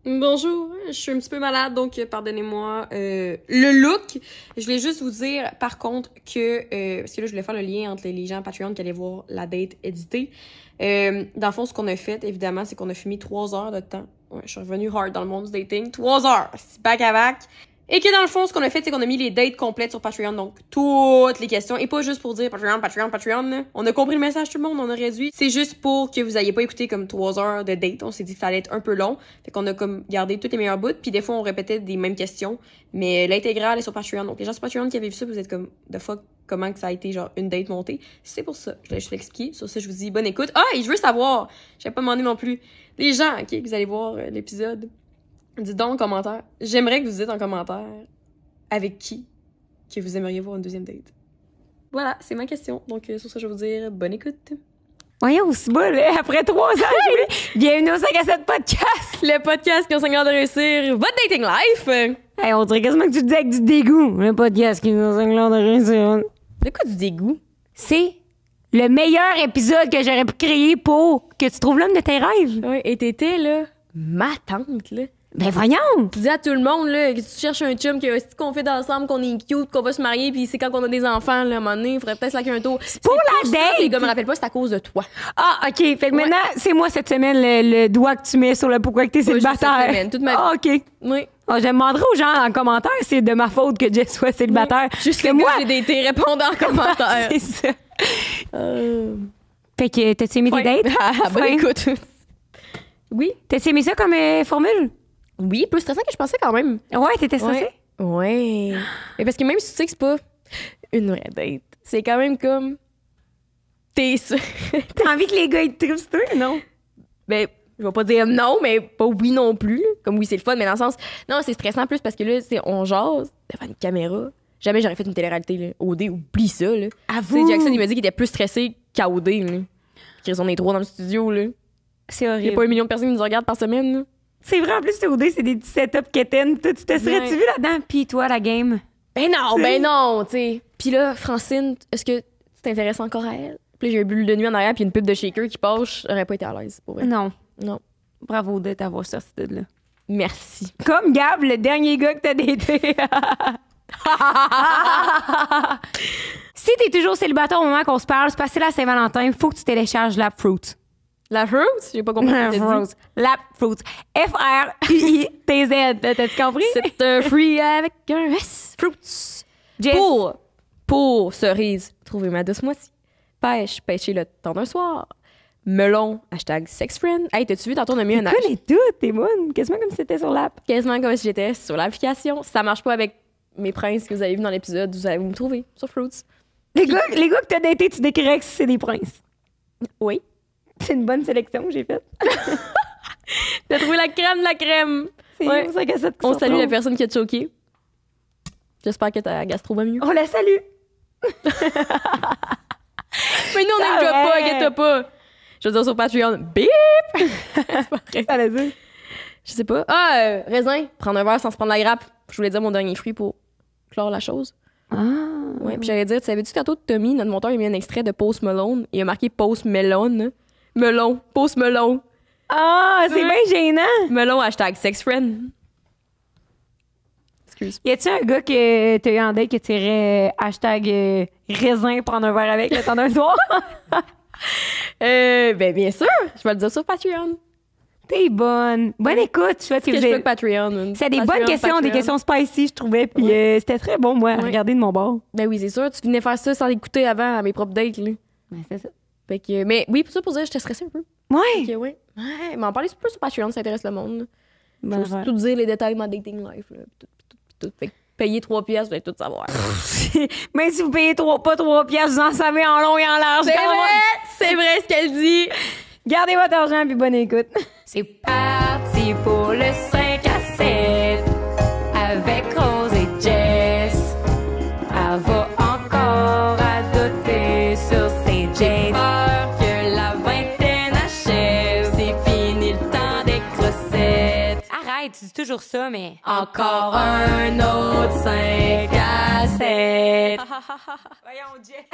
Bonjour, je suis un petit peu malade, donc pardonnez-moi le look. Je voulais juste vous dire, par contre, que... parce que là, je voulais faire le lien entre les gens Patreon qui allaient voir la date éditée. Dans le fond, ce qu'on a fait, évidemment, c'est qu'on a fumé 3 heures de temps. Ouais, je suis revenue hard dans le monde du dating. 3 heures, c'est back à back. Et que dans le fond, ce qu'on a fait, c'est qu'on a mis les dates complètes sur Patreon, donc toutes les questions. Et pas juste pour dire Patreon. On a compris le message, tout le monde, on a réduit. C'est juste pour que vous ayez pas écouté comme 3 heures de date. On s'est dit que ça allait être un peu long. Fait qu'on a comme gardé tous les meilleurs bouts. Puis des fois, on répétait des mêmes questions. Mais l'intégrale est sur Patreon. Donc les gens sur Patreon qui avaient vu ça, vous êtes comme, the fuck, comment que ça a été genre une date montée. C'est pour ça. Je voulais juste l'expliquer. Sur ça, je vous dis bonne écoute. Ah, et je veux savoir, j'avais pas demandé non plus, les gens, ok, que vous allez voir l'épisode, dites donc en commentaire. J'aimerais que vous dites en commentaire avec qui que vous aimeriez voir une deuxième date. Voilà, c'est ma question. Donc, sur ça, je vais vous dire bonne écoute. Voyons, c'est beau, là, après 3 ans, bienvenue au 5 à 7 podcast. Le podcast qui a 5 ans de réussir votre dating life. Hey, on dirait quasiment que tu le dis avec du dégoût. Le podcast qui a 5 ans de réussir. De quoi du dégoût? C'est le meilleur épisode que j'aurais pu créer pour que tu trouves l'homme de tes rêves. Oui, et t'étais, là, ma tante, là. Ben voyons! Tu dis à tout le monde là, que tu cherches un chum, qu'on fait ensemble, qu'on est cute, qu'on va se marier, puis c'est quand on a des enfants, là, à un moment donné, il faudrait peut-être se laquer un tour. C'est pour la date! Les gars me rappellent pas, c'est à cause de toi. Ah, OK. Fait que maintenant, c'est moi cette semaine le doigt que tu mets sur le pourquoi que t'es célibataire. Toute ma vie. Ah, OK. Oui. Oh, je demanderai aux gens en commentaire si c'est de ma faute que Jess soit célibataire. Oui. Juste que moi, j'ai daté, répondre en commentaire. C'est ça. Fait que, t'as-tu aimé tes dates? Ah, ben écoute. Oui. T'as-tu aimé ça comme formule? Oui, plus stressant que je pensais quand même. Ouais, t'étais stressée? Ouais. Mais parce que même si tu sais que c'est pas une vraie date, c'est quand même comme... T'es sûr. T'as envie que les gars ils te trippent, toi, non? Ben, je vais pas dire non, mais pas oui non plus. Comme oui, c'est le fun, mais dans le sens... Non, c'est stressant plus parce que là, on jase devant une caméra. Jamais j'aurais fait une télé-réalité, là. OD, oublie ça, là. Avoue! Jackson, il m'a dit qu'il était plus stressé qu'à OD, là. Qu'ils on est 3 dans le studio, là. C'est horrible. Il y a pas 1 million de personnes qui nous regardent par semaine, là. C'est vrai, en plus, TOD, c'est des petits setups quétaines. Toi, tu te serais-tu vu là-dedans? Puis toi, la game? Ben non, tu sais. Puis là, Francine, est-ce que tu t'intéresses encore à elle? Puis là, j'ai un bulle de nuit en arrière, puis une pub de shaker qui passe. J'aurais pas été à l'aise pour elle. Non. Non. Bravo de t'avoir sorti de là. Merci. Comme Gab, le dernier gars que t'as daté. Si t'es toujours célibataire au moment qu'on se parle, c'est passé la Saint-Valentin, faut que tu télécharges l'App Fruit. La Fruit? J'ai pas compris ce que t'as dit. L'App Fruit. F-R-U-I-T-Z. T'as-tu compris? C'est un fruit avec un S. Fruits. Jess. Pour cerise, trouver ma douce moitié. Pêcher le temps d'un soir. Melon, #sexfriend. Hey, t'as-tu vu, tantôt on a mis un Tu connais tout, t'es bonne. Quasiment comme si t'étais sur l'app. Quasiment comme si j'étais sur l'application. Si ça marche pas avec mes princes que vous avez vus dans l'épisode, vous allez me trouver sur Fruits. Les gars que t'as daté, tu décrirais que c'est des princes. Oui. C'est une bonne sélection que j'ai faite. T'as trouvé la crème de la crème. C'est ouais. pour ça que ça te On salue la personne qui a choqué. J'espère que ta gastro va mieux. On la salue. Mais nous, on ne le pas, inquiète pas. Je veux dire sur Patreon, bip! C'est pas vrai. Ça l'a dit. Je sais pas. Ah, raisin, prendre un verre sans se prendre la grappe. Je voulais dire mon dernier fruit pour clore la chose. Ah. Ouais, puis j'allais dire, tu savais-tu que tantôt Tommy, notre monteur, il a mis un extrait de Post Malone. Il a marqué Post Melon. Melon, Post Melon. Ah, c'est bien gênant. Melon, #sexfriend. Excuse. Y a-tu un gars que t'as eu en date que tu irais #raisin prendre un verre avec le temps d'un soir? Ben bien sûr, je vais le dire sur Patreon. T'es bonne. Bonne écoute. Je souhaite que je peux Patreon. C'est des bonnes questions, des questions spicy, je trouvais. Puis c'était très bon, moi, à regarder de mon bord. Ben oui, c'est sûr. Tu venais faire ça sans l'écouter avant à mes propres dates, là. Ben c'est ça. Fait que, mais oui, pour ça, pour dire, j'étais stressée un peu. Ouais. Ok, ouais. Mais en parler un peu sur Patreon, ça intéresse le monde. Ben, je vais tout dire les détails de ma dating life, là. Tout. Fait que payer 3 pièces, vous allez tout savoir. Mais si vous payez pas 3 piastres, vous en savez en long et en large. C'est vrai ce qu'elle dit. Gardez votre argent puis bonne écoute. C'est parti pour le 5 à 7 avec Rose et Jess. Elle va encore adoter sur ses dates. Peur que la vingtaine achève, c'est fini le temps des crossettes. Arrête, tu dis toujours ça, mais... Encore un autre 5 à 7. Voyons, Jess.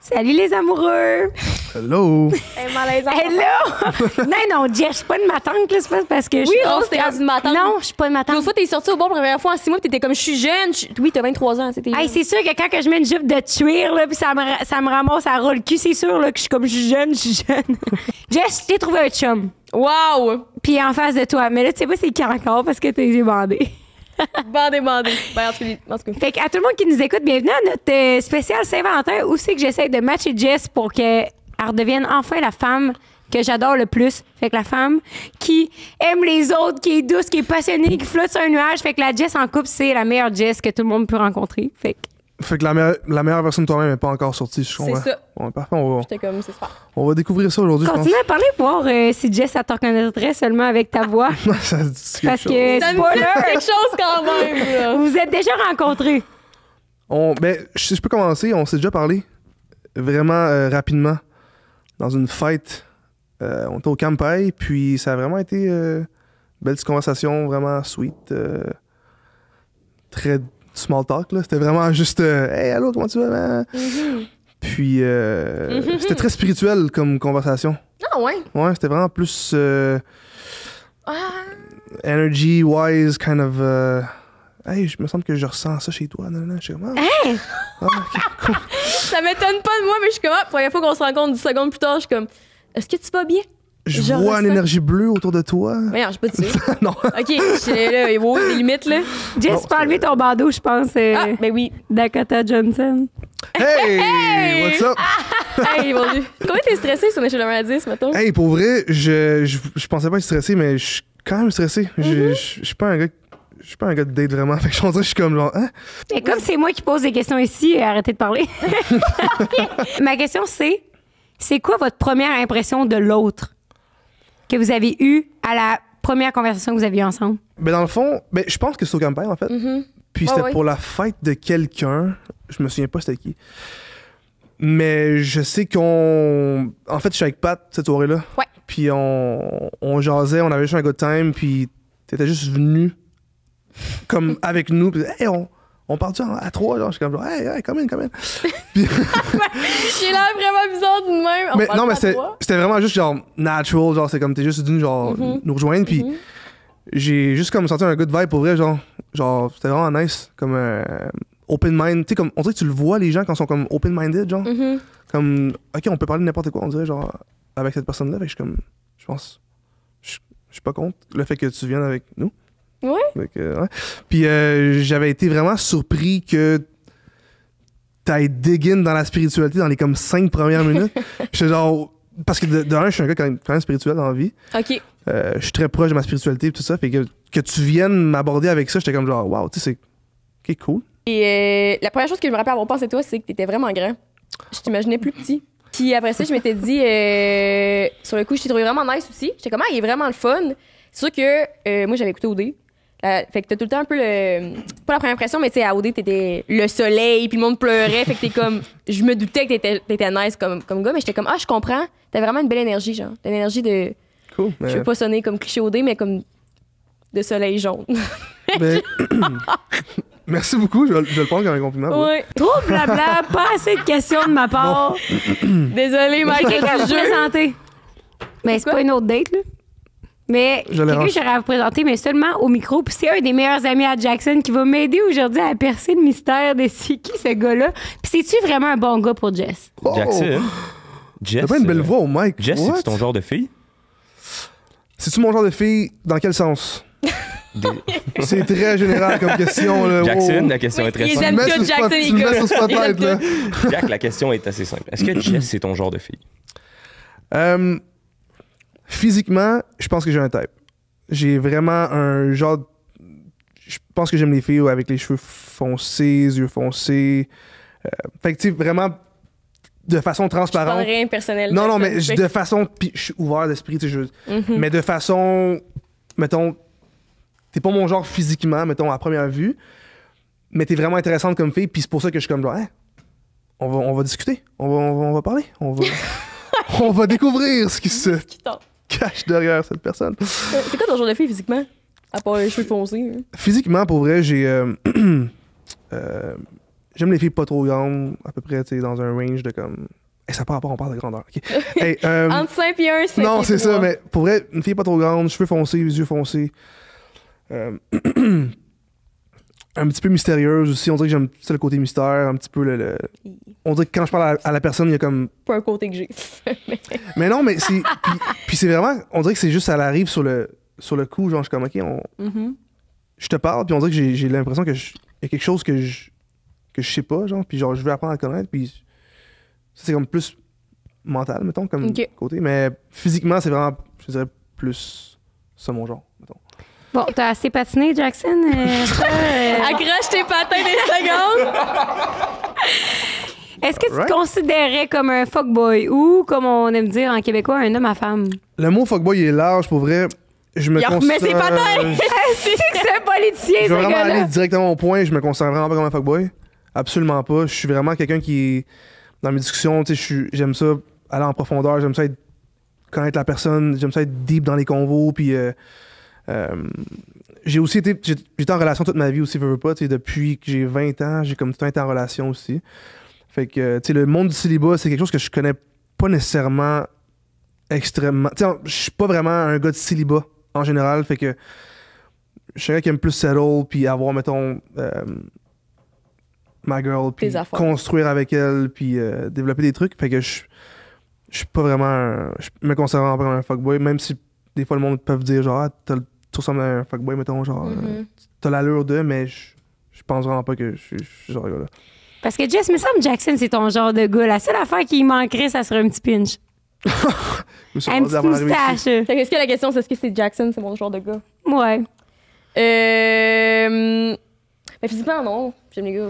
Salut les amoureux! Hello! Malaisant. Hello! non, Jess, je suis pas de ma tante, là, c'est pas parce que je Oui, suis. Rose, t'es rendue de ma tante. Non, je suis pas de ma tante. L'autre fois, t'es sortie au bon pour la première fois en 6 mois, pis t'étais comme, je suis jeune. Oui, t'as 23 ans, c'était. Hey, c'est sûr que quand que je mets une jupe de tuire, là, puis ça me ramasse à ras le cul, c'est sûr là, que je suis jeune. Jess, je t'ai trouvé un chum. Wow! Puis en face de toi. Mais là, tu sais pas c'est qui encore parce que t'es bandé. Bandé. Ben, en tout cas. Fait que à tout le monde qui nous écoute, bienvenue à notre spécial Saint-Valentin où c'est que j'essaie de matcher Jess pour qu'elle redevienne enfin la femme que j'adore le plus. Fait que la femme qui aime les autres, qui est douce, qui est passionnée, qui flotte sur un nuage. Fait que la Jess en couple, c'est la meilleure Jess que tout le monde peut rencontrer. Fait que la meilleure version de toi-même n'est pas encore sortie, je comprends. C'est ça. Bon, parfait, J'étais comme, c'est super. on va découvrir ça aujourd'hui, je pense. continue à parler pour voir si Jess, ça te reconnaîtrait seulement avec ta voix. Ça dit quelque Parce chose. que, Ça me spoiler, dit quelque chose quand même, là. vous êtes déjà rencontrés. Je peux commencer, on s'est déjà parlé vraiment rapidement dans une fête. On était au Campai, puis ça a vraiment été belle petite conversation, vraiment sweet. Très small talk, là. C'était vraiment juste hey, allô, comment tu vas? Man? Puis c'était très spirituel comme conversation. Ah, ouais. Ouais, c'était vraiment plus energy-wise, kind of. Hey, je me semble que je ressens ça chez toi. Non, je suis comme, Hey! ok, cool. Ça m'étonne pas de moi, mais je suis comme, première fois qu'on se rencontre 10 secondes plus tard, je suis comme, est-ce que tu vas bien? Je Je vois une ressens- énergie bleue autour de toi. Voyons, je suis pas dessus. Non. OK, j'étais là, il y a des limites, là. Jess, tu peux enlever ton bandeau, je pense. Ah, ben oui. Dakota Johnson. Hey! What's up? Hey, mon Dieu. Combien t'es stressé sur une échelle de 1 à 10, mettons? Hey, pour vrai, je pensais pas être stressé, mais je suis quand même stressé. Je suis pas un gars. Je suis pas un gars de date vraiment. Fait que je suis comme genre, hein? Et comme c'est moi qui pose des questions ici, arrêtez de parler. Ma question, c'est quoi votre première impression de l'autre que vous avez eue à la première conversation que vous avez eue ensemble? Ben, dans le fond, je pense que c'est au campagne, en fait. Puis c'était ouais. pour la fête de quelqu'un. Je me souviens pas c'était qui. Mais je sais qu'on. En fait, je suis avec Pat cette soirée-là. Ouais. Puis on jasait, on avait juste un good time. Puis t'étais juste venu comme avec nous. Puis hey, on part-tu à 3? Genre, je suis comme genre, hey, come in. Puis, J'ai l'air vraiment bizarre d'une même. On mais parle non, mais pas à toi. c'était vraiment juste genre natural. Genre, c'est comme t'es juste venu genre nous rejoindre. Puis j'ai juste comme senti un good vibe pour vrai. Genre c'était vraiment nice. Comme open mind. Tu sais, comme on dirait que tu le vois, les gens, quand ils sont comme open-minded, genre. Comme, ok, on peut parler de n'importe quoi, on dirait, genre, avec cette personne-là. Fait que je suis comme, je pense, je suis pas contre le fait que tu viennes avec nous. Ouais. Fait que, ouais. Puis j'avais été vraiment surpris que t'ailles dig in dans la spiritualité dans les comme 5 premières minutes. J'étais genre, parce que de un, je suis un gars quand même spirituel dans la vie. OK. Je suis très proche de ma spiritualité et tout ça. Fait que tu viennes m'aborder avec ça, j'étais comme genre, wow, tu sais, c'est ok, cool. Et la première chose que je me rappelle avoir pensé de toi, c'est que t'étais vraiment grand. Je t'imaginais plus petit. Puis après ça, je m'étais dit, sur le coup, je t'ai trouvé vraiment nice aussi. J'étais comme, il est vraiment le fun. C'est sûr que moi, j'avais écouté OD. Fait que t'as tout le temps un peu pas la première impression, mais tu sais, à OD, t'étais le soleil, puis le monde pleurait. Fait que t'es comme, je me doutais que t'étais nice comme gars, mais j'étais comme, je comprends. T'as vraiment une belle énergie, genre. T'as une énergie de. Cool. Je veux pas sonner comme cliché OD, mais comme de soleil jaune. Ben, merci beaucoup, je vais le prendre comme un compliment. Ouais. Trop blabla, pas assez de questions de ma part. Désolée, Mike, Quelqu'un à vous du jeu. présenter. Mais c'est Quoi? pas une autre date, là. Mais Je quelqu'un l'arrange. que j'aurais à vous présenter, mais seulement au micro. Puis c'est un des meilleurs amis à Jackson qui va m'aider aujourd'hui à percer le mystère de c'est qui ce gars-là. Puis c'est-tu vraiment un bon gars pour Jess? Oh! Jackson. Jess. T'as pas une belle voix au mic. Jess, What? c'est ton genre de fille? C'est-tu mon genre de fille? Dans quel sens? Des- C'est très général comme question. Là. Jackson, Oh. la question est très ils simple. aiment Tu me mets tout sur Jackson, tu il me mets sur gosse. spotlight, Il aime là. Jack, la question est assez simple. Est-ce que Jess, c'est ton genre de fille? Physiquement, je pense que j'ai un type. J'ai vraiment un genre. Je pense que j'aime les filles avec les cheveux foncés, yeux foncés. Fait que, tu sais, vraiment de façon Je parle transparente. rien personnel. Non, non, Jackson. mais de façon. Puis je suis ouvert d'esprit, tu sais. Mais de façon. Mettons. T'es pas mon genre physiquement, mettons, à première vue. Mais t'es vraiment intéressante comme fille. Puis c'est pour ça que je suis comme genre, hein, on va discuter. On va parler. On va découvrir ce qui se Qui tente. cache derrière cette personne. C'est quoi ton genre de fille physiquement? À part les cheveux foncés. Hein? Physiquement, pour vrai, j'ai j'aime les filles pas trop grandes, à peu près, tu sais, dans un range de comme. Hey, ça part rapport, on parle de grandeur. OK. Hey, Entre 5 et 1, 5 non, et c'est 3. ça, mais pour vrai, une fille pas trop grande, cheveux foncés, les yeux foncés. Un petit peu mystérieuse aussi. On dirait que j'aime tu sais, le côté mystère, un petit peu On dirait que quand je parle à la personne, il y a comme. Pas un côté que j'ai. Mais non, mais c'est. Puis c'est vraiment. On dirait que c'est juste, elle arrive sur le coup, genre, je suis comme, OK, je te parle, puis on dirait que j'ai l'impression qu'il y a quelque chose que je sais pas, genre, puis genre, je veux apprendre à connaître, puis ça, c'est comme plus mental, mettons, comme côté. Mais physiquement, c'est vraiment, je dirais, plus ça, mon genre, mettons. Bon, t'as assez patiné, Jackson. Accroche tes patins des secondes. Est-ce que tu te considérais comme un fuckboy ou, comme on aime dire en québécois, un homme à femme? Le mot fuckboy, il est large, pour vrai. Je me Il remet ses patins! C'est que c'est un politicien, Je ce vais vraiment gars-là. aller directement au point. Je me considère vraiment pas comme un fuckboy. Absolument pas. Je suis vraiment quelqu'un qui est dans mes discussions, tu sais, j'aime ça aller en profondeur, j'aime ça connaître la personne, j'aime ça être deep dans les convos, puis j'ai aussi j'étais en relation toute ma vie aussi, veux pas, tu sais, depuis que j'ai 20 ans, j'ai comme tout le temps été en relation aussi. Fait que, tu sais, le monde du célibat, c'est quelque chose que je connais pas nécessairement extrêmement. Tu sais, je suis pas vraiment un gars de célibat en général, fait que je suis quelqu'un qui aime plus settle, puis avoir, mettons, ma girl, puis construire avec elle, puis développer des trucs. Fait que je suis pas vraiment. Je me considère vraiment pas comme un fuckboy, même si des fois le monde peut dire genre, tu ressembles à un fuckboy, mettons, genre, t'as l'allure de, mais je pense vraiment pas que je suis ce genre de gars-là. Parce que Jess, me semble Jackson, c'est ton genre de gars. La seule affaire qui manquerait, ça serait un petit pinch. Un petit moustache. Est-ce que la question, c'est est-ce que c'est Jackson, c'est mon genre de gars? Ouais. Mais physiquement, non. J'aime les gars.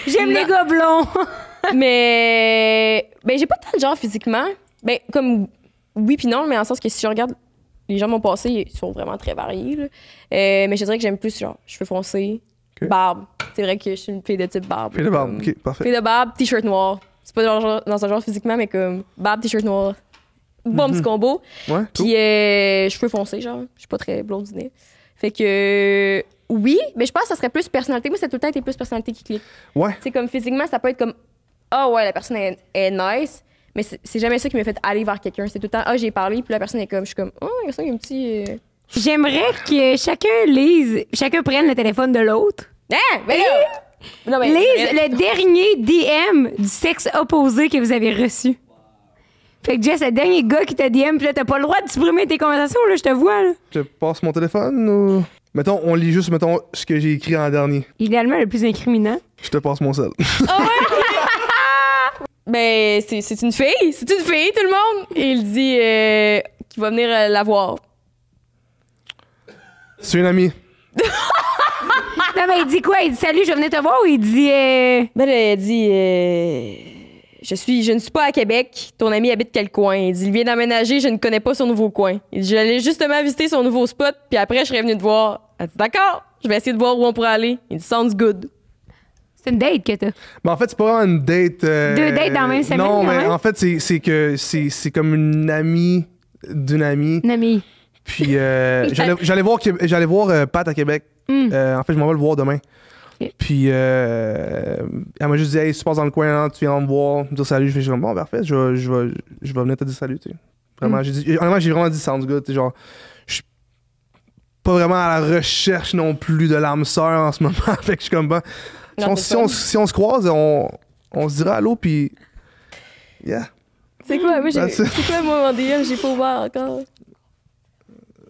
J'aime les gars blonds. Mais j'ai pas tant de genre physiquement. Ben, comme oui puis non, mais en sens que si je regarde les gens de mon passé, ils sont vraiment très variés. Là. Mais je dirais que j'aime plus genre cheveux foncés, barbe. C'est vrai que je suis une fille de type barbe. Fille de barbe, ok, parfait. Fille de barbe, t-shirt noir. C'est pas dans un genre physiquement, mais comme barbe, t-shirt noir. Bon petit combo. Ouais, puis cheveux foncés, genre. Je suis pas très blondinet. Fait que oui, mais je pense que ça serait plus personnalité. Moi, c'est tout le temps été plus personnalité qui clique. Ouais. C'est comme physiquement, ça peut être comme ouais, la personne est nice, mais c'est jamais ça qui m'a fait aller vers quelqu'un. C'est tout le temps j'ai parlé, puis la personne est comme, je suis comme, il y a ça, il y a un petit. J'aimerais que chacun prenne le téléphone de l'autre. Mais non, mais lise le dernier DM du sexe opposé que vous avez reçu. Fait que Jess, le dernier gars qui t'a DM, puis là, t'as pas le droit de supprimer tes conversations, là, je te vois, là. Je passe mon téléphone ou. Mettons, on lit juste, mettons, ce que j'ai écrit en dernier. Idéalement, le plus incriminant. Je te passe mon sel. Ben, c'est une fille. C'est une fille, tout le monde. Et il dit qu'il va venir la voir. C'est une amie. Non, mais il dit quoi? Il dit salut, je venais te voir ou il dit. Ben, elle dit je ne suis pas à Québec. Ton ami habite quel coin? Il dit il vient d'emménager, je ne connais pas son nouveau coin. Il dit j'allais justement visiter son nouveau spot, puis après, je serais venue te voir. Elle dit d'accord, je vais essayer de voir où on pourrait aller. Il dit sounds good. C'est une date que t'as. Mais en fait, c'est pas vraiment une date. Deux dates dans la même semaine. Non, mais même? en fait, c'est que c'est comme une amie d'une amie. Une amie. Puis j'allais voir Pat à Québec. En fait, je m'en vais le voir demain. Okay. Puis elle m'a juste dit hey, si tu passes dans le coin, là, tu viens me voir, me dire salut. Je fais comme bon, parfait, je vais venir te dire salut. Tu sais. Vraiment, j'ai vraiment dit sounds good. Tu sais, genre, je suis pas vraiment à la recherche non plus de l'âme sœur en ce moment. Fait que je suis comme bon. Si on se croise, on se dira allô, puis yeah. C'est quoi? Moi, c'est quoi mon DM? J'ai pas ouvert encore.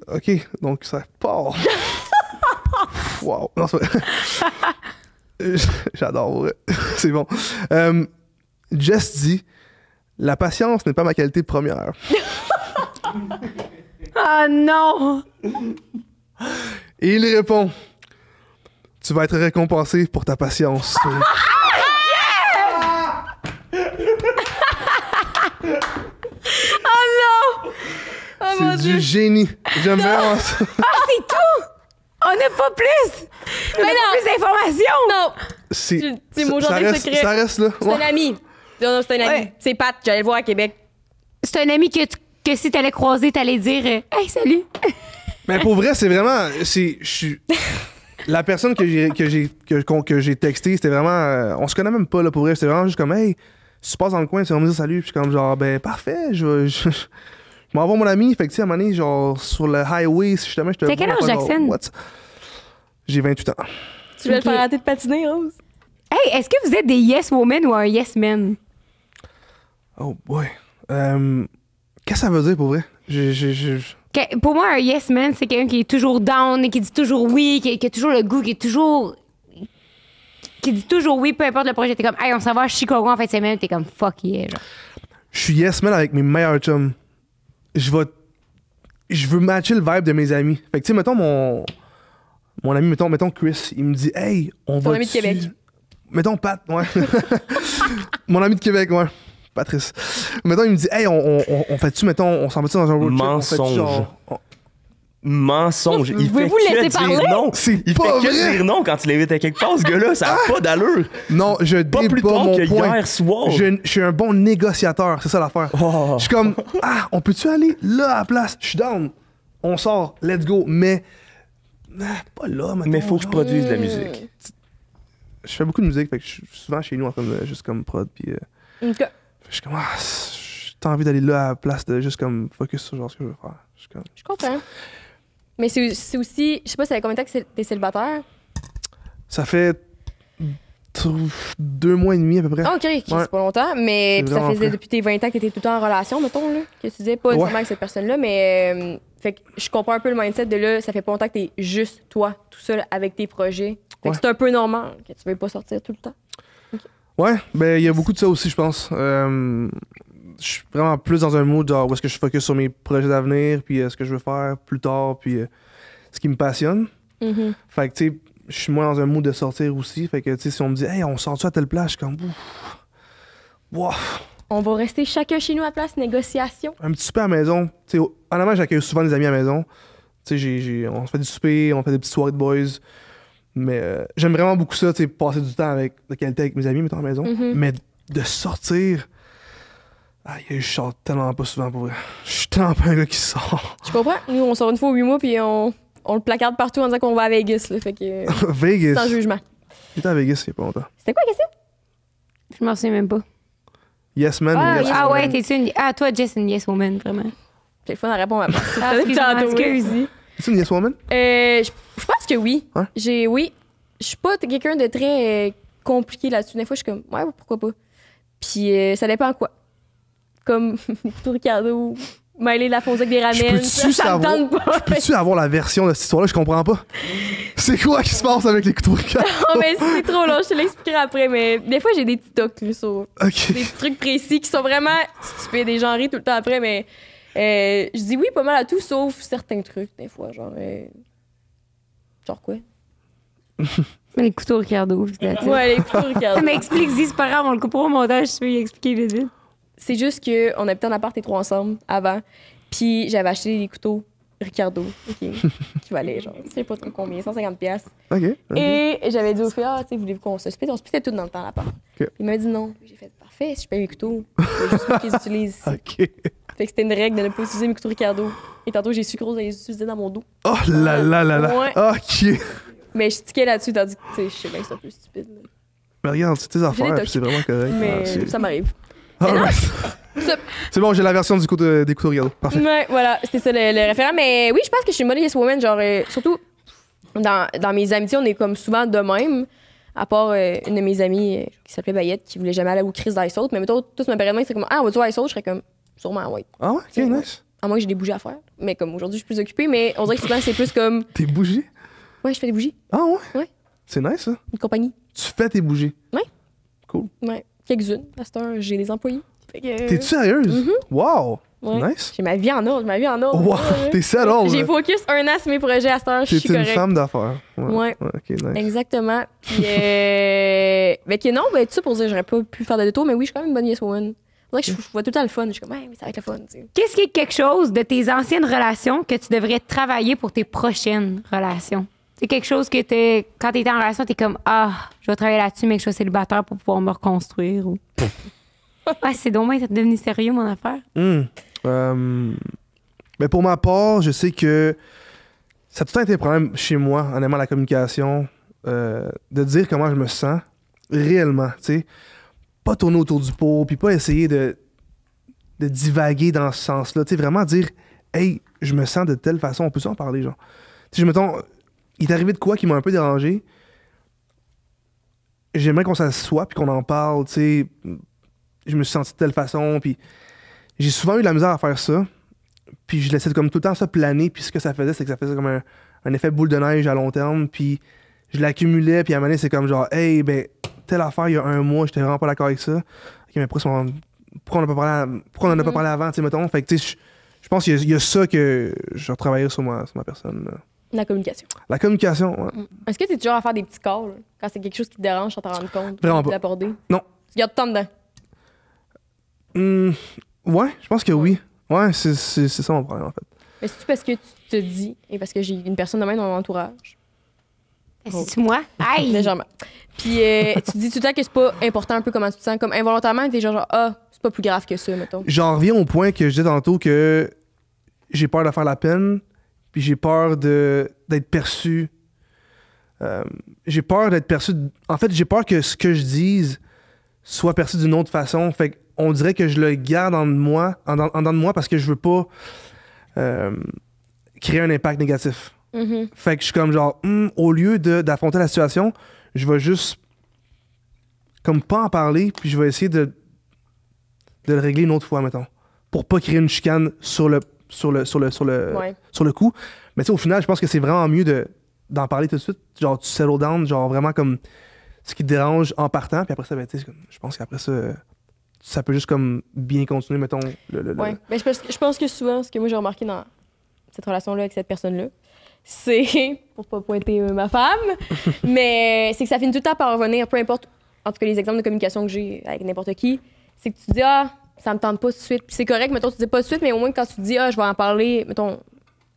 OK, donc ça part. Wow. Non, c'est vrai. J'adore, ouais. C'est bon. Jess dit la patience n'est pas ma qualité première. Oh non! Et il répond tu vas être récompensé pour ta patience. Oh non! Oh mon C'est Dieu! du génie. J'aime vraiment ça. C'est tout! On n'a pas plus! On n'a pas plus d'informations! Non! C'est mon genre de secret. Ça reste là. C'est un ami. Non, c'est un ami. Ouais. C'est Pat, j'allais le voir à Québec. C'est un ami que si t'allais croiser, t'allais dire hey, salut! Mais pour vrai, c'est vraiment. Je suis. La personne que j'ai texté, c'était vraiment. On se connaît même pas, là, pour vrai. C'était vraiment juste comme, hey, si tu passes dans le coin, tu vas me dire salut. Puis je suis comme, genre, ben, parfait, je m'envoie mon ami. Fait que, tu sais, à un moment donné, genre, sur le highway, si justement, je te. T'as quel âge, Jackson? J'ai 28 ans. Tu veux Ok. le faire arrêter de patiner, Rose? Hey, est-ce que vous êtes des yes women ou un yes man? Oh, boy. Qu'est-ce que ça veut dire pour vrai? Pour moi, un yes man, c'est quelqu'un qui est toujours down et qui dit toujours oui, qui a toujours le goût, qui dit toujours oui, peu importe le projet. T'es comme, hey, on s'en va à Chicago en fin de semaine. T'es comme, fuck yeah. Genre. Je suis yes man avec mes meilleurs chums. Je veux matcher le vibe de mes amis. Fait que, tu sais, mettons mon ami, mettons Chris, il me dit, hey, on va. Ton ami de Québec. Mettons Pat, ouais. Mon ami de Québec, ouais. Patrice. Mettons, il me dit, hey, on fait-tu, mettons, on s'en va-tu dans un road trip? Mensonge. Mensonge. Il fait Pouvez-vous que laisser dire parler? non. C'est Il pas fait que vrai. dire non quand tu l'invites à quelque part, ce gars-là. Ça n'a pas d'allure. Non, je Pas plus débat tard mon que point. hier soir. Je suis un bon négociateur, c'est ça l'affaire. Oh. Je suis comme, on peut-tu aller là à la place? Je suis down. On sort, let's go. Mais, pas là, maintenant. Mais faut que je produise de la musique. Je fais beaucoup de musique, fait que je suis souvent chez nous en train de juste comme prod. Puis, Ok. je suis comme, j'ai envie d'aller là à la place de juste comme focus sur genre ce que je veux faire. Je suis comme, Je comprends. Mais c'est aussi, je sais pas, ça fait combien de temps que t'es célibataire? ça fait 2 mois et demi à peu près. Ah, ok, c'est pas longtemps, mais C'est puis ça vraiment faisait frais. depuis tes 20 ans que t'étais tout le temps en relation, mettons, là, que tu disais, pas nécessairement avec cette personne-là, mais fait que je comprends un peu le mindset de là, ça fait pas longtemps que t'es juste toi, tout seul avec tes projets. Fait que Ouais. c'est un peu normal que tu veuilles pas sortir tout le temps. Ouais, ben il y a beaucoup de ça aussi, je pense. Je suis vraiment plus dans un mood genre où est-ce que je focus sur mes projets d'avenir, puis ce que je veux faire plus tard, puis ce qui me passionne. Mhm. Fait que tu sais, je suis moins dans un mood de sortir aussi. Fait que tu sais, si on me dit, hey, on sort-tu à telle place, je suis comme, ouf. Wow. On va rester chacun chez nous à place, négociation. Un petit souper à la maison. Tu sais, honnêtement, j'accueille souvent des amis à la maison. Tu sais, on se fait des soupers, on fait des petites soirées de boys. Mais j'aime vraiment beaucoup ça, tu sais, passer du temps de qualité avec mes amis, mettons à la maison. Mhm. Mais de sortir. Je sors tellement pas souvent pour vrai. Je suis tellement pas un gars qui sort. Je comprends. Nous, on sort une fois aux 8 mois, puis on le placarde partout en disant qu'on va à Vegas, là, fait que Vegas. sans jugement. J'étais à Vegas il y a pas longtemps. C'était quoi la question? Je m'en souviens même pas. Yes man. Ah, yes yes, Ah woman. ouais, t'es une. Ah, toi, Jess, une yes woman, vraiment. J'ai le fun à répondre à ma place. Ah, Peut-être excuse-moi, tantôt, oui. excuse. Es-tu une yes woman? Je pense que oui. Ouais? Oui. Je suis pas quelqu'un de très compliqué là-dessus. Des fois, je suis comme, ouais, pourquoi pas. Puis ça dépend quoi. Comme tout Ricardo, mêler la fonce avec des Je ramen. peux-tu ça me savoir- tente pas. Peux-tu avoir la version de cette histoire-là? Je comprends pas. C'est quoi qui se passe avec les couteaux de canne? Oh, mais c'est trop long, je te l'expliquerai après. Mais des fois, j'ai des petits tocs là, sur Ok. des petits trucs précis qui sont vraiment stupides et j'en ris tout le temps après. Mais je dis oui pas mal à tout, sauf certains trucs, des fois. Genre quoi? Les couteaux Ricardo, peut-être. Ouais, les couteaux Ricardo. Mais explique-y, c'est pas grave, on le coupera au montage, si tu veux y expliquer vite vite. C'est juste qu'on habitait en appart les trois ensemble avant. Puis j'avais acheté des couteaux Ricardo, qui valaient genre, je sais pas trop combien, 150$. Ok. Et j'avais dit au filles, tu sais, voulez-vous qu'on se split? On splitait tout dans le temps à l'appart. Ok. Il m'avait dit non. J'ai fait, parfait, si je paye mes couteaux, je vais juste pas qu'ils les utilisent ici. Ok. Fait que c'était une règle de ne pas utiliser mes couteaux Ricardo. Et tantôt, j'ai su que Rose allait les utiliser dans mon dos. Oh là là là là. Ouais. Ok. Mais je tiquais là-dessus, tandis que, tu sais, je sais bien que c'est un peu stupide. là. Mais regarde, c'est tes affaires, des puis c'est vraiment correct. Mais Ah, c'est- ça m'arrive. Alright. Ça- C'est bon, j'ai la version des couteaux Ricardo. Parfait. Ouais, voilà, c'était ça le référent. Mais oui, je pense que je suis une bonne yes woman. Genre, surtout dans mes amitiés, on est comme souvent de même. À part une de mes amies qui s'appelait Bayette, qui voulait jamais aller au Chris d'Ice Mais mettons, tous me paraît c'est comme, ah, on va-tu au Ice je serais comme, sûrement, ouais. Ah ouais? Ok, C'est- nice. À moins que j'ai des bougies à faire. Mais comme aujourd'hui, je suis plus occupée. Mais on dirait que souvent, c'est plus comme, Tes bougies? ouais, je fais des bougies. Ah ouais? Ouais. C'est nice, ça. Une compagnie. Tu fais tes bougies. Ouais. Quelques-unes. À cette heure, j'ai des employés. Fait que, T'es-tu sérieuse? Wow. ouais. Nice. J'ai ma vie en ordre, Wow, Ouais. t'es settled. J'ai là. focus un an sur mes projets à cette heure, je T'es suis une correcte. femme d'affaires. Ouais. Ok, nice. Exactement. Puis, mais que non, ben, tout ça pour dire, j'aurais pas pu faire de détour, mais oui, je suis quand même une bonne yes woman. C'est vrai que je vois tout le temps le fun. Je suis comme, ouais, mais ça va être le fun, tu sais. Qu'est-ce qui est quelque chose de tes anciennes relations que tu devrais travailler pour tes prochaines relations? C'est quelque chose que quand t'étais en relation, t'es comme, ah, je vais travailler là-dessus, mais que je sois célibataire pour pouvoir me reconstruire. Ou... ah, c'est dommage, t'es devenu sérieux, mon affaire. Mais pour ma part, je sais que Ça a tout le temps été un problème chez moi, honnêtement, la communication, de dire comment je me sens réellement, tu sais. Pas tourner autour du pot, puis pas essayer de divaguer dans ce sens-là. Tu sais, vraiment dire, hey, je me sens de telle façon, on peut en parler, genre. Tu sais, mettons, il est arrivé de quoi qui m'a un peu dérangé. J'aimerais qu'on s'assoie puis qu'on en parle, tu sais. Je me suis senti de telle façon, puis j'ai souvent eu de la misère à faire ça. Puis je laissais comme tout le temps ça planer, puis ce que ça faisait, c'est que ça faisait comme un effet boule de neige à long terme, puis je l'accumulais, puis à un moment donné, c'est comme genre, hey, ben, telle affaire, il y a un mois, j'étais vraiment pas d'accord avec ça. Ok, mais pourquoi on en a pas parlé avant, tu sais, mettons. Fait que, tu sais, je pense qu'il y a ça que je vais travailler sur ma personne. Là. La communication. La communication, ouais. Est-ce que tu es toujours à faire des petits calls quand c'est quelque chose qui te dérange sans t'en rendre compte? Vraiment pas. D'aborder? Non. Tu gardes tout le temps dedans? Ouais, je pense que oui. Ouais, c'est ça mon problème, en fait. Mais c'est-tu parce que tu te dis, et parce que j'ai une personne de même dans mon entourage? C'est-tu moi? Aïe! Légèrement. Puis tu te dis tout le temps que c'est pas important un peu comment tu te sens. Comme involontairement, t'es genre, ah, c'est pas plus grave que ça, mettons. J'en reviens au point que je disais tantôt que j'ai peur de faire la peine, puis j'ai peur d'être perçu. J'ai peur d'être perçu. En fait, j'ai peur que ce que je dise soit perçu d'une autre façon. Fait qu'on dirait que je le garde en dedans de moi parce que je veux pas créer un impact négatif. Mm-hmm. Fait que je suis comme genre, au lieu d'affronter la situation, je vais juste comme pas en parler, puis je vais essayer de le régler une autre fois, mettons. Pour pas créer une chicane sur le coup. Mais tu sais, au final, je pense que c'est vraiment mieux d'en parler tout de suite. Genre, tu settle down, genre vraiment comme ce qui te dérange en partant, puis après ça, ben, tu sais, je pense qu'après ça peut juste comme bien continuer, mettons. Ouais. Mais je pense que souvent, ce que moi j'ai remarqué dans cette relation-là avec cette personne-là, c'est, pour pas pointer ma femme, mais c'est que ça finit tout le temps par revenir, peu importe, en tout cas les exemples de communication que j'ai avec n'importe qui, c'est que tu te dis, ah, ça me tente pas tout de suite. Puis c'est correct, mettons, tu dis pas tout de suite, mais au moins quand tu te dis, ah, je vais en parler, mettons,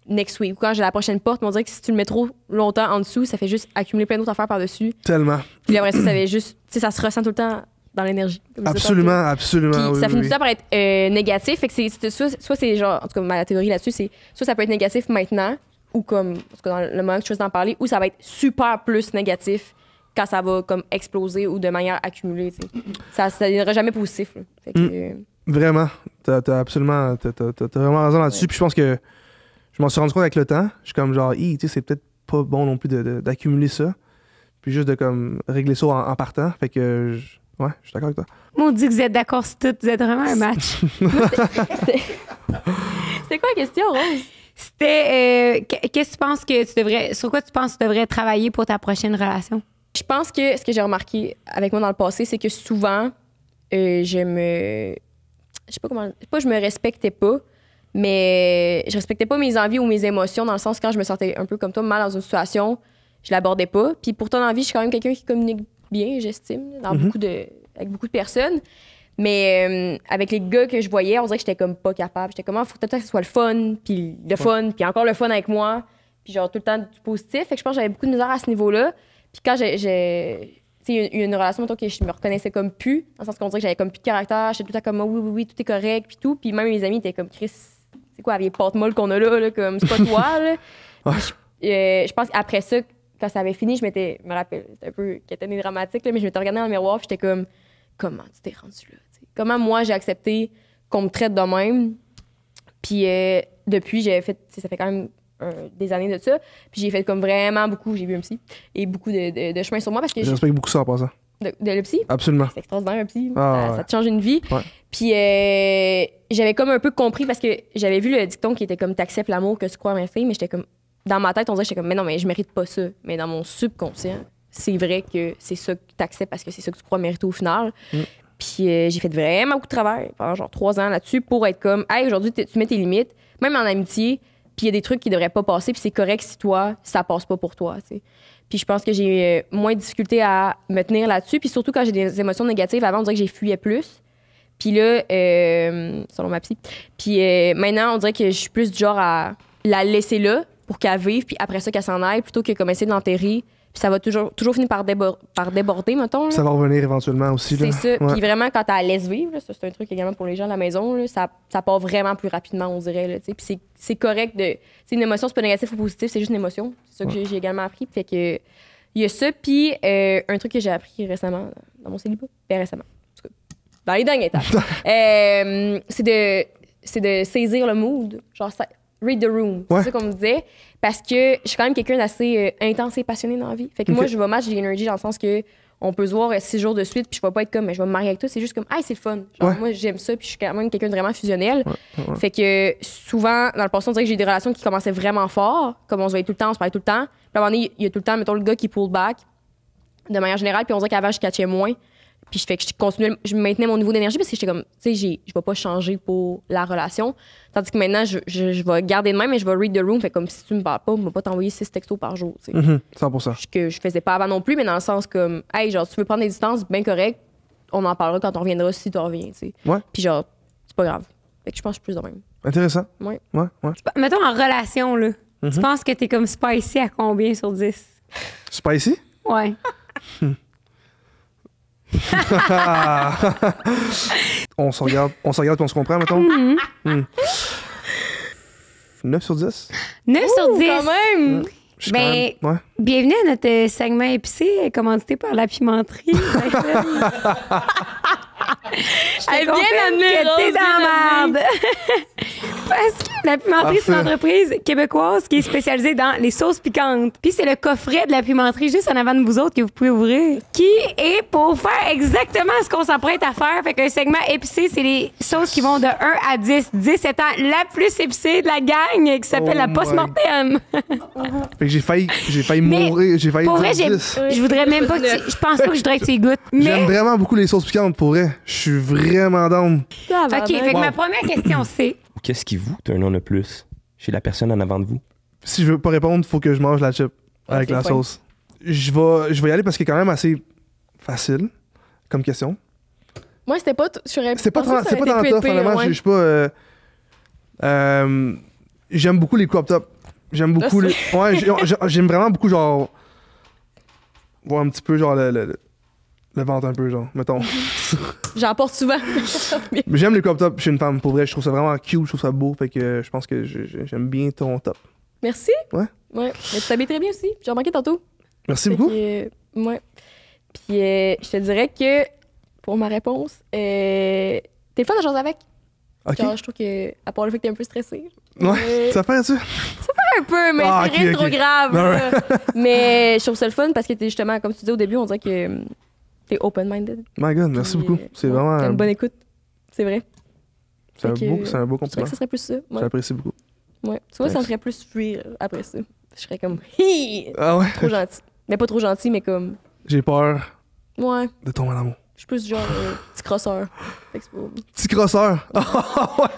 next week, ou quand j'ai la prochaine porte, on dirait que si tu le mets trop longtemps en dessous, ça fait juste accumuler plein d'autres affaires par-dessus. Tellement. Puis après ça fait juste, tu sais, ça se ressent tout le temps dans l'énergie. Absolument. Puis oui, ça finit tout oui. le temps par être négatif. Fait que c'est soit c'est genre, en tout cas, ma théorie là-dessus, c'est soit ça peut être négatif maintenant, ou comme, en tout cas, dans le moment que je choisis d'en parler, ou ça va être super plus négatif quand ça va comme exploser ou de manière accumulée, tu sais. Ça n'ira jamais positif. Là. Fait que, Vraiment. T'as absolument. T'as vraiment raison là-dessus. Ouais. Puis je pense que je m'en suis rendu compte avec le temps. Je suis comme genre, tu sais, c'est peut-être pas bon non plus d'accumuler ça. Puis juste de comme régler ça en partant. Fait que, ouais, je suis d'accord avec toi. Moi, on dit que vous êtes d'accord sur tout. Vous êtes vraiment un match. C'était quoi la question, Rose? C'était, qu'est-ce que tu penses que tu devrais, sur quoi tu penses que tu devrais travailler pour ta prochaine relation? Je pense que ce que j'ai remarqué avec moi dans le passé, c'est que souvent, je sais pas comment. Pas je me respectais pas, mais je respectais pas mes envies ou mes émotions, dans le sens quand je me sentais un peu comme toi, mal dans une situation, je l'abordais pas. Puis pourtant, dans la vie, je suis quand même quelqu'un qui communique bien, j'estime, avec beaucoup de personnes. Mais avec les gars que je voyais, on dirait que j'étais comme pas capable. J'étais comme, faut peut-être que ce soit le fun, puis encore le fun avec moi, puis genre tout le temps du positif. Fait que je pense que j'avais beaucoup de misère à ce niveau-là. Puis quand j'ai tu sais, il y a une relation, mettons, que je me reconnaissais comme plus, dans le sens qu'on dirait que j'avais comme plus de caractère, j'étais tout le temps comme, oui, tout est correct, puis tout. Puis même mes amis étaient comme, Chris, c'est quoi, les pâtes molles qu'on a là, comme, c'est pas toi, là. Je pense qu'après ça, quand ça avait fini, je me rappelle, c'était un peu quétaine dramatique, là, mais je m'étais regardée dans le miroir, puis j'étais comme, comment tu t'es rendu là? T'sais? Comment moi, j'ai accepté qu'on me traite de même? Puis depuis, j'ai fait, ça fait quand même des années de ça. Puis j'ai fait comme vraiment beaucoup, j'ai vu un psy, et beaucoup de chemin sur moi parce que Je respecte beaucoup ça en passant. de le psy. Absolument. C'est extraordinaire, un psy. Ah, Ça te change une vie. Ouais. Puis j'avais comme un peu compris parce que j'avais vu le dicton qui était comme t'acceptes l'amour que tu crois mériter, mais j'étais comme dans ma tête, on dirait j'étais comme mais non, mais je mérite pas ça. Mais dans mon subconscient, c'est vrai que c'est ça que t'acceptes parce que c'est ça que tu crois mériter au final. Puis j'ai fait vraiment beaucoup de travail pendant genre 3 ans là-dessus pour être comme hey, aujourd'hui tu mets tes limites, même en amitié. Puis il y a des trucs qui devraient pas passer, puis c'est correct si toi, ça passe pas pour toi, tu sais. Puis je pense que j'ai moins de difficulté à me tenir là-dessus. Puis surtout quand j'ai des émotions négatives, avant, on dirait que j'ai fuyais plus. Puis là, selon ma psy. Puis maintenant, on dirait que je suis plus du genre à la laisser là pour qu'elle vive, puis après ça, qu'elle s'en aille, plutôt que comme essayer de l'enterrer, Puis ça va toujours finir par déborder, mettons. Là. Ça va revenir éventuellement aussi. C'est là. ça. Ouais. Puis vraiment, quand t'as laisse vivre, là, ça, c'est un truc également pour les gens à la maison, là, ça part vraiment plus rapidement, on dirait. Là, puis c'est correct de. C'est une émotion, c'est pas négatif ou positif, c'est juste une émotion. C'est ça que j'ai également appris. Fait que. Il y a ça, puis un truc que j'ai appris récemment dans mon célibat. Bien récemment. En tout cas, dans les derniers temps. C'est de saisir le mood. Genre, read the room. Ouais. C'est ça qu'on me disait. Parce que je suis quand même quelqu'un d'assez intense et passionné dans la vie. Fait que moi, je vais match l'énergie dans le sens que on peut se voir 6 jours de suite, puis je vais pas être comme, mais je vais me marier avec toi. C'est juste comme, c'est le fun. Genre, Ouais. moi, j'aime ça, puis je suis quand même quelqu'un de vraiment fusionnel. Ouais. Fait que souvent, dans le passé, on dirait que j'ai des relations qui commençaient vraiment fort. Comme on se voyait tout le temps, on se parlait tout le temps. Puis à un moment donné, il y a tout le temps, mettons, le gars qui pull back de manière générale, puis on dirait qu'avant, je catchais moins. Puis je fais que je maintenais mon niveau d'énergie parce que j'étais comme, tu sais, je vais pas changer pour la relation. Tandis que maintenant, je vais garder de même, mais je vais read the room. Fait comme si tu me parles pas, on va pas t'envoyer 6 textos par jour, tu sais. 100%. Ce que je faisais pas avant non plus, mais dans le sens comme, hey, genre, tu veux prendre des distances, bien correct, on en parlera quand on reviendra si tu reviens, tu sais. Ouais. Puis genre, c'est pas grave. Fait que je pense que je suis plus de même. Intéressant. Ouais. Ouais. Mettons en relation, là. Tu penses que t'es comme spicy à combien sur 10? Spicy? Ouais. On se regarde puis on se comprend, mettons. 9 sur 10? 9 sur 10. Quand même! Je suis Ben, quand même- ouais. bienvenue à notre segment épicé, commandité par la pimenterie. Elle Je te confirme que t'es dans la merde. Parce que la pimenterie, c'est une Parfait. entreprise québécoise qui est spécialisée dans les sauces piquantes. Puis c'est le coffret de la pimenterie juste en avant de vous autres que vous pouvez ouvrir, qui est pour faire exactement ce qu'on s'apprête à faire. Fait qu'un segment épicé, c'est les sauces qui vont de 1 à 10. 10 étant la plus épicée de la gang, qui s'appelle la my post-mortem. Fait que j'ai failli Mais mourir. J'ai failli Pour vrai, dire 10. je voudrais même pas que je pense pas que je voudrais que tu y goûtes. J'aime Mais vraiment beaucoup les sauces piquantes, pour vrai. Je suis vraiment down. OK, fait que ma première question, c'est Qu'est-ce qui vous turn on le plus chez la personne en avant de vous? Si je veux pas répondre, faut que je mange la chip avec c'est la fin. sauce. Je vais y aller parce qu'il est quand même assez facile comme question. Moi, c'était pas. C'est pas tant tough, honnêtement. Je suis pas. J'aime beaucoup les crop tops. J'aime beaucoup les. Ouais, j'aime vraiment beaucoup, genre. Voir un petit peu, genre, le ventre un peu, genre, mettons. J'en porte souvent. Mais j'aime les crop tops. Je suis une femme, pour vrai. Je trouve ça vraiment cute, je trouve ça beau. Fait que je pense que j'aime bien ton top. Merci. Ouais. Ouais. Mais tu t'habilles très bien aussi. J'ai remarqué tantôt. Merci Fait beaucoup. que, ouais. Puis je te dirais que pour ma réponse, t'es le fun à jaser avec. Ok. Genre, je trouve que, à part le fait que t'es un peu stressé. Ouais, ça fait, tu Un peu, mais Ah, c'est rien de ok, trop ok. grave. Non, là. Mais je trouve ça le fun parce que t'es justement, comme tu disais au début, on dirait que t'es open-minded. My God, merci Puis, beaucoup. C'est ouais, vraiment. T'as une bonne écoute. C'est vrai. C'est un Fait beau, que, c'est un beau Je dirais compliment. que ça serait plus ça. Ouais. J'apprécie beaucoup. Ouais. Tu vois, ça me Thanks. ferait plus fuir après ça. Je serais comme, hi, Ah ouais? trop gentil. Mais pas trop gentil, mais comme, J'ai peur ouais, de tomber en amour. je suis plus genre petit crosseur. Fait que c'est pas- Petit crosseur.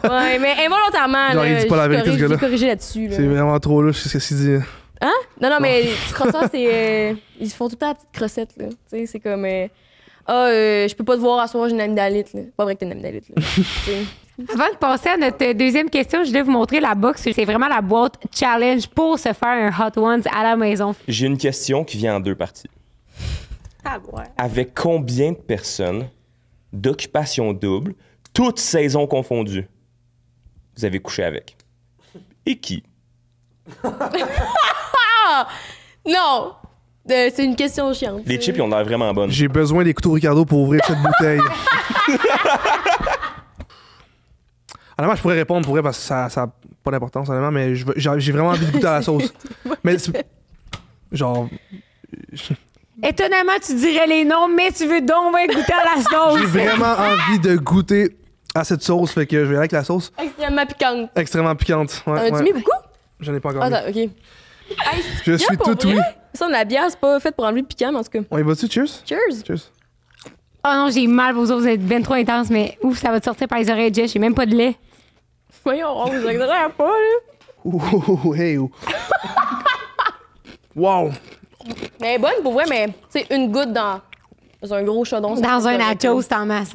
Ouais, mais involontairement, Genre, là, il dit pas la vérité, ce j'ai gars-là. corrigé là-dessus. Là. C'est vraiment trop louche, c'est ce qu'il dit. Hein? Non, mais les petits crosseurs, c'est. Ils font tout le temps la petite crossette, là. Tu sais, c'est comme. Je peux pas te voir à soir, j'ai une amygdalite, là. Pas vrai que t'as une amygdalite, là. Tu sais. Avant de passer à notre deuxième question, je voulais vous montrer la box. C'est vraiment la boîte challenge pour se faire un Hot Ones à la maison. J'ai une question qui vient en 2 parties. Ah ouais. Avec combien de personnes d'occupation double, toutes saisons confondues, vous avez couché avec? Et qui? Non! C'est une question chiante. Les chips, ils ont l'air vraiment bonnes. J'ai besoin des couteaux Ricardo pour ouvrir cette bouteille. Honnêtement, je pourrais répondre pour vrai parce que ça a pas d'importance, honnêtement, mais j'ai vraiment envie de goûter à la sauce. Mais genre, Étonnamment, tu dirais les noms, mais tu veux donc bien goûter à la sauce. j'ai vraiment envie de goûter à cette sauce, fait que je vais aller avec la sauce Extrêmement piquante. extrêmement piquante. T'en Ouais, as-tu ouais. mis beaucoup? J'en ai pas encore Ah, mis. attends, ok. Je suis pour tout vrai? oui. Ça, la bière, c'est pas fait pour enlever le piquant, mais en tout cas. On y va-tu? Cheers? Cheers! Cheers. Oh non, j'ai mal, vos autres, vous êtes ben trop intenses, mais ouf, ça va te sortir par les oreilles, Jess. J'ai même pas de lait. Voyons, on vous exagère pas, là. Ouh, hey, ouh. Wow! Mais elle est bonne pour vrai, mais c'est une goutte dans un gros chaudron. ça Dans fait un correct, nachos, là. c'est en masse.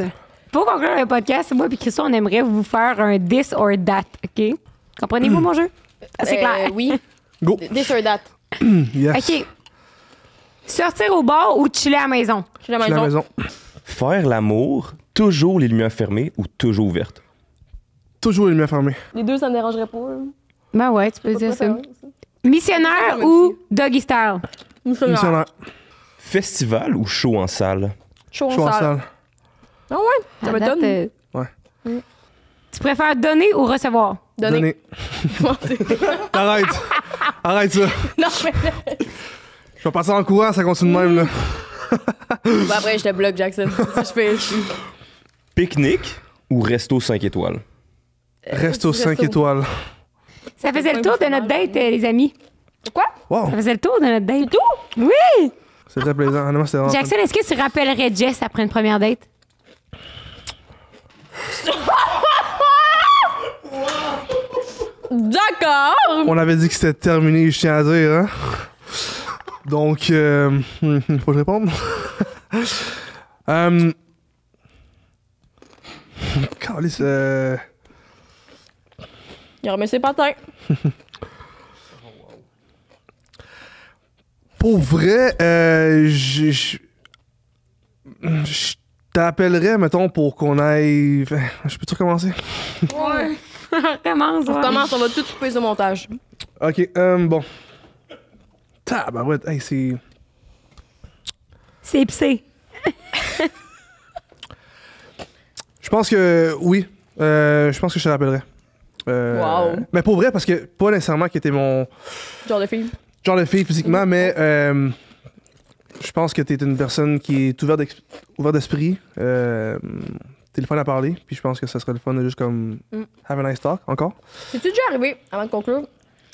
Pour conclure le podcast, moi et Christo, on aimerait vous faire un this or that, OK? Comprenez-vous mon jeu? C'est clair. Oui. Go! This or that. Yes. OK. Sortir au bar ou chiller à la maison? Je suis à Je suis à la maison. Faire l'amour, toujours les lumières fermées ou toujours ouvertes? Toujours les lumières fermées. Les deux, ça me dérangerait pas. Là. Ben ouais, tu peux Pas de dire ça. préférence, ça. Missionnaire Comme ou doggy style? Missionnaire. Festival ou show en salle? Chaud Je suis en en salle. salle. Ah ouais, ça À m'étonne. date, Ouais. Tu préfères donner ou recevoir? Donner. Arrête. Arrête ça. Non, mais Je vais passer en courant, ça continue de même, là. Ben après, je te bloque, Jackson. Si je fais. Pique-nique ou resto 5 étoiles? Resto 5 étoiles. Ça faisait le tour de notre date, les amis. Quoi? Wow, Ça faisait le tour de notre date. tout? Oui! c'est très plaisant. Honnêtement, c'était vraiment Jackson, est-ce que tu rappellerais Jess après une première date? D'accord! On avait dit que c'était terminé, je tiens à dire, hein. Donc, faut que je réponde. Calice, Il remet ses patins. pour vrai, je t'appellerais, mettons, pour qu'on aille... Je peux-tu recommencer? Ouais. Commence, On ouais. commence, on va tout couper ce montage. Ok, bon. Tabarouette, hey, c'est... C'est épicé. Je pense que oui. Je pense que je te rappellerai. Wow. Mais pour vrai, parce que pas nécessairement qui était mon Genre de fille. genre de fille physiquement, mais je pense que t'es une personne qui est ouverte d'esprit. T'es le fun à parler, puis je pense que ça serait le fun de juste comme have a nice talk encore. C'est-tu déjà arrivé, avant de conclure,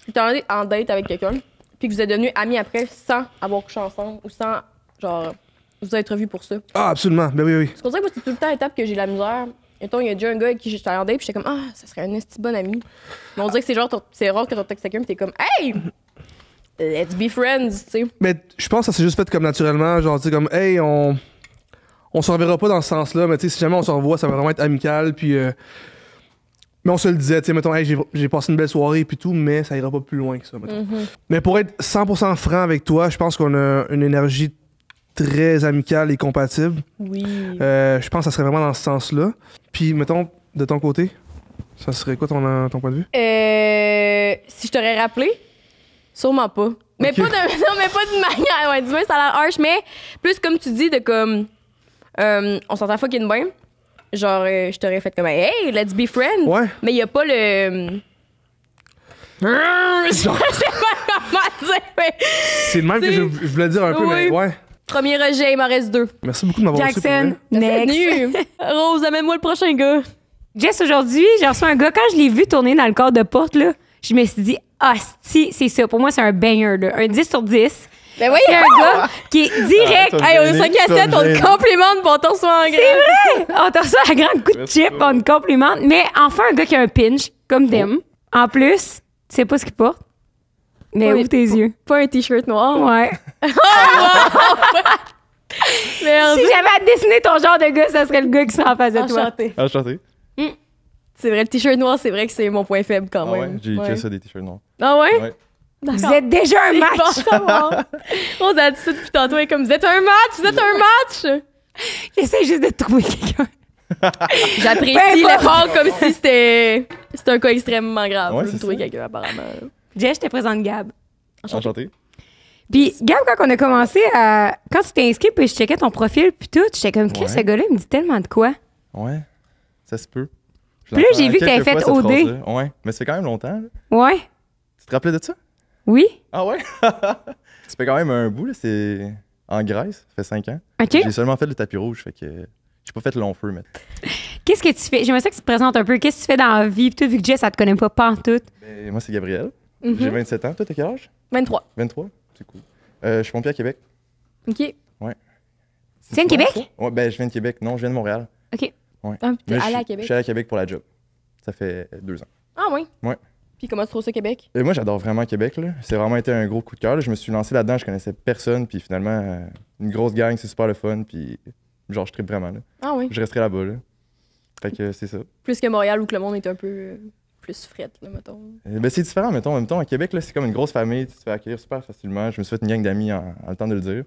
que t'es allé en date avec quelqu'un, puis que vous êtes devenus amis après sans avoir couché ensemble ou sans, genre, vous être revus pour ça? Ah, absolument. Ben oui, oui. C'est pour ça que moi, c'est tout le temps à l'étape que j'ai la misère. Mettons, il y a déjà un gars avec qui j'étais allée en date, puis j'étais comme, ah, ça serait un esti bon ami. Mais on dirait que c'est genre, c'est rare que tu textes quelqu'un, puis t'es comme, hey, let's be friends, tu sais. Mais je pense que ça s'est juste fait comme naturellement, genre, tu sais, comme, hey, on se reverra pas dans ce sens-là, mais tu sais, si jamais on se revoit, ça va vraiment être amical, puis. Mais on se le disait, tu sais, mettons, hey, j'ai passé une belle soirée, puis tout, mais ça ira pas plus loin que ça, mettons. Mais pour être 100% franc avec toi, je pense qu'on a une énergie très amicale et compatible. Oui. Je pense que ça serait vraiment dans ce sens-là. Puis, mettons, de ton côté, ça serait quoi ton point de vue? Si je t'aurais rappelé, sûrement pas. Mais Ok. pas mais pas d'une manière, ouais, dis-moi, ça a l'air harsh, mais plus comme tu dis, de comme, on s'entend fucking bien. Genre, je t'aurais fait comme, hey, let's be friends. Ouais. Mais il y a pas le. Je sais pas comment dire, mais. C'est le même que je voulais dire un peu, mais Oui. ouais. Premier rejet, il m'en reste 2. Merci beaucoup de m'avoir reçu pour Jackson, vrai. next. Bienvenue. Rose, amène-moi le prochain gars. Jess, aujourd'hui, j'ai reçu un gars. Quand je l'ai vu tourner dans le corps de porte, là, je me suis dit, ah, c'est ça. Pour moi, c'est un banger, là. Un 10 sur 10. Ben oui. C'est un gars qui est direct. Ah, Hey, on est 5 à 7, on te complimente pour on te reçoit en C'est grand. vrai! On te reçoit un grand coup de chip, on te complimente. Mais enfin, un gars qui a un pinch, comme Dem. En plus, tu sais pas ce qu'il porte. Mais Oui. ouvre tes yeux. Pas un t-shirt noir. Ouais. Merde. Si j'avais à dessiner ton genre de gars, ça serait le gars qui serait en face de toi. Enchanté. Enchanté. C'est vrai, le t-shirt noir, c'est vrai que c'est mon point faible quand Ah ouais, même. j'ai écrit ça des t-shirts noirs. Ah ouais? Ouais. Vous êtes déjà un C'est match. bon à savoir. On a dit ça depuis tantôt, elle est comme, vous êtes un match, vous êtes un match! J'essaie juste de trouver quelqu'un. J'apprécie Peu importe. l'effort comme si c'était un cas extrêmement grave. Ouais, de c'est trouver ça. quelqu'un, apparemment. Jess, je te présente Gab. Enchanté. Puis Gab, quand on a commencé à... Quand tu t'es inscrit, puis je checkais ton profil, puis tout, j'étais comme, Chris, Ouais. ce gars-là, il me dit tellement de quoi. Ouais, ça se peut. Je Puis là, l'entends j'ai vu que t'avais quelques fait fois, cette OD. phrase-là. Ouais, mais ça fait quand même longtemps. Là. Ouais. Tu te rappelais de ça? Oui. Ah ouais? Ça fait quand même un bout, là. C'est en Grèce, ça fait 5 ans. OK. J'ai seulement fait le tapis rouge, fait que j'ai pas fait le long feu, mais. Qu'est-ce que tu fais? J'aimerais ça que tu te présentes un peu. Qu'est-ce que tu fais dans la vie? Puis toi, vu que Jess, ça te connaît pas pantoute. Ben, moi, c'est Gabriel. Mhm. J'ai 27 ans. Toi, t'as quel âge? 23. 23? C'est cool. Je suis pompier à Québec. OK. Tu viens de Québec? Ça? Ouais, ben, je viens de Québec. Non, je viens de Montréal. OK. Ouais. Ah, puis t'es Mais allé à Je Québec. suis allé à Québec pour la job. Ça fait 2 ans. Ah oui? Ouais. Puis comment tu trouves ça, Québec? Et moi, j'adore vraiment Québec. Là. C'est vraiment été un gros coup de cœur. Là. Je me suis lancé là-dedans, je connaissais personne. Puis finalement, une grosse gang, c'est super le fun. Puis genre, je tripe vraiment. Là. Ah oui. Je resterai là-bas. Là. Fait que c'est ça. Plus que Montréal où que le monde est un peu plus fret, là, mettons. Ben, c'est différent, mettons. En même temps, à Québec, là, c'est comme une grosse famille. Tu te fais accueillir super facilement. Je me suis fait une gang d'amis en le temps de le dire.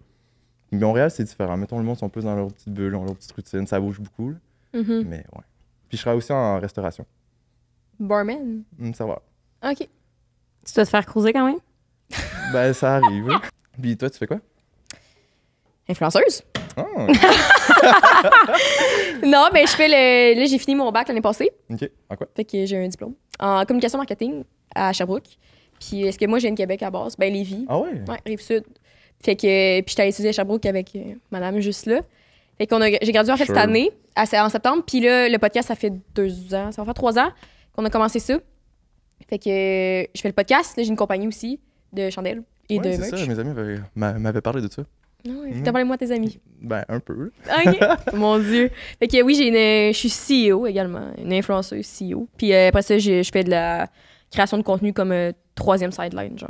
Montréal, c'est différent. Mettons, le monde sont plus dans leur petite bulle, dans leur petite routine. Ça bouge beaucoup, là. Mhm. Mais ouais. Puis je travaille aussi en restauration. Barman. Ça va. OK. Tu dois te faire cruiser quand même? Ben, ça arrive. Hein. Puis toi, tu fais quoi? Influenceuse? Ah, Non, ben je fais le... Là, j'ai fini mon bac l'année passée. OK. En quoi? Fait que j'ai un diplôme en communication marketing à Sherbrooke. Puis est-ce que moi, j'ai une Québec à base? Ben Lévis. Ah ouais? Ouais, Rive-Sud. Fait que... Puis j'étais allée étudier à Sherbrooke avec madame juste là. Fait qu'on a... J'ai gradué en fait Sure. cette année, en septembre. Puis là, le podcast, ça fait 2 ans. Ça va faire 3 ans qu'on a commencé ça. Fait que je fais le podcast. Là, j'ai une compagnie aussi de chandelles et Ouais, de c'est merch. ça, mes amis m'avaient parlé de ça. Ah ouais, Mhm. t'as parlé de moi à tes amis. Ben, un peu. OK. Mon Dieu. Fait que oui, je suis CEO également, une influenceuse CEO. Puis après ça, je fais de la création de contenu comme 3e sideline, genre.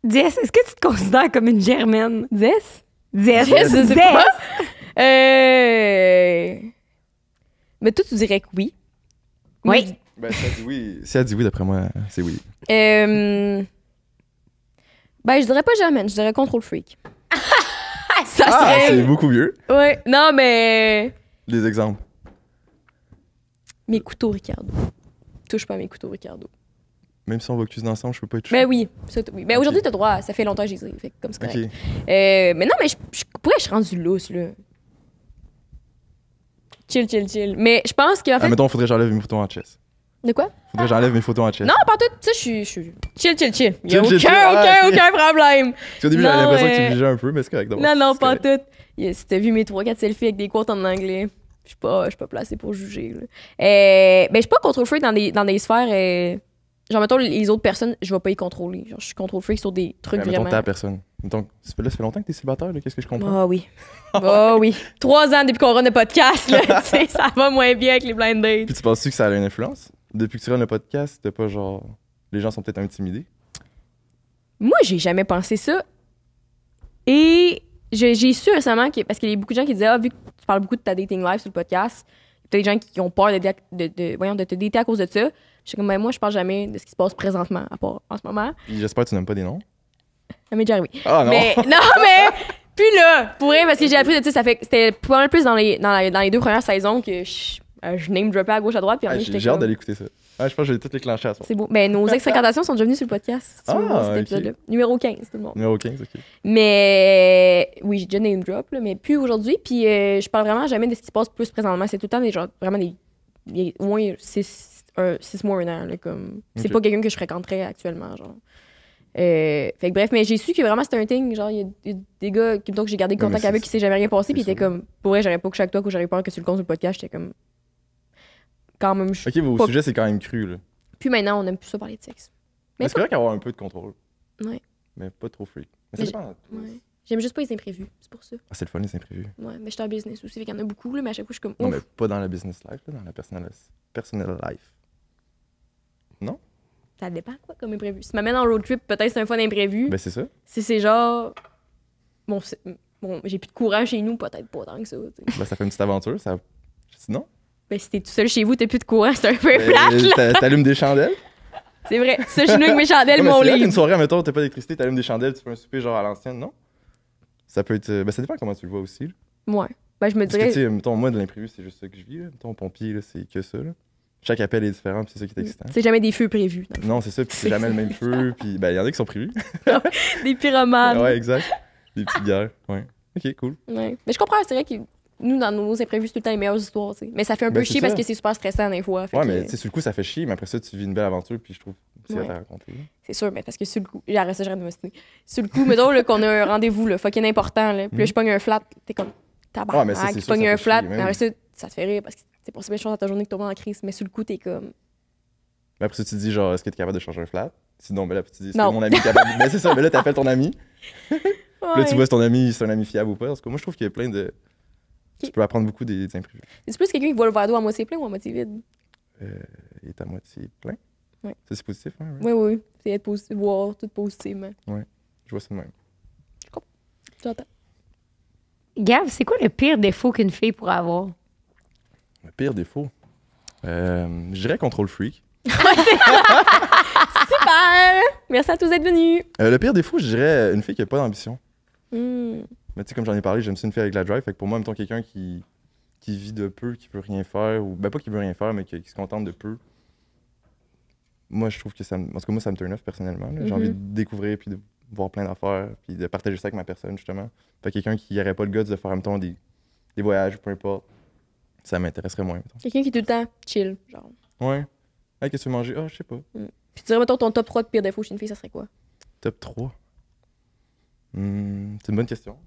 Jess, est-ce que tu te considères comme une germaine? Jess? Jess, Jess, je sais pas. Mais toi, tu dirais que oui. Oui. Ben, si elle dit oui, d'après moi, c'est oui. Ben, je dirais pas germaine, je dirais control freak. Ça Ah, c'est serait... beaucoup mieux. Ouais. Non, mais... Les exemples. Mes couteaux Ricardo. Touche pas à mes couteaux Ricardo. Même si on va cuisiner ensemble, je peux pas être chaud. Ben oui, ça, oui. Ben Ok. aujourd'hui, t'as droit. Ça fait longtemps que j'y ai, fait que comme c'est correct. OK. Mais non, mais pourquoi je suis rendue lousse, là? Chill. Mais je pense qu'en fait... Mettons, faudrait que j'enlève mes photos en chess. De quoi? Faudrait que j'enlève mes photos en chess. Non, pas tout. Tu sais, je suis... Chill. Il y a Chill. aucun Ah, ok. problème. Parce qu'au début, Non, j'avais l'impression que tu mais- bougeais un peu, mais c'est correct. d'abord. Non, C'est pas correct. tout. Si t'as vu mes 3-4 selfies avec des quotes en anglais, je suis pas placée pour juger, là. Ben, je suis pas contrôle freak dans des sphères... Genre, mettons, les autres personnes, je vais pas y contrôler. Genre, je suis contrôle freak sur des trucs Ben, mettons, vraiment... t'es la personne. Mettons, ça fait longtemps que t'es célibataire, là, qu'est-ce que je comprends? Ah oui. Ah oui. 3 ans depuis qu'on run le podcast, là, tu sais, ça va moins bien avec les blind dates. Puis tu penses-tu que ça a une influence? Depuis que tu run le podcast, t'es pas genre... Les gens sont peut-être intimidés? Moi, j'ai jamais pensé ça. Et j'ai su récemment que... Parce qu'il y a beaucoup de gens qui disaient, ah, vu que tu parles beaucoup de ta dating life sur le podcast, il y a des gens qui ont peur de te dater à cause de ça. Je suis comme, ben, moi, je parle jamais de ce qui se passe présentement, à part en ce moment. Puis j'espère que tu n'aimes pas des noms. Ça m'est déjà arrivé. Ah non! Mais, puis là, pour vrai, parce que j'ai appris de ça, c'était pas mal plus dans les 2 premières saisons que je name dropais à gauche, à droite, puis Ah, j'étais j'ai hâte comme, d'aller écouter ça. Ah, je pense que j'ai toutes les clenchées à soir. c'est beau. Ben, nos ex-fréquentations sont déjà venues sur le podcast, si tu veux Ah, voir cet ok. épisode-là. Numéro 15, tout le monde. Numéro 15, OK. Mais oui, j'ai déjà name drop, là, mais plus aujourd'hui. Puis je parle vraiment jamais de ce qui se passe plus présentement. C'est tout le temps des gens, vraiment au moins 6 mois, 1 an. Là, comme, c'est Ok. pas quelqu'un que je fréquenterais actuellement. Genre. Fait que bref, mais j'ai su que vraiment c'était un thing. Genre, il y a des gars que j'ai gardé Ouais, mais contact avec qui s'est jamais rien passé. Puis c'est ils étaient sûr. comme, pour vrai, j'aurais pas couché avec toi, que j'aurais peur que tu le comptes sur le podcast. J'étais comme, quand même, je OK, vos Pas- sujets, c'est quand même cru, là. Puis maintenant, on n'aime plus ça parler de sexe. Mais Mais c'est correct d'avoir un peu de contrôle. Ouais. Mais pas trop freak. Mais Mais ça dépend. Ouais. J'aime juste pas les imprévus, c'est pour ça. Ah, c'est le fun, les imprévus. Ouais, mais je suis en business aussi, fait qu'il y en a beaucoup, là, mais à chaque fois, je suis comme, Non, ouf, mais pas dans la business life, là, dans la personnel life. ça dépend, quoi, comme imprévu. Si tu m'amènes en road trip, peut-être c'est un fun imprévu. Ben, c'est ça. Si c'est genre, bon, j'ai plus de courant chez nous, peut-être pas tant que ça, tu sais. Ben, ça fait une petite aventure. Ça... Sinon, Ben, si t'es tout seul chez vous, t'as plus de courant, c'est un peu plate, là. t'allumes des chandelles. C'est vrai. Ça, chez nous, avec mes chandelles, Ouais, mais mon c'est vrai qu'une livre. soirée, mettons, t'as pas d'électricité, t'allumes des chandelles, tu fais un souper genre à l'ancienne, non? Ça peut être. Ben, ça dépend comment tu le vois aussi. Là. Ouais. Ben, je me Parce que, dirais. tu sais, mettons, moi, de l'imprévu, c'est juste ça que je vis. Là. Mettons, pompier, là, c'est que ça. Là. Chaque appel est différent, puis c'est ça qui est excitant. C'est jamais des feux prévus. Non, c'est ça, puis c'est jamais le même feu, puis ben, il y en a qui sont prévus. Des pyromanes. Ouais, exact. Des petites guerres, ouais. Ok, cool. Ouais. Mais je comprends, c'est vrai que nous, dans nos imprévus, c'est tout le temps les meilleures histoires, tu sais. Mais ça fait un Ben, peu c'est chier ça. parce que c'est super stressant des fois. Fait Ouais, que- mais tu sais, sur le coup, ça fait chier, mais après ça, tu vis une belle aventure, puis je trouve que c'est Ouais. à raconter. là. C'est sûr, mais parce que sur le coup, j'arrête ça, j'arrête de m'ostiner. Sur le coup, mettons là, qu'on a un rendez-vous, là, fucking important, là. Puis là, je pogne un flat, t'es comme tabarnak. Ouais, mais ça, c'est Tu sûr, pognes ça un fait flat, chier, mais mais après ça, ça te fait rire parce que c'est pas si belle chose dans ta journée que tu tombes en crise. Mais sur le coup, t'es comme. Mais après ça, tu te dis, genre, est-ce que tu es capable de changer un flat? Sinon, ben là, puis tu dis, est-ce Non. que mon ami est capable? Ben, c'est ça, mais là, t'appelles ton ami. Puis là, Ouais. tu vois si ton ami, c'est un ami fiable ou pas. Parce que moi, je trouve qu'il y a plein de. Tu Ok. peux apprendre beaucoup des imprévus. C'est plus quelqu'un qui voit le verre d'eau à moitié plein ou à moitié vide. Il est à moitié plein. Ouais. Ça, c'est positif, hein? Oui, Ouais. oui. C'est être positif, voir tout positivement. Je vois ça de même. J'entends. Gab, c'est quoi le pire défaut qu'une fille pourrait avoir? Le pire défaut. Je dirais contrôle freak. Super! Merci à tous d'être venus. Le pire défaut, je dirais une fille qui a pas d'ambition. Hmm. Mais tu sais, comme j'en ai parlé, j'aime ça une fille avec la drive. Fait que pour moi, mettons quelqu'un qui vit de peu, qui veut rien faire, ou ben pas qui veut rien faire, mais qui se contente de peu. Moi, je trouve que ça me... En tout cas, moi, ça me turn off personnellement. J'ai envie de découvrir, puis de voir plein d'affaires, puis de partager ça avec ma personne, justement. Fait que quelqu'un qui n'aurait pas le guts de faire, mettons, des voyages, peu importe, ça m'intéresserait moins, mettons. Quelqu'un qui est tout le temps chill, genre. Ouais. Hey, qu'est-ce que tu veux manger? Ah, je sais pas. Puis tu dirais, mettons, ton top 3 de pire défaut chez une fille, ça serait quoi? Top 3? C'est une bonne question.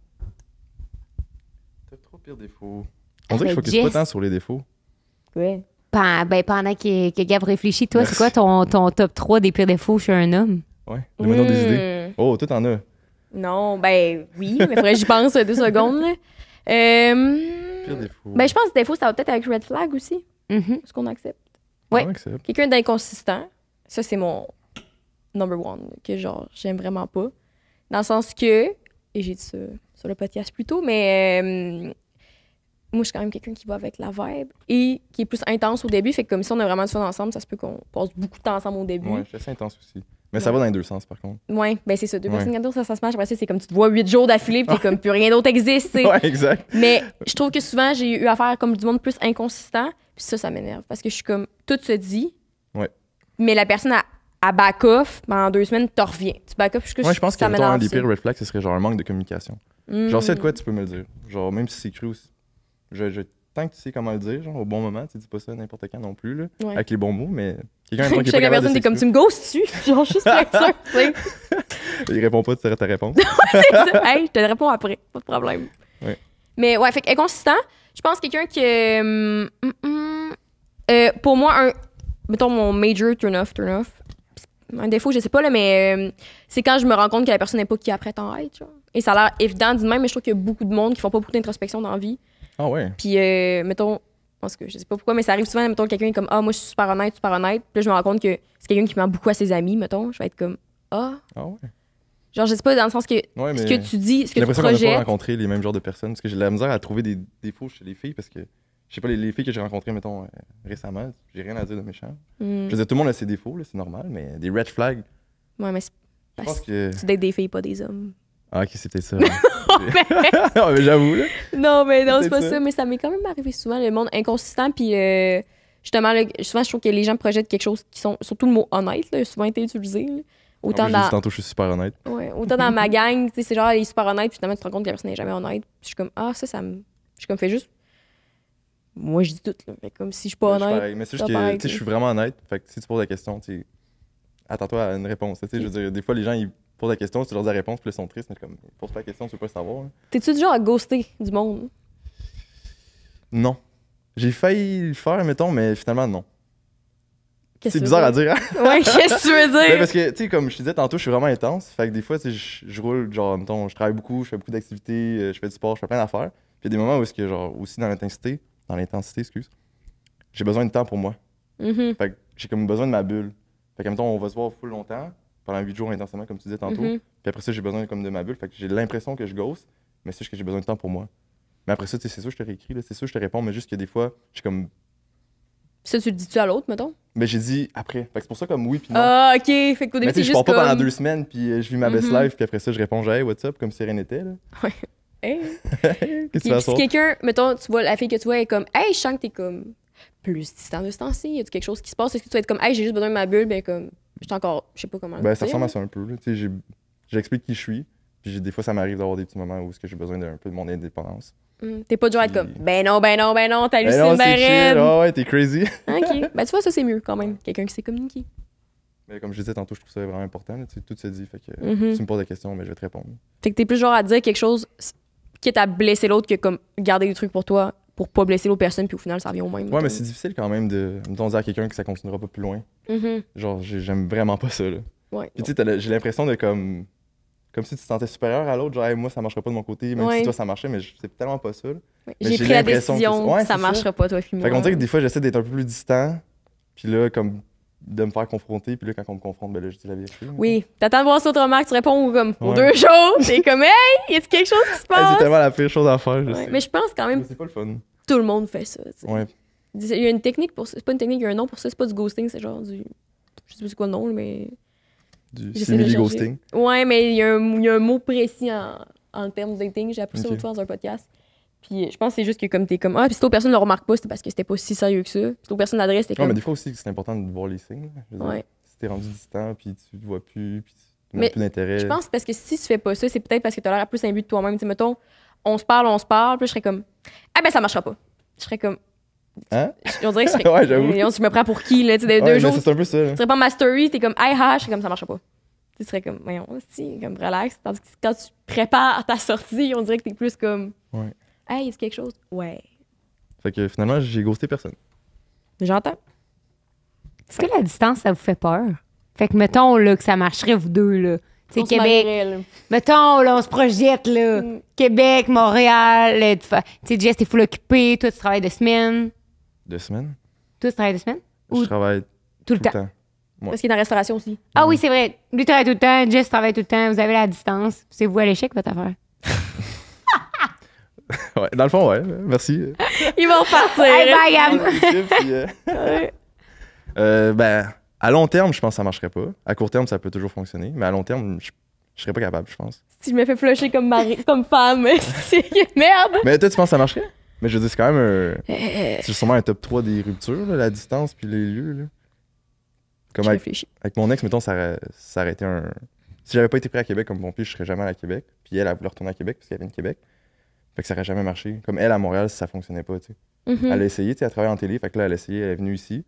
Top 3 pire défauts. On dirait que je focus pas tant sur les défauts. Ouais. Pendant que Gab réfléchit, toi, c'est quoi ton top 3 des pires défauts chez un homme? Ouais, donne-moi donc des idées. Oh, toi, t'en as. Non, ben oui, mais faudrait que j'y pense 2 secondes. Là. Pire défaut. Ben je pense que défaut, ça va peut-être avec red flag aussi. Ce qu'on accepte. Ouais. Ah, accepte. Quelqu'un d'inconsistant, ça c'est mon number one, que genre j'aime vraiment pas. Dans le sens que, et j'ai dit ça sur le podcast plus tôt, mais moi je suis quand même quelqu'un qui va avec la vibe et qui est plus intense au début. Fait que comme si on a vraiment du fun ensemble, ça se peut qu'on passe beaucoup de temps ensemble au début. Ouais, je suis assez intense aussi. Mais ça va dans les deux sens, par contre. Ouais, ben c'est ça. 2 personnes quand ça se marche. Après ça, c'est comme tu te vois 8 jours d'affilée puis t'es comme plus rien d'autre existe, tu sais. Ouais, exact. Mais je trouve que souvent, j'ai eu affaire comme du monde plus inconsistant. Puis ça m'énerve. Parce que je suis comme, tout se dit. Ouais. Mais la personne à back off, pendant 2 semaines, t'en reviens. Tu back off, Moi, je pense que ça mettons, un m'énerve, des ça. pires red flags, ce serait genre un manque de communication. Genre, si y a de quoi, tu peux me le dire. Genre, même si c'est cru, tant que tu sais comment le dire, genre, au bon moment, tu dis pas ça n'importe quand non plus, là, Ouais. avec les bons mots, mais quelqu'un mettons, qui est Chaque pas capable personne, de t'es comme, tu s'exprimer, me ghostes dessus. Genre, juste pour être sûr, tu sais. il répond pas, tu arrêtes ta réponse. C'est ça. Hey, je te le réponds après. Pas de problème. Ouais. Mais ouais, fait inconsistant. Je pense quelqu'un qui. Pour moi, mettons mon major turn-off. Un défaut, je sais pas, là, mais c'est quand je me rends compte que la personne n'est pas qui après en être. Genre. Et ça a l'air évident dit de même, mais je trouve qu'il y a beaucoup de monde qui font pas beaucoup d'introspection dans la vie. Ah ouais. Puis, mettons, parce que je sais pas pourquoi, mais ça arrive souvent, mettons, quelqu'un est comme, ah, moi, je suis super honnête. Puis là, je me rends compte que c'est quelqu'un qui ment beaucoup à ses amis, mettons. Je vais être comme, ah. Ah ouais. Genre, je sais pas, dans le sens que Ouais, ce mais que tu dis, ce que j'ai tu l'impression qu'on n'a pas projettes. rencontré les mêmes genres de personnes. Parce que j'ai de la misère à trouver des défauts chez les filles parce que, je sais pas, les filles que j'ai rencontrées, mettons, récemment, j'ai rien à dire de méchant. Je veux dire, tout le monde a ses défauts, là, c'est normal, mais des red flags, Ouais, mais c'est je parce pense que. tu dates des filles, pas des hommes. Ah, ok, c'était ça. Ouais, mais j'avoue, là. Non, mais non, c'est Peut-être pas ça. ça. Mais ça m'est quand même arrivé souvent, le monde inconsistant. Puis justement, là, souvent, je trouve que les gens projettent quelque chose qui sont. Surtout le mot honnête, là, a souvent été utilisé. Là. Autant, J'ai dit tantôt, je suis super honnête. autant dans ma gang, tu sais, c'est genre, elle est super honnête. Puis finalement, tu te rends compte que la personne n'est jamais honnête. Puis je suis comme, ah, ça me. Je suis comme, fais juste. Moi, je dis tout, là. Fait comme si je suis pas Ouais, je suis honnête. pareil. Mais c'est pas juste que, pareil, tu sais, je tu suis vraiment honnête. Fait que si tu poses la question, tu sais, attends-toi à une réponse. Tu sais, je veux dire, des fois, les gens, ils posent la question, tu leur dis la réponse, puis ils sont tristes, mais comme, pose pas la question, tu veux pas savoir. Hein. T'es-tu du genre à ghoster du monde? Non. J'ai failli le faire, mettons, mais finalement, non. Qu'est-ce C'est que tu bizarre veux à dire, hein? dire? Ouais, qu'est-ce que tu veux Ben, dire? parce que, tu sais, comme je te disais tantôt, je suis vraiment intense. Fait que des fois, tu sais, je roule, genre, mettons, je travaille beaucoup, je fais beaucoup d'activités, je fais du sport, je fais plein d'affaires. Puis il y a des moments où est-ce que, genre, aussi dans l'intensité, excuse, j'ai besoin de temps pour moi. Mhm. Fait que j'ai comme besoin de ma bulle. Fait que, mettons, on va se voir full longtemps, pendant 8 jours intensément, comme tu disais tantôt. Mhm. Puis après ça, j'ai besoin comme de ma bulle. Fait que j'ai l'impression que je ghost, mais c'est juste que j'ai besoin de temps pour moi. Mais après ça, tu sais, c'est sûr, je te réécris, là, c'est sûr, je te réponds, mais juste que des fois, j'ai comme. Ça, tu le dis-tu à l'autre, mettons? Mais j'ai dit après. Fait que c'est pour ça, comme oui, puis non. Ah, ok. Fait qu'au début, Mais tu c'est sais, je juste pars pas pendant comme... 2 semaines, puis je vis ma best Mhm. life, puis après ça, je réponds, hey, what's up, comme si rien n'était, là. Hey. Qu'est-ce que tu Puis fais à si soir? quelqu'un, mettons, tu vois la fille que tu vois est comme, hey, je sens que t'es comme plus distant de ce temps-ci, y a quelque chose qui se passe? Est-ce que tu vas être comme, hey, j'ai juste besoin de ma bulle, ben comme, j'étais encore, je sais pas comment. Ben, le ça dire, ressemble à là. ça un peu, là. Tu sais, j'explique qui je suis, puis des fois, ça m'arrive d'avoir des petits moments où est-ce que j'ai besoin d'un peu de mon indépendance. T'es pas du genre à être comme, Puis- ben non, Eh t'hallucines non, ben c'est chill. raide. Ah ouais, t'es crazy. Ok. Ben tu vois, ça c'est mieux quand même. Quelqu'un qui sait communiquer. Mais comme je disais tantôt, je trouve ça vraiment important, là, tu sais, tout se dit, fait que Mhm. tu me poses la question, mais je vais te répondre. Fait que t'es plus genre à dire quelque chose quitte à blesser l'autre que comme garder des trucs pour toi pour pas blesser l'autre personne, puis au final, ça revient au même. Ouais, mais c'est difficile quand même de, mettons, dire à quelqu'un que ça continuera pas plus loin. Mhm. Genre, j'aime vraiment pas ça, là. Ouais. Puis tu sais, j'ai l'impression de comme si tu te sentais supérieur à l'autre, genre, hey, moi, ça marchera pas de mon côté, même Ouais. si toi, ça marchait, mais c'est tellement pas ça, là. Ouais. Mais J'ai j'ai pris la l'impression que décision, ouais, ça c'est marchera pas, toi, puis moi. Fait qu'on dirait que des fois, j'essaie d'être un peu plus distant, puis là, comme, de me faire confronter, puis là, quand on me confronte, ben là, je dis la vérité. Oui, t'attends de voir ça autrement, que tu réponds comme aux Ouais. 2 jours. T'es comme, hey, y a quelque chose qui se Hey, passe? c'est tellement la pire chose à faire, je Ouais. sais. Mais je pense quand même Mais c'est pas le fun. tout le monde fait ça. tu sais. Ouais. Il y a une technique pour ça. C'est pas une technique, il y a un nom pour ça. C'est pas du ghosting, c'est genre du. Je sais pas c'est quoi le nom, mais. Du J'essaie de simili chercher. ghosting. Ouais, mais il y a un mot précis en en termes de dating. J'ai appris ça Ok. l'autre fois dans un podcast. Puis je pense que c'est juste que comme t'es comme puis si l'autre personne ne le remarque pas, c'est parce que c'était pas si sérieux que ça. Si l'autre personne l'adresse, c'était Ouais, comme mais des fois aussi, c'est important de voir les signes. Je veux dire, Ouais. si t'es rendu distant, puis tu te vois plus, puis tu Mais montres plus d'intérêt. Je pense que parce que si tu fais pas ça, c'est peut-être parce que t'as l'air plus imbu de toi-même. Tu sais, mettons, on se parle, puis je serais comme ah ben ça marchera pas. Je serais comme Hein? on dirait que je serais Ouais, j'avoue. je me prends pour qui là, tu sais, Ouais, deux mais jours. c'est un peu ça. là. Tu réponds ma story, t'es comme hey ha, je serais comme ça marchera pas. Tu serais comme voyons, si comme relax, tandis que quand tu prépares ta sortie, on dirait que t'es plus comme Ouais. hey, est-ce quelque chose? Ouais. Fait que finalement, j'ai ghosté personne. J'entends. Est-ce que la distance, ça vous fait peur? Fait que, mettons, là, que ça marcherait, vous deux, là. Tu sais, On se Québec. marierait, là. Mettons, là, on se projette, là. Mm. Québec, Montréal. Tu sais, Jess, t'es full occupé. Toi, tu travailles de semaine. 2 semaines. Toi, tu travailles de semaine? Ou Je travaille tout le temps? Ouais. Parce qu'il est en restauration aussi. Ah oui, c'est vrai. Lui travaille tout le temps. Jess travaille tout le temps. Vous avez la distance. C'est vous à l'échec, votre affaire. Ouais, dans le fond, ouais. Merci. Ils vont repartir. Hey, bye, Gab. Puis, ben, à long terme, je pense que ça marcherait pas. À court terme, ça peut toujours fonctionner. Mais à long terme, je serais pas capable, je pense. Si je me fais flusher comme comme femme, c'est merde. Mais toi, tu penses que ça marcherait? Mais je veux dire, c'est quand même c'est sûrement un top 3 des ruptures, là, la distance puis les lieux. Là. Comme Je avec, réfléchis. avec mon ex, mettons, ça aurait été un. Si j'avais pas été pris à Québec comme pompier, je serais jamais allé à Québec. Puis elle voulu retourner à Québec parce qu'elle vient de Québec. Fait que ça aurait jamais marché. Comme elle à Montréal, ça fonctionnait pas, tu sais. Mhm. Elle a essayé, tu sais, elle travaille en télé. Fait que là, elle a essayé, elle est venue ici.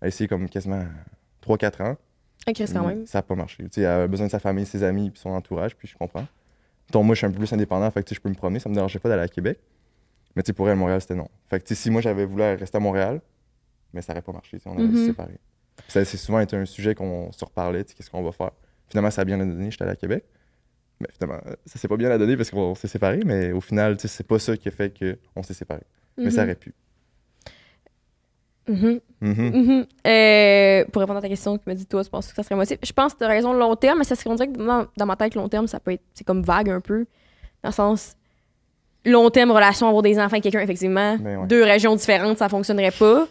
Elle a essayé comme quasiment 3-4 ans. Ok, c'est quand même. Ça n'a pas marché. Tu sais, elle a besoin de sa famille, ses amis, puis son entourage, puis je comprends. Donc, moi, je suis un peu plus indépendant, fait que tu sais, je peux me promener, ça me dérangeait pas d'aller à Québec. Mais tu sais, pour elle, Montréal, c'était non. Fait que tu sais, si moi, j'avais voulu rester à Montréal, mais ça n'aurait pas marché, tu sais, on aurait Mhm. se séparés. Puis ça, c'est souvent été un sujet qu'on se reparlait, tu sais, qu'est-ce qu'on va faire. Finalement, ça a bien donné, j'étais allé à Québec. Mais finalement, ça s'est pas bien donné parce qu'on s'est séparés, mais au final, tu sais, c'est pas ça qui a fait qu'on s'est séparés. Mais ça aurait pu. Mhm. Mhm. Mhm. Pour répondre à ta question, tu me dis, toi, tu penses que ça serait motif? Je pense que tu as raison long terme, mais ça serait, on dirait que dans ma tête, long terme, ça peut être, c'est comme vague un peu. Dans le sens, long terme, relation, avoir des enfants avec quelqu'un, effectivement. Ben ouais. 2 régions différentes, ça fonctionnerait pas.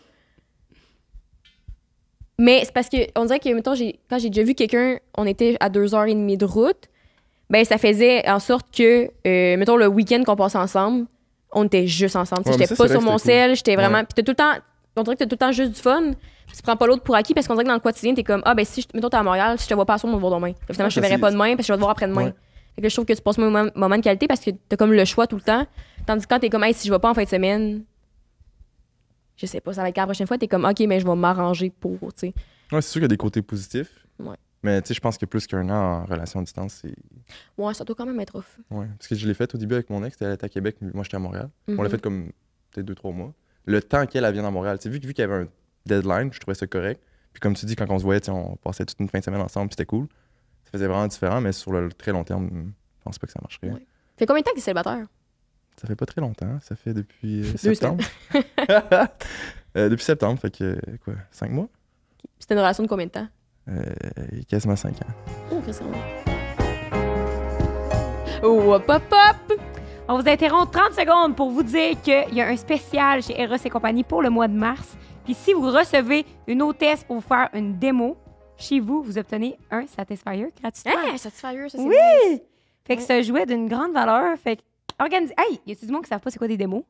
Mais c'est parce que, on dirait que, mettons, quand j'ai déjà vu quelqu'un, on était à 2h30 de route, ben, ça faisait en sorte que, mettons, le week-end qu'on passait ensemble, on était juste ensemble. Tu sais, Ouais, mais j'étais ça, pas c'est sur vrai mon que c'était sel, j'étais vraiment. Ouais. Puis t'as tout le temps. On dirait que t'as tout le temps juste du fun. Puis tu prends pas l'autre pour acquis parce qu'on dirait que dans le quotidien, t'es comme, ah, ben, si, mettons, t'es à Montréal, si je te vois pas à soir, on va te voir demain. Puis finalement, je te ça, verrai c'est- pas demain parce que je vais te voir après-demain. Ouais. Fait que là, je trouve que tu passes un moment de qualité parce que t'as comme le choix tout le temps. Tandis que quand t'es comme, hey, si je vais pas en fin de semaine, je sais pas, ça va être quand la prochaine fois, t'es comme, ok, mais je vais m'arranger pour, tu sais. Ouais, c'est sûr qu'il y a des côtés positifs. Ouais. Mais tu sais, je pense que plus qu'un an en relation à distance, c'est. Ouais, ça doit quand même être off. Ouais. Parce que je l'ai fait au début avec mon ex, elle était à Québec, moi j'étais à Montréal. On l'a Mhm. fait comme peut-être 2-3 mois. Le temps qu'elle vienne à Montréal, tu sais, vu qu'il y avait un deadline, je trouvais ça correct. Puis comme tu dis, quand on se voyait, tu sais, on passait toute une fin de semaine ensemble, puis c'était cool. Ça faisait vraiment différent, mais sur le très long terme, je pense pas que ça marcherait. Ouais. Fait combien de temps que t'es célibataire? Ça fait pas très longtemps, ça fait depuis 2 septembre. Depuis septembre, fait que quoi, 5 mois? C'était une relation de combien de temps? Quasiment 5 ans. Oh, que ça va. Oh, hop, hop, hop! On vous interrompt 30 secondes pour vous dire qu'il y a un spécial chez Eros et compagnie pour le mois de mars. Puis si vous recevez une hôtesse pour vous faire une démo, chez vous, vous obtenez un Satisfyer gratuitement. Hein, Satisfyer, ça, c'est Oui! nice. Fait que c'est un jouet d'une grande valeur. Fait que organisez. Hey, y a-t-il du monde qui savent pas c'est quoi des démos?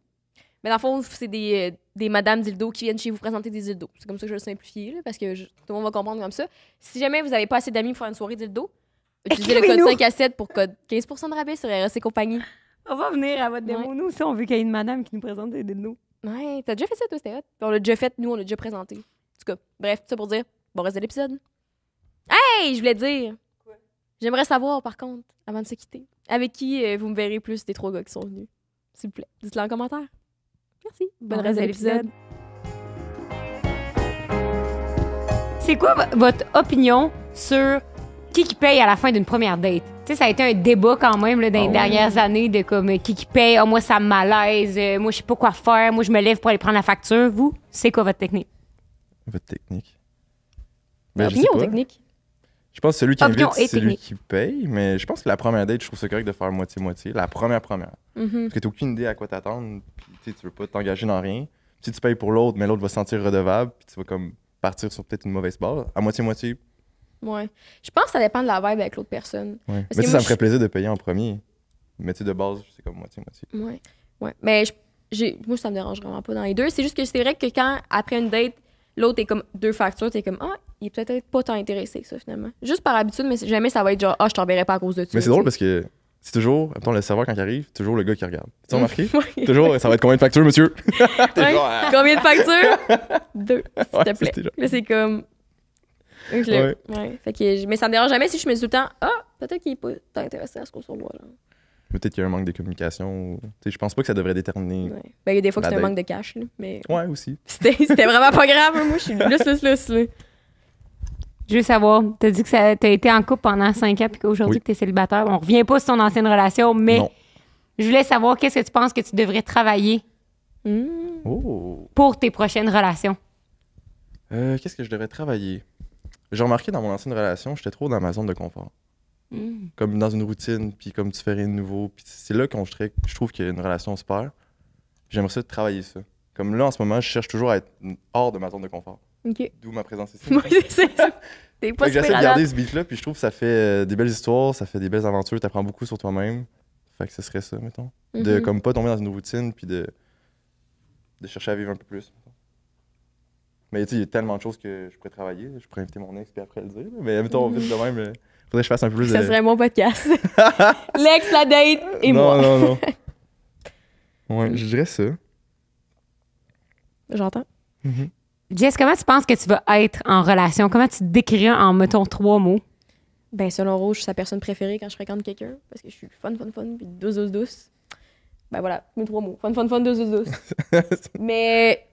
Mais dans le fond, c'est des madames dildo qui viennent chez vous présenter des dildos. C'est comme ça que je vais le simplifier, là, parce que tout le monde va comprendre comme ça. Si jamais vous n'avez pas assez d'amis pour faire une soirée dildo, utilisez le code Écrivez-nous. 5 à 7 pour code 15% de rabais sur RS et compagnie. On va venir à votre démo. Ouais. Nous aussi, on veut qu'il y ait une madame qui nous présente des dildos. Ouais, t'as déjà fait ça, toi, c'était hot. Puis on l'a déjà fait, nous, on l'a déjà présenté. En tout cas, bref, tout ça pour dire, bon reste de l'épisode. Hey, je voulais dire. Quoi? J'aimerais savoir, par contre, avant de se quitter, avec qui vous me verrez plus des 3 gars qui sont venus. S'il vous plaît, dites-le en commentaire. Merci. Bonne reste de l'épisode. C'est quoi votre opinion sur qui paye à la fin d'une première date? Tu sais, ça a été un débat quand même là, dans les dernières années de comme qui paye. Ah, moi, ça me malaise. Moi, je sais pas quoi faire. Moi, je me lève pour aller prendre la facture. Vous, c'est quoi votre technique? Votre technique. Ben, je sais Opinion pas. technique. Je pense que celui qui Opinion invite, et c'est lui technique. qui paye, mais je pense que la première date, je trouve ça correct de faire moitié-moitié. La première. Mhm. Parce que t'as aucune idée à quoi t'attendre, puis tu veux pas t'engager dans rien. Si tu payes pour l'autre, mais l'autre va se sentir redevable, puis tu vas comme partir sur peut-être une mauvaise barre. À moitié-moitié, Ouais. Je pense que ça dépend de la vibe avec l'autre personne. ouais. Parce Mais que ça moi, me ferait plaisir de payer en premier. Mais tu sais, de base, c'est comme moitié-moitié. Ouais. Ouais. Mais moi, ça me dérange vraiment pas dans les deux. C'est juste que c'est vrai que quand, après une date, l'autre est comme 2 factures, t'es comme, ah, il est peut-être pas tant intéressé que ça, finalement. Juste par habitude, mais jamais ça va être genre, ah, je t'enverrai pas à cause de ça. Mais c'est drôle parce que c'est toujours, mettons, le serveur quand il arrive, toujours le gars qui regarde. Tu as remarqué? Ouais. Toujours, ça va être combien de factures, monsieur? Ouais. Combien de factures? 2, s'il Ouais, te plaît. c'est déjà- Là, c'est comme. Ouais. Fait que, mais ça me dérange jamais si je me dis tout le temps, ah, peut-être qu'il est pas tant intéressé à ce qu'on se revoit, là. Peut-être qu'il y a un manque de communication. Tu sais, je pense pas que ça devrait déterminer. Ouais. Ben, il y a des fois que La c'est un date. manque de cash, là. Mais Ouais, aussi. c'était vraiment pas grave. Moi, je suis lus, là. Je veux savoir, t'as dit que t'as été en couple pendant 5 ans puis qu'aujourd'hui Oui. que t'es célibataire. On revient pas sur ton ancienne relation, mais Non. je voulais savoir qu'est-ce que tu penses que tu devrais travailler Oh! pour tes prochaines relations. Qu'est-ce que je devrais travailler? J'ai remarqué dans mon ancienne relation, j'étais trop dans ma zone de confort. Comme dans une routine, puis comme tu fais rien de nouveau. Puis c'est là qu'on je trouve qu'il y a une relation se perd. J'aimerais ça de travailler ça. Comme là, en ce moment, je cherche toujours à être hors de ma zone de confort. OK. D'où ma présence ici. Moi, c'est ça. T'es pas Fait que super j'essaie de à garder date. ce beat-là, puis je trouve que ça fait des belles histoires, ça fait des belles aventures, t'apprends beaucoup sur toi-même. Fait que ce serait ça, mettons. De Mhm. comme pas tomber dans une routine, puis de chercher à vivre un peu plus. Mettons. Mais tu sais, il y a tellement de choses que je pourrais travailler. Je pourrais inviter mon ex, puis après le dire. Mais mettons, vite de même, faudrait que je fasse un peu plus Ça de... serait mon podcast. L'ex, la date et non, moi. non. Ouais, je dirais ça. J'entends. Jess, comment tu penses que tu vas être en relation? Comment tu te décrirais en, mettons, 3 mots? Ben, selon Rouge, je suis sa personne préférée quand je fréquente quelqu'un. Parce que je suis fun, puis douce. Ben voilà, mes 3 mots. Fun, douce. Mais,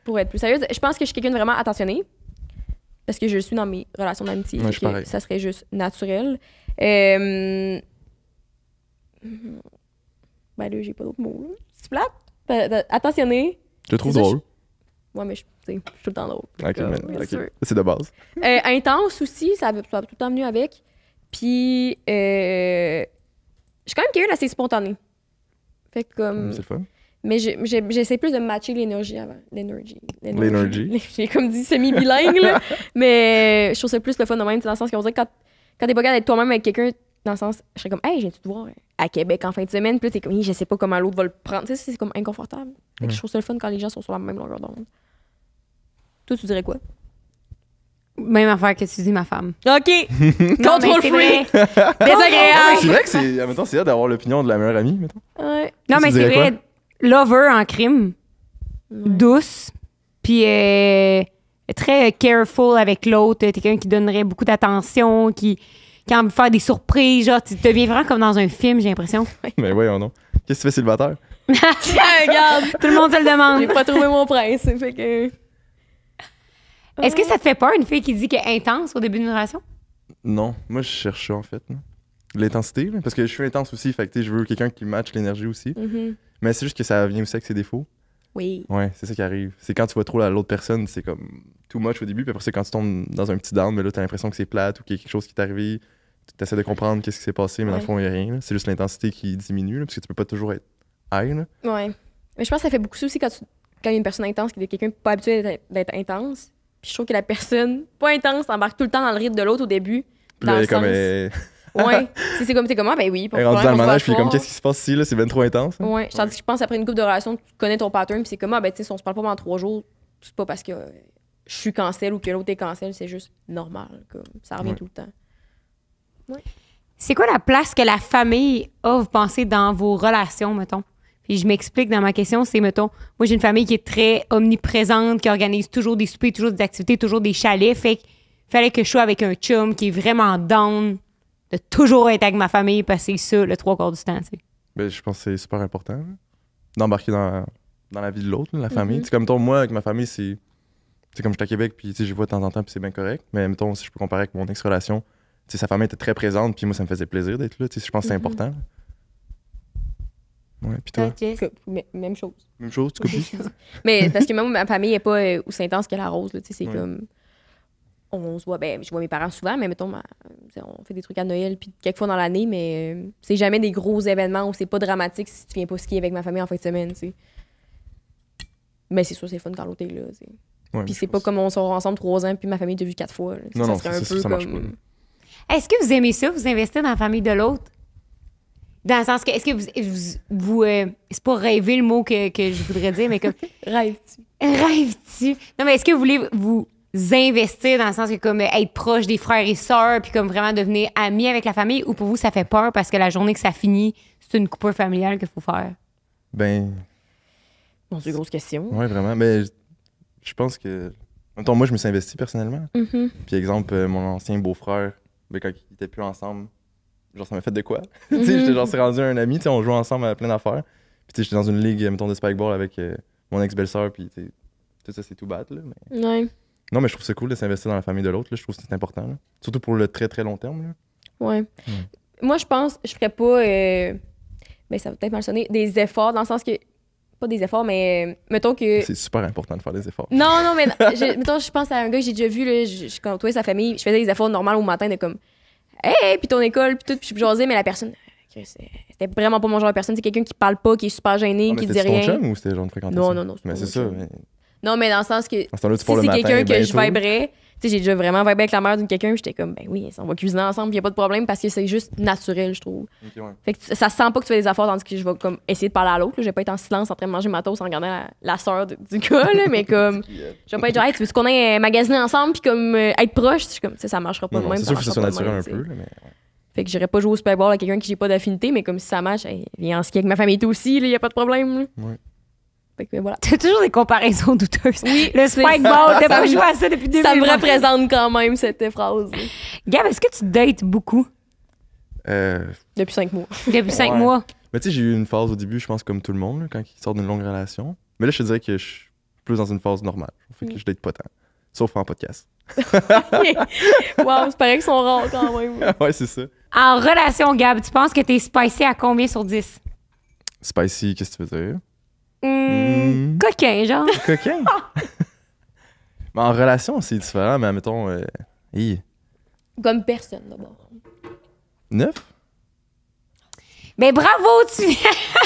pour être plus sérieuse, je pense que je suis quelqu'un de vraiment attentionné. Parce que je suis dans mes relations d'amitié. Ouais, je fait suis que pareil. ça serait juste naturel. Ben là, j'ai pas d'autres mots. Là. C'est plate. Attentionné. Je le trouve C'est ça, drôle. Ouais, mais je suis tout le temps drôle. Ok, Comme, mais, bien ok. sûr. C'est de base. Intense aussi, ça va tout le temps venu avec. Puis, je suis quand même quelqu'un d'assez spontané. Fait que comme... C'est le fun. Mais j'essaie plus de matcher l'énergie avant. L'énergie. L'énergie. J'ai comme dit semi-bilingue, là. Mais je trouve ça plus le fun de même, dans le sens qu'on dirait que quand t'es pas capable d'être toi-même avec quelqu'un, dans le sens, je serais comme, hey, j'ai-tu te voir à Québec en fin de semaine, puis là, t'es comme, je sais pas comment l'autre va le prendre. Tu sais, c'est comme inconfortable. Fait que je trouve ça le fun quand les gens sont sur la même longueur d'onde. Toi, tu dirais quoi? Même affaire que tu dis, ma femme. OK! Non, Contrôle mais c'est vrai. free! Désagréable! C'est vrai que c'est, admettons, c'est hâte d'avoir l'opinion de la meilleure amie, mettons. Ouais. Non, Tu mais c'est dirais vrai. Lover en crime. Douce. Puis très careful avec l'autre. T'es quelqu'un qui donnerait beaucoup d'attention, qui a envie de faire des surprises. Genre, tu deviens vraiment comme dans un film, j'ai l'impression. Mais voyons non. Qu'est-ce que tu fais célibataire? Tiens, regarde! Tout le monde se le J'ai demande. pas trouvé mon prince, fait que... Est-ce que ça te fait peur, une fille qui dit qu'elle est intense au début d'une relation? Non, moi je cherche ça en fait. là. L'intensité, là, parce que je suis intense aussi, fait que tu sais, je veux quelqu'un qui matche l'énergie aussi. Mais c'est juste que ça vient aussi avec ses défauts. Oui. Ouais, c'est ça qui arrive. C'est quand tu vois trop l'autre personne, c'est comme too much au début, puis après c'est quand tu tombes dans un petit down, mais là t'as l'impression que c'est plate ou qu'il y a quelque chose qui t'est arrivé, tu essaies de comprendre qu'est-ce qui s'est passé, mais dans le Ouais. fond il y a rien. là. C'est juste l'intensité qui diminue, là, parce que tu peux pas toujours être high. Là. Ouais. Mais je pense que ça fait beaucoup ça aussi quand il y a une personne intense, qui est quelqu'un pas habitué d'être intense. Puis je trouve que la personne pas intense embarque tout le temps dans le rythme de l'autre au début. Puis Dans là, le elle est comme sens- elle Ouais. C'est comme, t'es comme, ah, ben oui. elle est rendue dans le manège, puis comme qu'est-ce qui se passe ici, là, c'est ben trop intense. là. Ouais. Tandis que je pense après une couple de relations, tu connais ton pattern, puis c'est comme, ah, ben tu sais, si on se parle pas pendant 3 jours, c'est pas parce que je suis cancel ou que l'autre est cancel, c'est juste normal. Comme, ça revient Ouais. tout le temps. C'est quoi la place que la famille a, vous pensez, dans vos relations, mettons? Puis je m'explique dans ma question, c'est, mettons, moi j'ai une famille qui est très omniprésente, qui organise toujours des soupers, toujours des activités, toujours des chalets. Fait qu'il fallait que je sois avec un chum qui est vraiment down de toujours être avec ma famille, parce que c'est ça le 3/4 du temps, tu sais. Ben, je pense que c'est super important là, d'embarquer dans la vie de l'autre, là, la famille. Tu sais, comme toi, moi, avec ma famille, c'est comme je suis à Québec, puis tu sais, je vois de temps en temps, puis c'est bien correct. Mais mettons, si je peux comparer avec mon ex-relation, tu sais, sa famille était très présente, puis moi, ça me faisait plaisir d'être là. Tu sais, je pense que c'est important. là. Ouais, puis toi, Jess? Même chose. même chose, tu copies? Mais parce que même ma famille est pas aussi intense que la rose, là, tu sais, c'est Ouais. comme... On se voit, ben, je vois mes parents souvent, mais mettons, on fait des trucs à Noël, puis quelques fois dans l'année, mais c'est jamais des gros événements où c'est pas dramatique si tu viens pas skier avec ma famille en fin de semaine, tu sais. Mais c'est sûr, c'est fun quand l'autre est là, tu sais. Ouais, Puis je c'est pas pense. comme on sort ensemble 3 ans, puis ma famille t'a vu 4 fois. Là. Non, ça non, serait ça, un peu ça marche comme... pas. Est-ce que vous aimez ça, vous investir dans la famille de l'autre? Dans le sens que, est-ce que vous c'est pas rêver le mot que je voudrais dire, mais comme, Rêves-tu? rêves-tu? Non, mais est-ce que vous voulez vous investir dans le sens que comme être proche des frères et sœurs puis comme vraiment devenir amis avec la famille ou pour vous, ça fait peur parce que la journée que ça finit, c'est une coupure familiale qu'il faut faire? Ben, Bon, c'est une grosse question. ouais, vraiment. Mais je pense que. En même temps, moi, je me suis investi personnellement. Mhm. Puis, exemple, mon ancien beau-frère, ben, quand ils étaient plus ensemble, genre, ça m'a fait de quoi? Tu sais, j'étais genre, c'est rendu un ami, tu sais, on jouait ensemble à plein d'affaires. Puis, tu sais, j'étais dans une ligue, mettons, de spikeball avec mon ex-belle-sœur, puis, tu sais, tout ça, c'est tout bad, là. Mais... Ouais. Non, mais je trouve ça cool de s'investir dans la famille de l'autre, là. Je trouve que c'est important, là. Surtout pour le très, très long terme, là. Ouais. Moi, je pense, je ferais pas, ben, ça va peut-être mal sonner, des efforts, dans le sens que, pas des efforts, mais mettons que. C'est super important de faire des efforts. Non, mais mettons, je pense à un gars que j'ai déjà vu, là, je côtoyais sa famille, je faisais des efforts normaux au matin de comme, hey, puis ton école, puis tout, puis je jasais, mais la personne, c'était vraiment pas mon genre de personne, c'est quelqu'un qui parle pas, qui est super gêné, Ah, mais qui dit c'était ton rien. chum ou c'était genre de fréquentation? Non, Mais pas c'est mon ça. chum. Mais... Non, mais dans le sens que, À ce temps-là, tu si pars le c'est matin, quelqu'un que ben je tôt. viberais, tu sais, j'ai déjà vraiment vibé avec la mère d'une quelqu'un, j'étais comme, ben oui, on va cuisiner ensemble, y a pas de problème, parce que c'est juste naturel, je trouve. Ok, ouais. Fait que ça se sent pas que tu fais des efforts, tandis que je vais comme essayer de parler à l'autre. là. Je vais pas être en silence en train de manger ma toast en regardant la sœur du gars, là, mais comme, je vais pas être genre, hey, tu veux qu'on aille magasiner ensemble puis comme être proche? Je suis comme, ça marchera pas Non, de non, même. c'est ça sûr que ça marchera soit pas de naturel un même, peu, là, mais... Fait que j'irais pas jouer au spikeball à quelqu'un qui j'ai pas d'affinité, mais comme si ça marche, hey, viens en ski avec ma famille toi aussi, là, y a pas de problème. Là. Ouais. Fait que voilà. T'as toujours des comparaisons douteuses. Oui, Le c'est spikeball, ça. t'as pas joué à ça depuis 2000. Ça me représente quand même cette phrase. là. Gab, est-ce que tu dates beaucoup Depuis 5 mois. depuis 5 Ouais. mois? Mais tu sais, j'ai eu une phase au début, je pense, comme tout le monde, là, quand il sort d'une longue relation. Mais là, je te dirais que je suis plus dans une phase normale. Fait que je date pas tant. Sauf en podcast. Wow, c'est pareil qu'ils sont rares quand même. Ouais, c'est ça. En relation, Gab, tu penses que t'es spicy à combien sur 10? Spicy, qu'est-ce que tu veux dire? Coquin, genre. Coquin? Mais en relation, c'est différent, mais admettons... Comme personne, d'abord. 9? Ben bravo, tu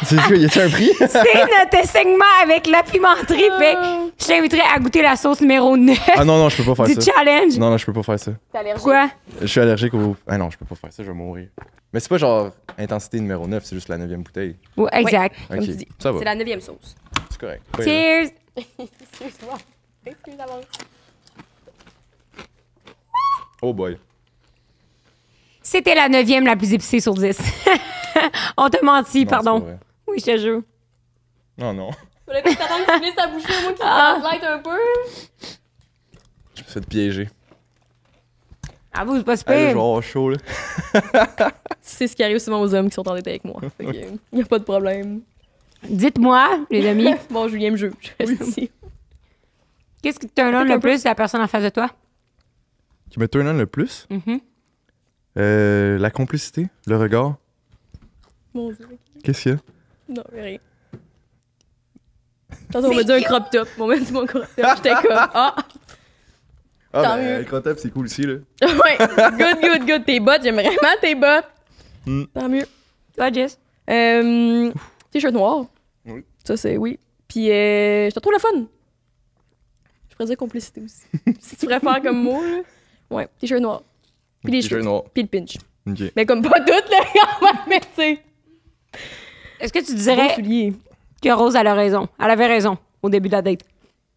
C'est sûr, y a-tu un prix? c'est notre segment avec la pimenterie. Fait que je t'inviterais à goûter la sauce numéro 9 Ah non, je peux pas du faire ça. challenge. Non, je peux pas faire ça. T'es allergique? Pourquoi? Je suis allergique au... Ah non, je peux pas faire ça, je vais mourir. Mais c'est pas genre intensité numéro 9, c'est juste la 9e bouteille. Ouais, exact. Comme Ok, tu dis. ça va, C'est la 9e sauce. c'est correct. Cheers! Excuse-moi. Excuse d'avance. Oh boy. C'était la 9e la plus épicée sur 10. On t'a menti, Non, pardon. c'est pas vrai. Oui, je te jure. Non, non. Fallait que t'attendes qu'il finisse sa bouchée, moi qui light un peu. Je me suis fait piéger. Ah, vous, c'est pas Hey, je vais super. avoir chaud, là. C'est ce qui arrive souvent aux hommes qui sont en date avec moi. Fait que, y a pas de problème. Dites-moi, les amis, Bon, Julien me juge. Esti. qu'est-ce qui te turn on le plus de la personne en face de toi? Qui me turn on le plus? Mhm. La complicité, le regard. Mon Dieu. Qu'est-ce qu'il y a? Non, mais rien. Tantôt, on m'a dit un crop top. On m'a dit mon crop top. J'étais comme, ah, Ah, Tant ben, mieux. le crotop, c'est cool aussi, là. ouais, good. Tes bottes, j'aime vraiment tes bottes. Mm. Tant mieux. Toi, Jess? T-shirt noir. Oui. Ça, c'est oui. Puis, je te trouve le fun. Je pourrais dire complicité aussi. Si tu préfères comme mot, là. Ouais, t-shirt noir. Puis les T-shirt cheveux. noir. Puis le pinch. Ok. Mais comme pas toutes, là, quand même, mais tu sais. Est-ce que tu Beau dirais soulier. que Rose a raison? Elle avait raison au début de la date.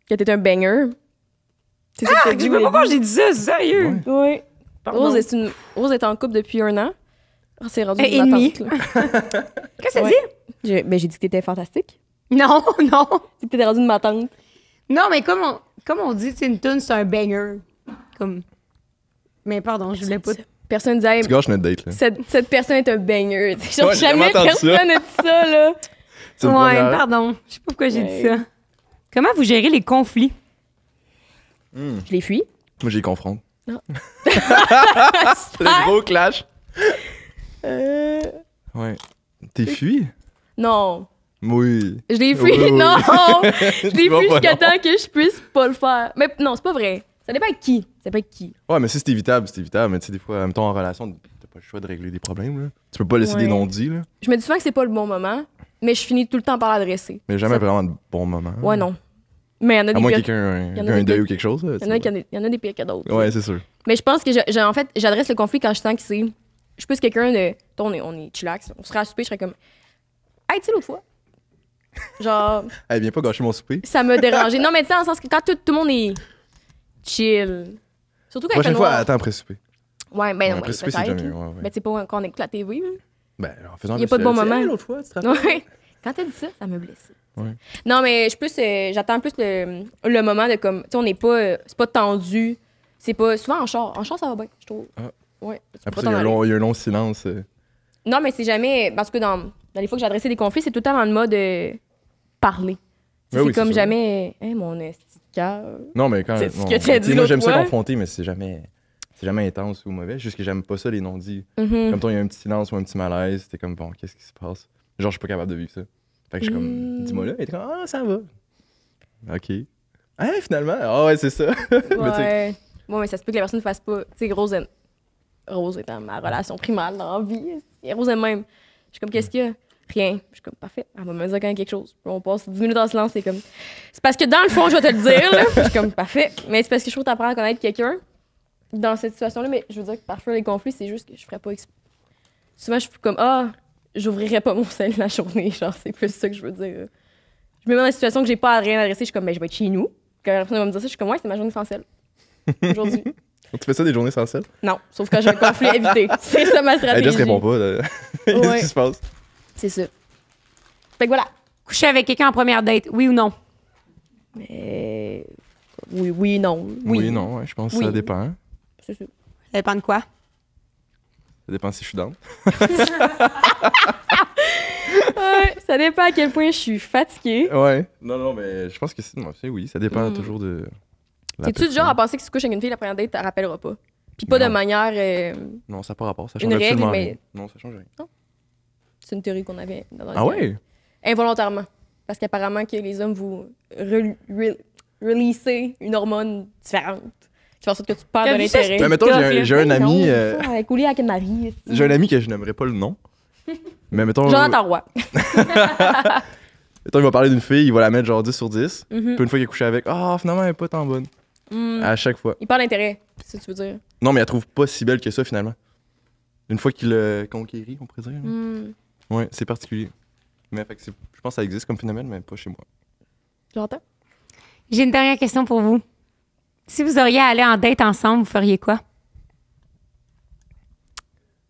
Que t'es un banger. C'est ça que t'as Je dit sais au pas pourquoi début. j'ai dit ça, sérieux. Ouais. Oui. Pardon. Rose est en couple depuis 1 an. Ah, c'est rendu Et ma demi. tante, là. Qu'est-ce que ça Ouais. dit? J'ai dit que t'étais fantastique. Non, non. J'ai dit que t'étais rendu de ma tante. Non, mais comme on dit, c'est une tune, c'est un banger. Comme. Mais pardon, je voulais pas. Personne disait, hey, Tu gâches notre date, là. cette personne est un banger. Genre, Ouais, j'ai jamais jamais entendu personne n'a dit ça, là. C'est une Ouais, première. pardon. Je sais pas pourquoi j'ai Ouais. dit ça. Comment vous gérez les conflits? Je les fuis. Moi, j'y confronte. Non. C'est le gros clash. Euh, Ouais. T'es fui? Non. Oui. Je les fuis, Oui, oui. non! Je les Tu vas fuis pas, jusqu'à non. temps que je puisse pas le faire. Mais non, c'est pas vrai. Ça dépend avec qui. Ça dépend avec qui. Ouais, mais si c'est évitable, c'est évitable. Mais tu sais, des fois, en même temps, en relation, t'as pas le choix de régler des problèmes, là. Tu peux pas laisser Ouais. des non-dits, là. Je me dis souvent que c'est pas le bon moment, mais je finis tout le temps par l'adresser. Mais jamais Ça- vraiment de bons moments. Ouais, non. Mais il y en a À des moins que pires. quelqu'un y en ait a un des deuil pires. ou quelque chose, là. Il y en a des pires que d'autres. Ouais, c'est sûr. Mais je pense que en fait, j'adresse le conflit quand je sens que c'est. Je suis plus quelqu'un de on est chillax, on serait à souper, je serais comme, hey, tu sais, l'autre fois, genre, Elle vient pas gâcher mon souper. ça m'a dérangé. Non, mais tu sais, dans le sens que quand tout le monde est chill, surtout quand il fait Prochaine fois, noir. attends après souper. Ouais, ben Après ouais, souper, c'est peut-être. jamais. là. Ouais, ouais. Ben, tu sais pas quand on écoute la TV. là. Ben, en faisant Il y a pas de bon moment. L'autre fois, tu te rappelles? Ouais. Quand t'as dit ça, ça m'a blessé. Ouais. Non, mais je plus, j'attends plus le moment de comme, tu sais, on n'est pas, c'est pas tendu. C'est pas, souvent en char. En char, ça va bien, je trouve. Ah. Ouais. tu peux Après, pas il y, a t'en aller. il y a un long silence. Non, mais c'est jamais, parce que dans les fois que j'ai adressé des conflits, c'est tout le temps dans le mode parler. Tu sais, Ouais, c'est oui, comme c'est sûr. jamais, hey, mon esti de cœur. Non, mais quand. C'est ce non, que tu as tu sais, dit moi, l'autre j'aime ça fois. confronter, mais c'est jamais intense ou mauvais. Juste que j'aime pas ça, les non-dits. Mhm. Comme toi, il y a un petit silence ou un petit malaise. T'es comme, bon, qu'est-ce qui se passe? Genre, je suis pas capable de vivre ça. Fait que je suis comme, dis-moi là. Et t'es comme, ah, ça va. OK. Ah, finalement. Ah, ouais, c'est ça. Mais tu sais, Ouais. Bon, mais ça se peut que la personne ne fasse pas. Tu sais, Rose étant ma relation primaire dans la vie. Et Rose elle-même. Je suis comme, qu'est-ce qu'il y a? Rien. Je suis comme, parfait. Elle va me dire quand même quelque chose. Puis on passe 10 minutes en silence. C'est comme. C'est parce que dans le fond, je vais te le dire. Là. Puis je suis comme, parfait. Mais c'est parce que je trouve que t'apprends à connaître quelqu'un dans cette situation-là. Mais je veux dire que parfois, les conflits, c'est juste que je ferais pas. Souvent, je suis comme, ah, j'ouvrirais pas mon sel la journée. Genre, c'est plus ça que je veux dire. Je me mets dans une situation que j'ai pas à rien adresser. Je suis comme, ben, je vais être chez nous. Quand la personne va me dire ça, je suis comme, ouais, c'est ma journée sans sel. Aujourd'hui. tu fais ça des journées sans sel? Non, sauf quand j'ai un conflit à éviter. C'est ça ma Elle stratégie. juste répond pas. Qu'est-ce Ouais. qui se passe? C'est ça. Fait que voilà. Coucher avec quelqu'un en première date, oui ou non? Mais... Oui, non. Oui, non, ouais, je pense que Oui. ça dépend. C'est ça. Ça dépend de quoi? Ça dépend si je suis down. Ouais, ça dépend à quel point je suis fatiguée. Ouais. Non, mais je pense que c'est oui. Ça dépend Mm. toujours de. la T'es-tu du personne. genre à penser que si tu couches avec une fille, la première date, t'en rappelleras pas? Puis pas de Non. manière... Non, ça n'a pas rapport. Ça Une change absolument règle, rien. mais- Non, ça change rien. C'est une théorie qu'on avait dans Ah ouais? Involontairement. Parce qu'apparemment que les hommes vous releasez une hormone différente. Qui fait en sorte que tu perds de T'as vu ça, l'intérêt. Ben, mettons, j'ai un ami. Avec Oli avec Marie. J'ai un ami que je n'aimerais pas le nom. Mais mettons. Jonathan Roy. Mettons, il va parler d'une fille, il va la mettre genre 10 sur 10. Mhm. Puis une fois qu'il est couché avec, ah, finalement, elle est pas tant bonne. Mm. À chaque fois. Il parle d'intérêt, c'est ce que tu veux dire. Non, mais elle trouve pas si belle que ça, finalement. Une fois qu'il l'a conquérit, on pourrait dire. là. Mm. Ouais, c'est particulier. Mais fait que je pense que ça existe comme phénomène, mais pas chez moi. J'entends. J'ai une dernière question pour vous. Si vous auriez à aller en date ensemble, vous feriez quoi?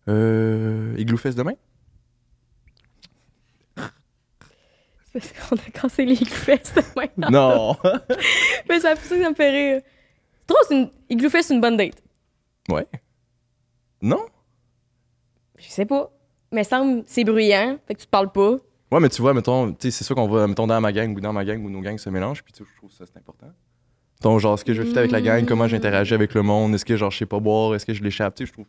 Igloofest demain? Parce qu'on a cassé les fesses maintenant. Non! Mais ça me fait rire. C'est trop, Igloofest, c'est une bonne date. Ouais. Non? Je sais pas. Mais semble c'est bruyant, fait que tu te parles pas. Ouais, mais tu vois, mettons, tu sais, c'est sûr qu'on va, mettons, dans ma gang où nos gangs se mélangent, puis tu sais, je trouve ça, c'est important. Donc, genre, est-ce que je vais fitter avec la gang, comment j'interagis avec le monde, est-ce que, genre, je sais pas boire, est-ce que je l'échappe, tu sais, je trouve.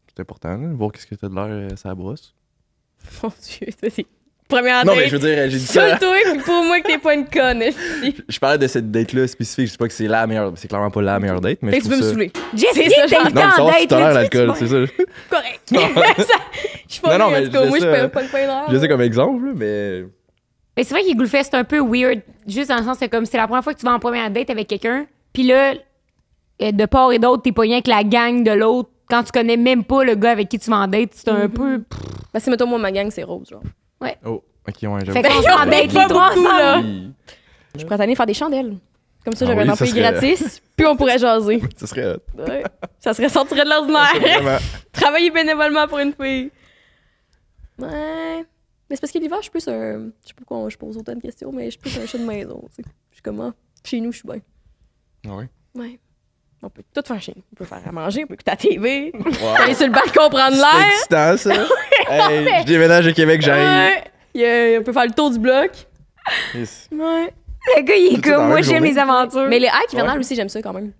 C'est important, là, voir qu'est-ce que t'as de l'air, ça brosse. Mon Dieu, ça c'est. Première Non, date. mais je veux dire, j'ai dit Sur ça. toi, puis pour moi que t'es pas une conne, esti. Je parlais de cette date-là spécifique, je sais pas que c'est la meilleure, c'est clairement pas la meilleure date, mais Fait je que tu trouve peux me ça. saouler. Jess, C'est dis ça, que t'es genre. le Non, mais temps en ça, date. c'est tout à là, l'heure tu fais- l'alcool, c'est ça. Correct. Non. Je suis pas Non, bien, mais en tout cas. je Moi, dis je ça- peux pas le faire. Je sais comme exemple, là, mais. Mais c'est vrai qu'Igloofest, c'est un peu weird, juste dans le sens que comme c'est la première fois que tu vas en première date avec quelqu'un, puis là, de part et d'autre, t'es pas rien avec la gang de l'autre. Quand tu connais même pas le gars avec qui tu vas en date, c'est un peu... Parce que, mettons, moi, ma gang, c'est rose, genre. Oh, ok, ouais, j'avoue. Fait qu'on se en date les Pas trois beaucoup, ensemble. là. Oui. Je pourrais t'aller faire des chandelles. Comme ça, Ah j'aurais oui, un ça employé serait- gratis, puis on pourrait jaser. Ça serait hot. Ouais. Ça serait sortir de l'ordinaire. Vraiment. Travailler bénévolement pour une fille. Ouais. Mais c'est parce que l'hiver, je suis plus un. Je sais pas pourquoi je pose autant de questions, mais je suis plus un chat de maison. Tu sais. Je suis comme, ah, chez nous, je suis bien. Ah ouais. Ouais. On peut tout faire chez nous. On peut faire à manger, on peut écouter la TV, Wow. aller sur le balcon prendre l'air. C'est excitant, ça. Hey, je déménage à Québec, j'arrive. Ouais. On peut faire le tour du bloc. Yes. Ouais. Le gars, il est Tout dans comme, la moi, même j'aime journée. les aventures. Mais les hikes hivernales Ouais. aussi, j'aime ça quand même.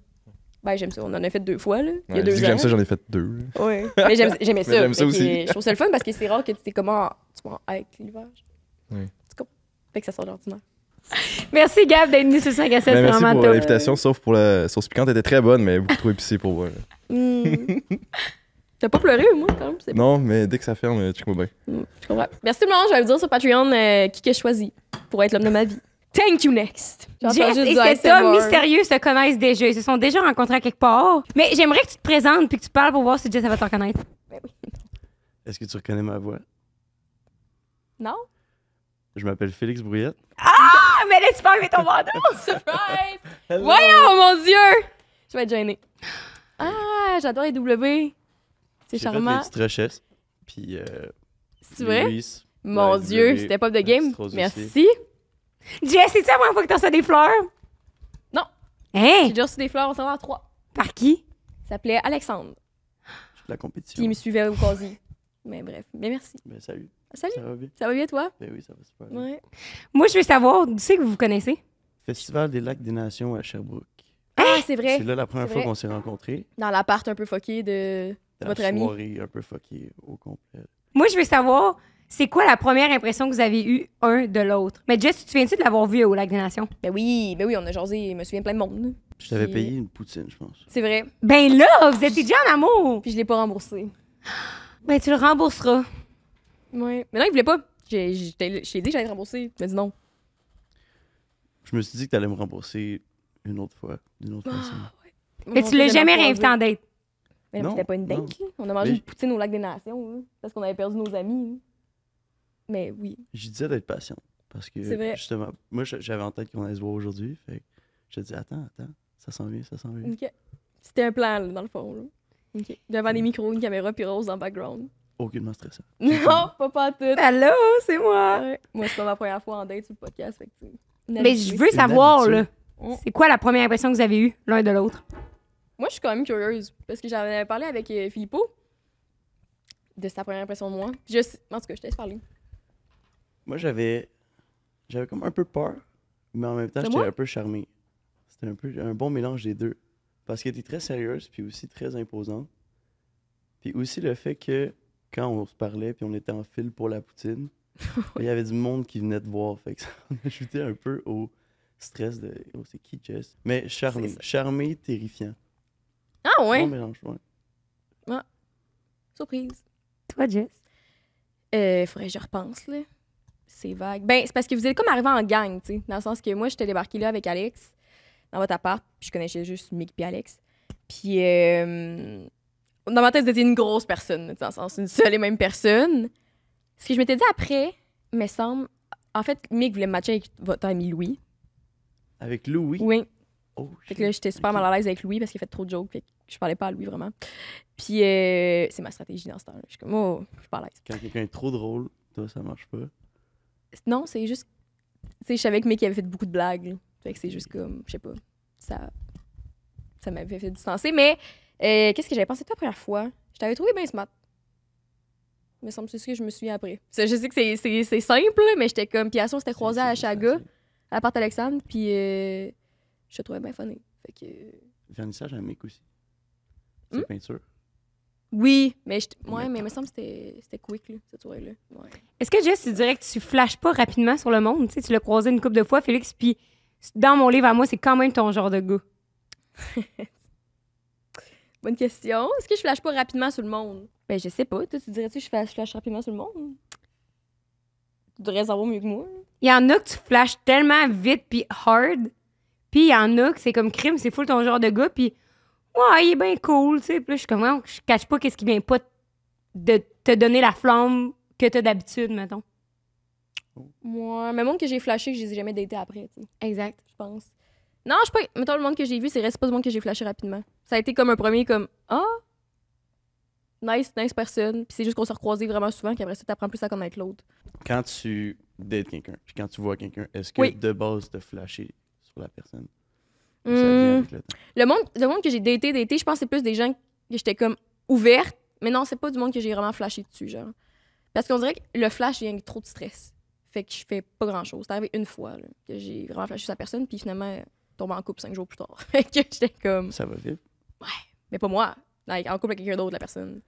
Ben, j'aime ça. On en a fait 2 fois, là. Il y a Ouais, 2 je dis ans. que j'aime ça, j'en ai fait 2. Ouais. Mais j'aimais ça. j'aime ça Fait que aussi. Je trouve ça le fun parce que c'est rare que tu sais comment tu vas en hike l'hiver. Oui. Tu comprends? Fait que ça sort de l'ordinaire. Merci, Gab, d'être venu sur 5 à 7. C'est Merci vraiment pour top. l'invitation, sauf pour la sauce piquante, elle était très bonne, mais beaucoup trop épicée pour moi. là. T'as pas pleuré, moi, quand même? C'est bon. Non, mais dès que ça ferme, check-moi bien. Je comprends. Merci tout le monde. Je vais vous dire sur Patreon qui que je choisis pour être l'homme de ma vie. Thank you, next. J'entends Jess juste et du cet ASMR. homme mystérieux se connaissent déjà. Ils se sont déjà rencontrés à quelque part. Mais j'aimerais que tu te présentes puis que tu parles pour voir si Jess elle va te reconnaître. Est-ce que tu reconnais ma voix? Non? Je m'appelle Félix Brouillette. Ah, mais laisse pas enlever ton bandeau! Surprise! Voyons, mon Dieu! Je vais être gênée. Ah, j'adore les W. C'est J'ai fait charmant. des petites recherches. Puis, C'est vrai? Lewis, Mon la Dieu, W, c'était pop de la game. petite rose aussi. Merci. Jess, c'est-tu la première fois que t'as reçu des fleurs? Non. Hein? J'ai déjà reçu des fleurs au secondaire 3. Par qui? Il s'appelait Alexandre. J'ai de la compétition. Puis il me suivait au quasi. Mais bref, mais merci. Ben, salut. Salut, Ça va bien? ça va bien toi? Ben oui, ça va super bien. Ouais. Moi, je veux savoir, d'où c'est que vous vous connaissez? Festival des Lacs des Nations à Sherbrooke. Ah, c'est vrai. C'est là la première C'est fois vrai. qu'on s'est rencontrés. Dans l'appart un peu fucké de Dans votre la ami. soirée un peu fuckée au complet. Moi, je veux savoir, c'est quoi la première impression que vous avez eue un de l'autre? Mais Jess, tu te souviens-tu de l'avoir vu au Lac des Nations? Ben oui, on a jasé, je me souviens plein de monde. Je t'avais Puis- payé une poutine, je pense. C'est vrai. Ben là, vous étiez déjà en amour! Puis je l'ai pas remboursé. Ben, tu le rembourseras. Ouais. Mais non, il voulait pas. Je t'ai dit que j'allais te rembourser. Il m'a dit non. Je me suis dit que t'allais me rembourser une autre fois, d'une autre façon. Mais tu l'as jamais réinvité en date. Mais non, Non, c'était pas une date. non. Là. On a mangé Mais une poutine au Lac des Nations. Là, parce qu'on avait perdu nos amis. Là. Mais oui. Je disais d'être patient. Parce que, C'est vrai. justement, moi, j'avais en tête qu'on allait se voir aujourd'hui. Fait que je te dis, attends, ça s'en vient, ça s'en vient. OK. C'était un plan, là, dans le fond. Là. OK. Devant des micros, une caméra, puis Rose dans le background. Aucunement stressant. Non, pas tout. Allô, c'est moi! Ouais. Moi, c'est pas ma première fois en date sur le podcast. Fait que, tu sais, une Mais habituée. je veux savoir, habitude. là, c'est quoi la première impression que vous avez eue l'un de l'autre? Moi, je suis quand même curieuse. Parce que j'avais parlé avec Philippot de sa première impression de moi. Puis en tout cas, je te laisse parler. Moi, j'avais comme un peu peur, mais en même temps, De j'étais moi? un peu charmé. C'était un peu un bon mélange des deux. Parce qu'elle était très sérieuse, puis aussi très imposante. Puis aussi le fait que quand on se parlait, puis on était en file pour la poutine, il y avait du monde qui venait te voir. Fait que ça ajoutait un peu au stress de « Oh, c'est qui Jess? » Mais charmé. C'est ça. Charmé, terrifiant. Ah ouais? Bon mélange, ouais. Surprise. Toi, Jess? Faudrait que je repense, là. C'est vague. Ben, c'est parce que vous êtes comme arrivés en gang, tu sais. Dans le sens que moi, j'étais débarquée là avec Alex, dans votre appart, puis je connaissais juste Mick puis Alex. Puis, dans ma tête, vous étiez une grosse personne, tu sais, dans le sens, une seule et même personne. Ce que je m'étais dit après, me semble, en fait, Mick voulait me matcher avec votre ami Louis. Avec Louis. Oui. Oh, Fait que là, j'étais super Ok. mal à l'aise avec Louis parce qu'il fait trop de jokes, fait que je parlais pas à Louis vraiment. Puis, c'est ma stratégie dans ce temps-là. Je suis comme, oh, je suis pas à l'aise. Quand quelqu'un est trop drôle, toi, ça marche pas. Non, c'est juste. Tu sais, je savais que Mick avait fait beaucoup de blagues. Là. Fait que c'est juste comme. Je sais pas. Ça m'avait fait distancer. Mais qu'est-ce que j'avais pensé de toi la première fois? Je t'avais trouvé bien smart. Il me semble que c'est ce que je me souviens après. Je sais que c'est simple, là, mais j'étais comme. Puis à ça, on s'était croisés à Chaga, à l'appart Alexandre, puis je te trouvais bien funny. Fait que. Vernissage à Mick aussi. C'est peinture. Oui, mais ouais, mais il me semble que c'était quick, là, cette soirée-là. Ouais. Est-ce que, Jess, tu dirais que tu flashes pas rapidement sur le monde? Tu sais, tu l'as croisé une couple de fois, Félix, puis dans mon livre à moi, c'est quand même ton genre de gars. Bonne question. Est-ce que je flash pas rapidement sur le monde? Ben, je sais pas. Toi, tu dirais-tu que je flash rapidement sur le monde? Tu devrais savoir mieux que moi. Il y en a que tu flashes tellement vite puis hard, puis il y en a que c'est comme crime, c'est full ton genre de gars, puis ouais, il est bien cool, tu sais. Puis là, je suis comme, ouais, je cache pas qu'est-ce qui vient pas de te donner la flamme que t'as d'habitude, mettons. Moi, mais le monde que j'ai flashé, je les ai jamais datés après, tu sais, Exact. je pense. Non, je sais pas. Mettons, le monde que j'ai vu, c'est pas du monde que j'ai flashé rapidement. Ça a été comme un premier, comme, ah, nice personne. Puis c'est juste qu'on s'est recroisés vraiment souvent, qu'après ça, t'apprends plus à connaître l'autre. Quand tu dates quelqu'un, puis quand tu vois quelqu'un, est-ce que Oui. de base, t'as flashé sur la personne? Ou Hmm. ça vient avec le temps? Le monde que j'ai daté, je pense que c'est plus des gens que j'étais comme ouverte, mais non, c'est pas du monde que j'ai vraiment flashé dessus, genre. Parce qu'on dirait que le flash vient avec trop de stress. Fait que je fais pas grand-chose. C'est arrivé une fois là, que j'ai vraiment flashé sur la personne, puis finalement, tombé en couple 5 jours plus tard. Fait que j'étais comme, Ça va vite. mais pas moi. Like, en couple avec quelqu'un d'autre, la personne.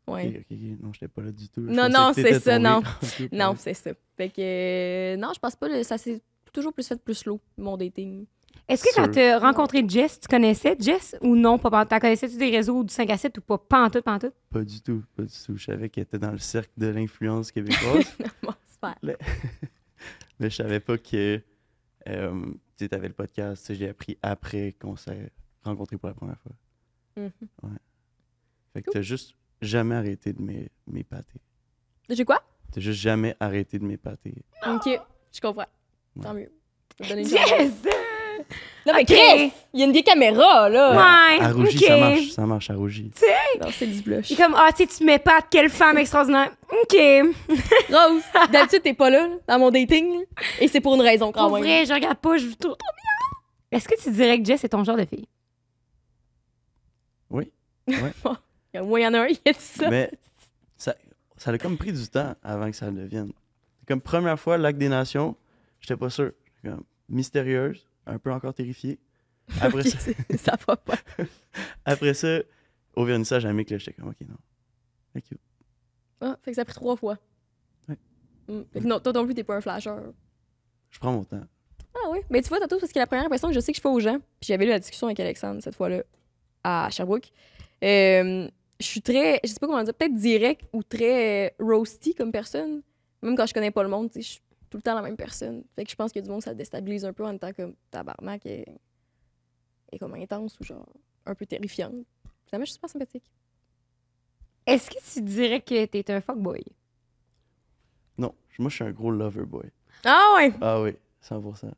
Ouais. Ok. Non, j'étais pas là du tout. Je Non, pensais non, que t'étais c'est ça, tombé non. en couple Non, avec- c'est ça. Fait que, non, je pense pas, ça s'est toujours plus fait plus slow, mon dating. Est-ce que quand Sûr. t'as rencontré Jess, tu connaissais Jess ou non? T'en connaissais-tu des réseaux du 5 à 7 ou pas? Pas en tout, pas en tout? Pas du tout. Je savais qu'elle était dans le cercle de l'influence québécoise, Bon, super. mais je savais pas que tu sais, t'avais le podcast. Tu sais, j'ai appris après qu'on s'est rencontrés pour la première fois. Mhm. Ouais. Fait que t'as juste jamais arrêté de m'épater. J'ai quoi? T'as juste jamais arrêté de m'épater. Ok, je comprends. Ouais. Tant mieux. Je vais donner une chance. Yes! Non, mais Ok. Chris, il y a une vieille caméra, là. Ouais, À Rougy, ok. ça marche à Rougy. Non, c'est du blush. Il est comme, tu sais, tu m'épates, quelle femme extraordinaire. OK. Rose, d'habitude, t'es pas là, dans mon dating, là, et c'est pour une raison, quand Pour même. vrai, je regarde pas, je vous trouve trop bien. Est-ce que tu dirais que Jess est ton genre de fille? Oui. Moi, il y en a un, il a dit ça. Mais ça a comme pris du temps avant que ça le devienne. C'est comme première fois, Lac des Nations, j'étais pas sûr. J'étais comme mystérieuse, un peu encore terrifiée. Après Ok, ça, ça va pas. après ça, au vernissage à Mick, là, j'étais comme, OK, non. Thank you. Ah, fait que ça a pris 3 fois. Ouais. Fait que non, toi non plus, t'es pas un flasheur. Je prends mon temps. Ah oui, mais tu vois, tantôt, parce que la première impression que je sais que je fais aux gens, puis j'avais eu la discussion avec Alexandre cette fois-là à Sherbrooke, je suis très, je sais pas comment dire, peut-être direct ou très roasty comme personne. Même quand je connais pas le monde, tu sais, je suis tout le temps la même personne. Fait que je pense que du monde, ça déstabilise un peu en étant comme tabarnak et comme intense ou genre un peu terrifiante. Finalement, je suis super sympathique. Est-ce que tu dirais que t'es un fuckboy? Non, moi, je suis un gros lover boy. Ah ouais! Ah oui, 100%.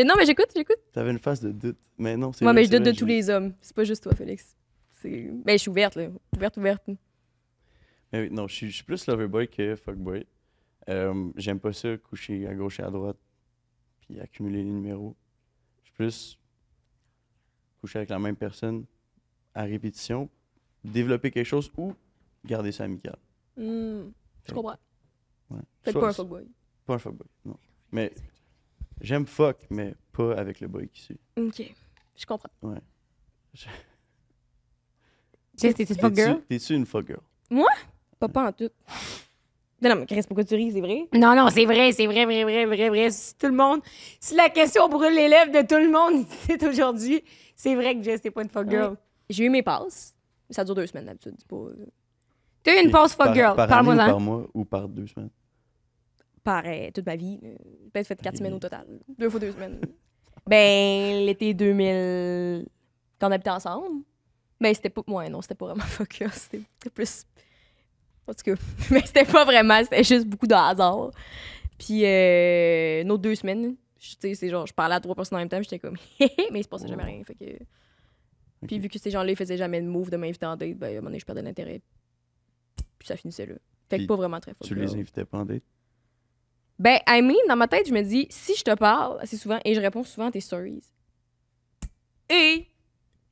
Non, mais j'écoute. T'avais une phase de doute. Mais non, c'est Moi, vrai, mais je c'est doute de vrai, tous les hommes. C'est pas juste toi, Félix. Ben, je suis ouverte, là. Ouverte. Mais oui, non, je suis plus loverboy que fuckboy. J'aime pas ça, coucher à gauche et à droite, puis accumuler les numéros. Je suis plus coucher avec la même personne à répétition, développer quelque chose ou garder ça amical. Je comprends. Ouais. Peut-être Soit- pas un fuckboy. Pas un fuckboy, non. Mais j'aime fuck, mais pas avec le boy qui suit. Ok. Je comprends. Jess, t'es une fuck girl? T'es-tu une fuck girl? Pas en tout. Non, mais Chris, pourquoi tu ris? C'est vrai? Non, c'est vrai. Si tout le monde, si la question brûle les lèvres de tout le monde ici aujourd'hui, c'est vrai que Jess, t'es pas une fuck girl. Ouais. J'ai eu mes passes. Ça dure 2 semaines d'habitude. C'est pas. T'as eu une pause fuck Par- girl, Par année ou parle-moi-en. par mois ou par 2 semaines? Pareil, toute ma vie. J'ai peut-être fait 4 semaines au total. 2 fois 2 semaines. Ben, l'été 2000, quand on habitait ensemble. Ben, c'était pas. Ouais, non, c'était pas vraiment fuck girl. C'était plus. En tout cas, mais c'était pas vraiment. C'était juste beaucoup de hasard. Puis, nos 2 semaines, tu sais, c'est genre, je parlais à 3 personnes en même temps, j'étais comme, mais il se passait jamais rien. Fait que. Puis, vu que ces gens-là, ils faisaient jamais de move de m'inviter en date, ben, à un moment donné, je perdais l'intérêt. Puis, ça finissait là. Fait que Puis, pas vraiment très fuck Tu girl. les invitais pas en date? Ben, I mean, dans ma tête, je me dis, si je te parle assez souvent et je réponds souvent à tes stories, et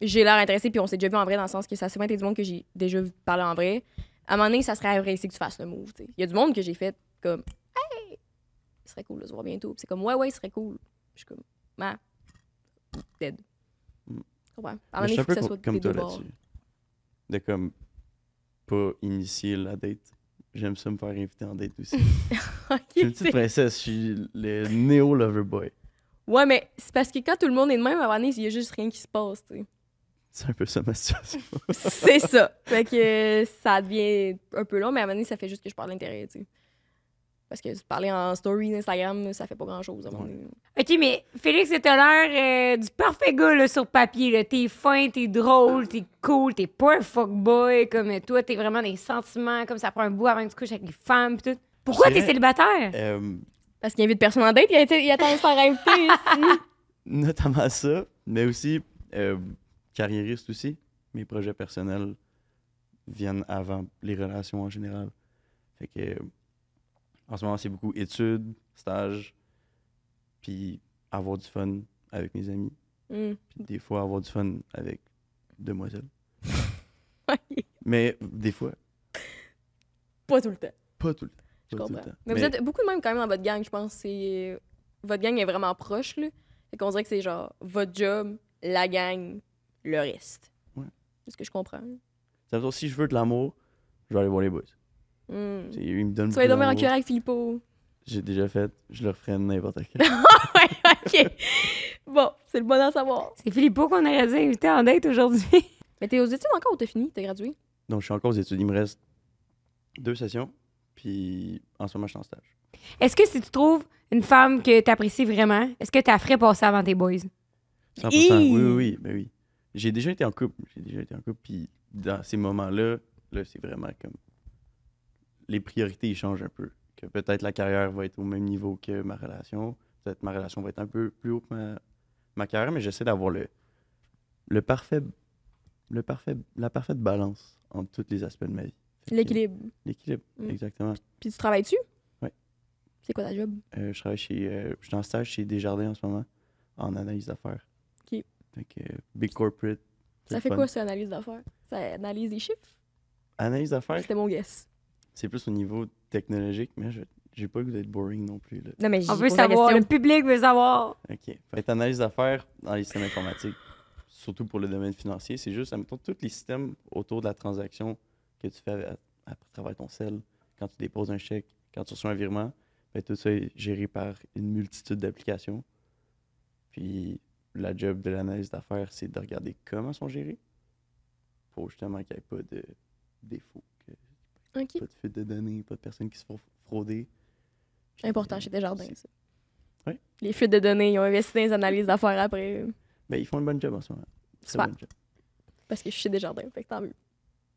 j'ai l'air intéressée, puis on s'est déjà vu en vrai dans le sens que ça a souvent été du monde que j'ai déjà vu parler en vrai, à un moment donné, ça serait apprécié que tu fasses le move, tu sais. Il y a du monde que j'ai fait comme, hey, il serait cool de se voir bientôt. Puis c'est comme, ouais, il serait cool. Je suis comme, dead. Mm. Tu comprends? À un moment Mais donné, je il suis un faut que peu ça soit comme des toi deux bords. là-dessus. De comme pas initier la date. J'aime ça me faire inviter en date aussi. Ok, Je suis une petite princesse, je suis le néo-lover boy. Ouais, mais c'est parce que quand tout le monde est de même, à un moment donné, il y a juste rien qui se passe, tu sais. C'est un peu ça ma situation. C'est ça. Fait que ça devient un peu long, mais à un moment donné, ça fait juste que je parle d'intérêt, tu sais. Parce que parler en story Instagram, ça fait pas grand-chose à un moment donné. OK, mais Félix, t'as l'air du parfait gars là, sur papier. Là. T'es fin, t'es drôle, t'es cool, t'es pas un fuckboy comme toi. T'es vraiment des sentiments, comme ça prend un bout avant que tu couches avec les femmes pis tout. Pourquoi Je t'es dirais- célibataire? Parce qu'il invite personne en date, il attend de se faire inviter. ici. Notamment ça, mais aussi carriériste aussi. Mes projets personnels viennent avant les relations en général. Fait que en ce moment, c'est beaucoup études, stages, puis avoir du fun avec mes amis. Mm. Puis des fois, avoir du fun avec demoiselles. Ouais. Mais des fois, Pas tout le temps. pas tout le temps. Je Pas tout le comprends. temps. Mais vous êtes beaucoup de même quand même dans votre gang, je pense. C'est votre gang est vraiment proche, là. Fait qu'on dirait que c'est genre votre job, la gang, le reste. Ouais. C'est ce que je comprends. Ça veut dire, si je veux de l'amour, je vais aller voir les boys. Mm. T'sais, ils me donnent Tu vas aller beaucoup dormir en d'amour. cuillère avec Philippot. J'ai déjà fait, je le referai n'importe quand. Ouais, ok. Bon, c'est le bon à savoir. C'est Philippot qu'on aurait dû inviter en date aujourd'hui. Mais t'es aux études encore ou t'as fini? T'as gradué? Donc, je suis encore aux études. Il me reste 2 sessions, puis en ce moment, je suis en stage. Est-ce que si tu trouves une femme que t'apprécies vraiment, est-ce que t'as ferais passer avant tes boys? 100%. Oui. Ben oui. j'ai déjà été en couple. Puis dans ces moments-là, là, c'est vraiment comme... Les priorités, ils changent un peu. Que peut-être la carrière va être au même niveau que ma relation. Peut-être ma relation va être un peu plus haut que ma carrière, mais j'essaie d'avoir la parfaite balance entre tous les aspects de ma vie. Fait que- L'équilibre. L'équilibre, Mm. exactement. Puis tu travailles dessus? Ouais. C'est quoi ta job? Je travaille je suis en stage chez Desjardins en ce moment, en analyse d'affaires. OK. Fait que, big corporate. c'est Ça le fait fun. quoi, cette analyse d'affaires? Ça analyse des chiffres? Analyse d'affaires, C'était mon guess. c'est plus au niveau technologique, mais j'ai pas le goût d'être boring non plus. Là. Non, mais On j'ai veut posé la savoir, question. le public veut savoir. OK. Fait analyse d'affaires dans les systèmes informatiques, surtout pour le domaine financier, c'est juste, admettons, tous les systèmes autour de la transaction que tu fais à travers ton cell, quand tu déposes un chèque, quand tu reçois un virement, ben, tout ça est géré par une multitude d'applications. Puis la job de l'analyse d'affaires, c'est de regarder comment sont gérés pour justement qu'il n'y ait pas de défauts, OK. pas de fuite de données, pas de personnes qui se font frauder. Puis, Important chez Desjardins, c'est- ça. Oui. Les fuites de données, ils ont investi dans les analyses d'affaires après. Ben, ils font une bonne job en ce moment. Très Super. bonne job. Parce que je suis chez Desjardins, fait que tant mieux.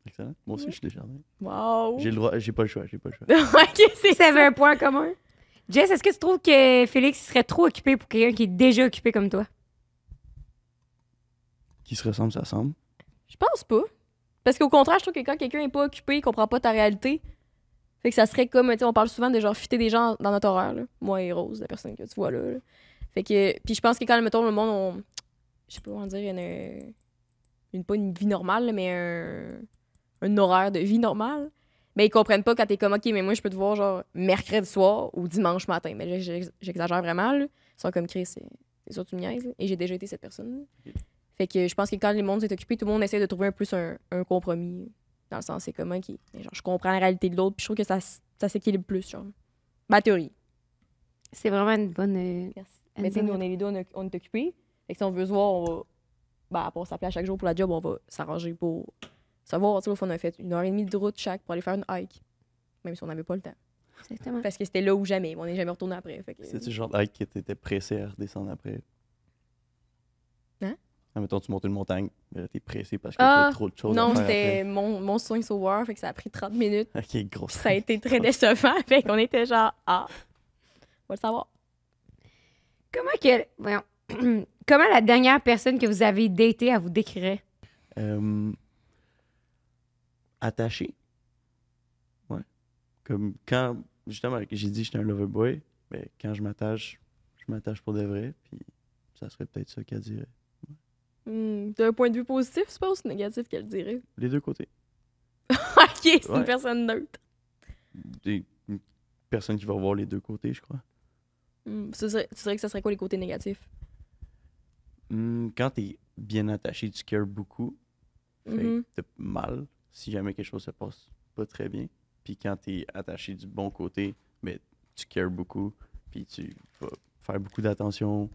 Excellent. Moi aussi, je suis Desjardins. Wow! J'ai le droit, j'ai pas le choix, j'ai pas le choix. OK, c'est Ça avait un point commun. Jess, est-ce que tu trouves que Félix serait trop occupé pour quelqu'un qui est déjà occupé comme toi? Qui se ressemble, ça semble. Je pense pas. Parce qu'au contraire, je trouve que quand quelqu'un est pas occupé, il comprend pas ta réalité. Fait que ça serait comme, tu sais, on parle souvent de genre fitter des gens dans notre horaire, là. Moi et Rose, la personne que tu vois là. Fait que, puis je pense que quand, mettons, le monde, je sais pas comment dire, pas une vie normale, là, mais un horaire de vie normale, mais ils comprennent pas quand t'es comme, OK, mais moi, je peux te voir genre mercredi soir ou dimanche matin. Mais là, j'exagère vraiment, là. Ils sont comme, Chris, c'est sûr, tu me niaises, là. Et j'ai déjà été cette personne. Fait que je pense que quand les mondes sont occupés, tout le monde essaie de trouver un compromis. Dans le sens, c'est comment qui. Genre, je comprends la réalité de l'autre, puis je trouve que ça s'équilibre plus, genre. Ma théorie. C'est vraiment une bonne. Merci. Mais tu sais, nous, on est les deux, on est occupés. Fait que si on veut se voir, on va. Ben, pour s'appeler à chaque jour pour la job, on va s'arranger pour se voir. Tu sais, au fond, on a fait 1h30 de route chaque pour aller faire une hike. Même si on n'avait pas le temps. Exactement. Parce que c'était là ou jamais. On n'est jamais retourné après. Fait que... C'est-tu le genre de hike qui était pressé à redescendre après? Hein? Admettons, tu montes une montagne, mais là, t'es pressé parce que Ah, t'as trop de choses non, à faire c'était mon swing sauveur. Fait que ça a pris 30 minutes. après. OK, grosse. Ça a été très décevant. Fait qu'on était genre, on va le savoir. Voyons. Comment la dernière personne que vous avez datée, elle vous décrirait? Attaché. Ouais. Comme quand, justement, j'ai dit que j'étais un lover boy, mais quand je m'attache pour de vrai, puis ça serait peut-être ça qu'elle dirait. D'un point de vue positif, je suppose, ou négatif qu'elle dirait? Les deux côtés. OK, c'est Ouais. une personne neutre. Une personne qui va voir les deux côtés, je crois. Tu dirais que ça serait quoi les côtés négatifs? Quand t'es bien attaché, tu cares beaucoup. Fait que Mhm. t'as mal si jamais quelque chose se passe pas très bien. Puis quand t'es attaché du bon côté, mais tu cares beaucoup. Puis tu vas faire beaucoup d'attention.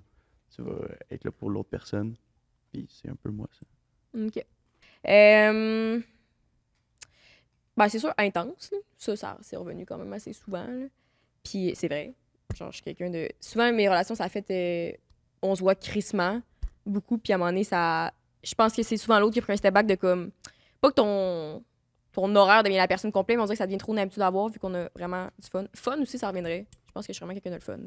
Tu vas être là pour l'autre personne. Puis c'est un peu moi, ça. OK. Ben, c'est sûr, intense. Là. Ça c'est revenu quand même assez souvent. Là. Puis c'est vrai. Genre, je suis quelqu'un de... Souvent, mes relations, ça a fait... on se voit crissement, beaucoup. Puis à un moment donné, ça... Je pense que c'est souvent l'autre qui a pris un step back de comme... Pas que ton horaire devient la personne complète, mais on dirait que ça devient trop une habitude à avoir vu qu'on a vraiment du fun. Fun aussi, ça reviendrait. Je pense que je suis vraiment quelqu'un de le fun.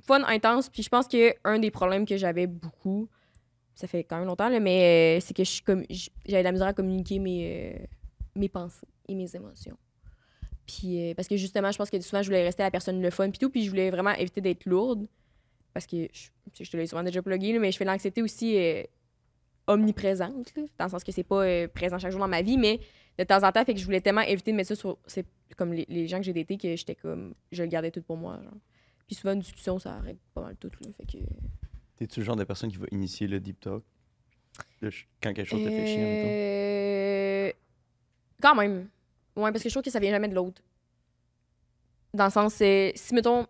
Fun, intense. Puis je pense qu'un des problèmes que j'avais beaucoup... Ça fait quand même longtemps, là, mais c'est que j'avais de la misère à communiquer mes pensées et mes émotions. Puis, parce que justement, je pense que souvent, je voulais rester la personne le fun, puis tout, puis je voulais vraiment éviter d'être lourde. Parce que je te l'ai souvent déjà plugué, là, mais je fais l'anxiété aussi omniprésente, là, dans le sens que c'est pas présent chaque jour dans ma vie, mais de temps en temps, fait que je voulais tellement éviter de mettre ça sur. C'est comme les gens que j'ai datés que j'étais comme. Je le gardais tout pour moi. Genre. Puis souvent, une discussion, ça arrête pas mal tout. Là, fait que. T'es-tu le genre de personne qui va initier le deep talk? Quand quelque chose te fait chier, mettons? Quand même. Ouais, parce que je trouve que ça vient jamais de l'autre. Dans le sens, si, mettons,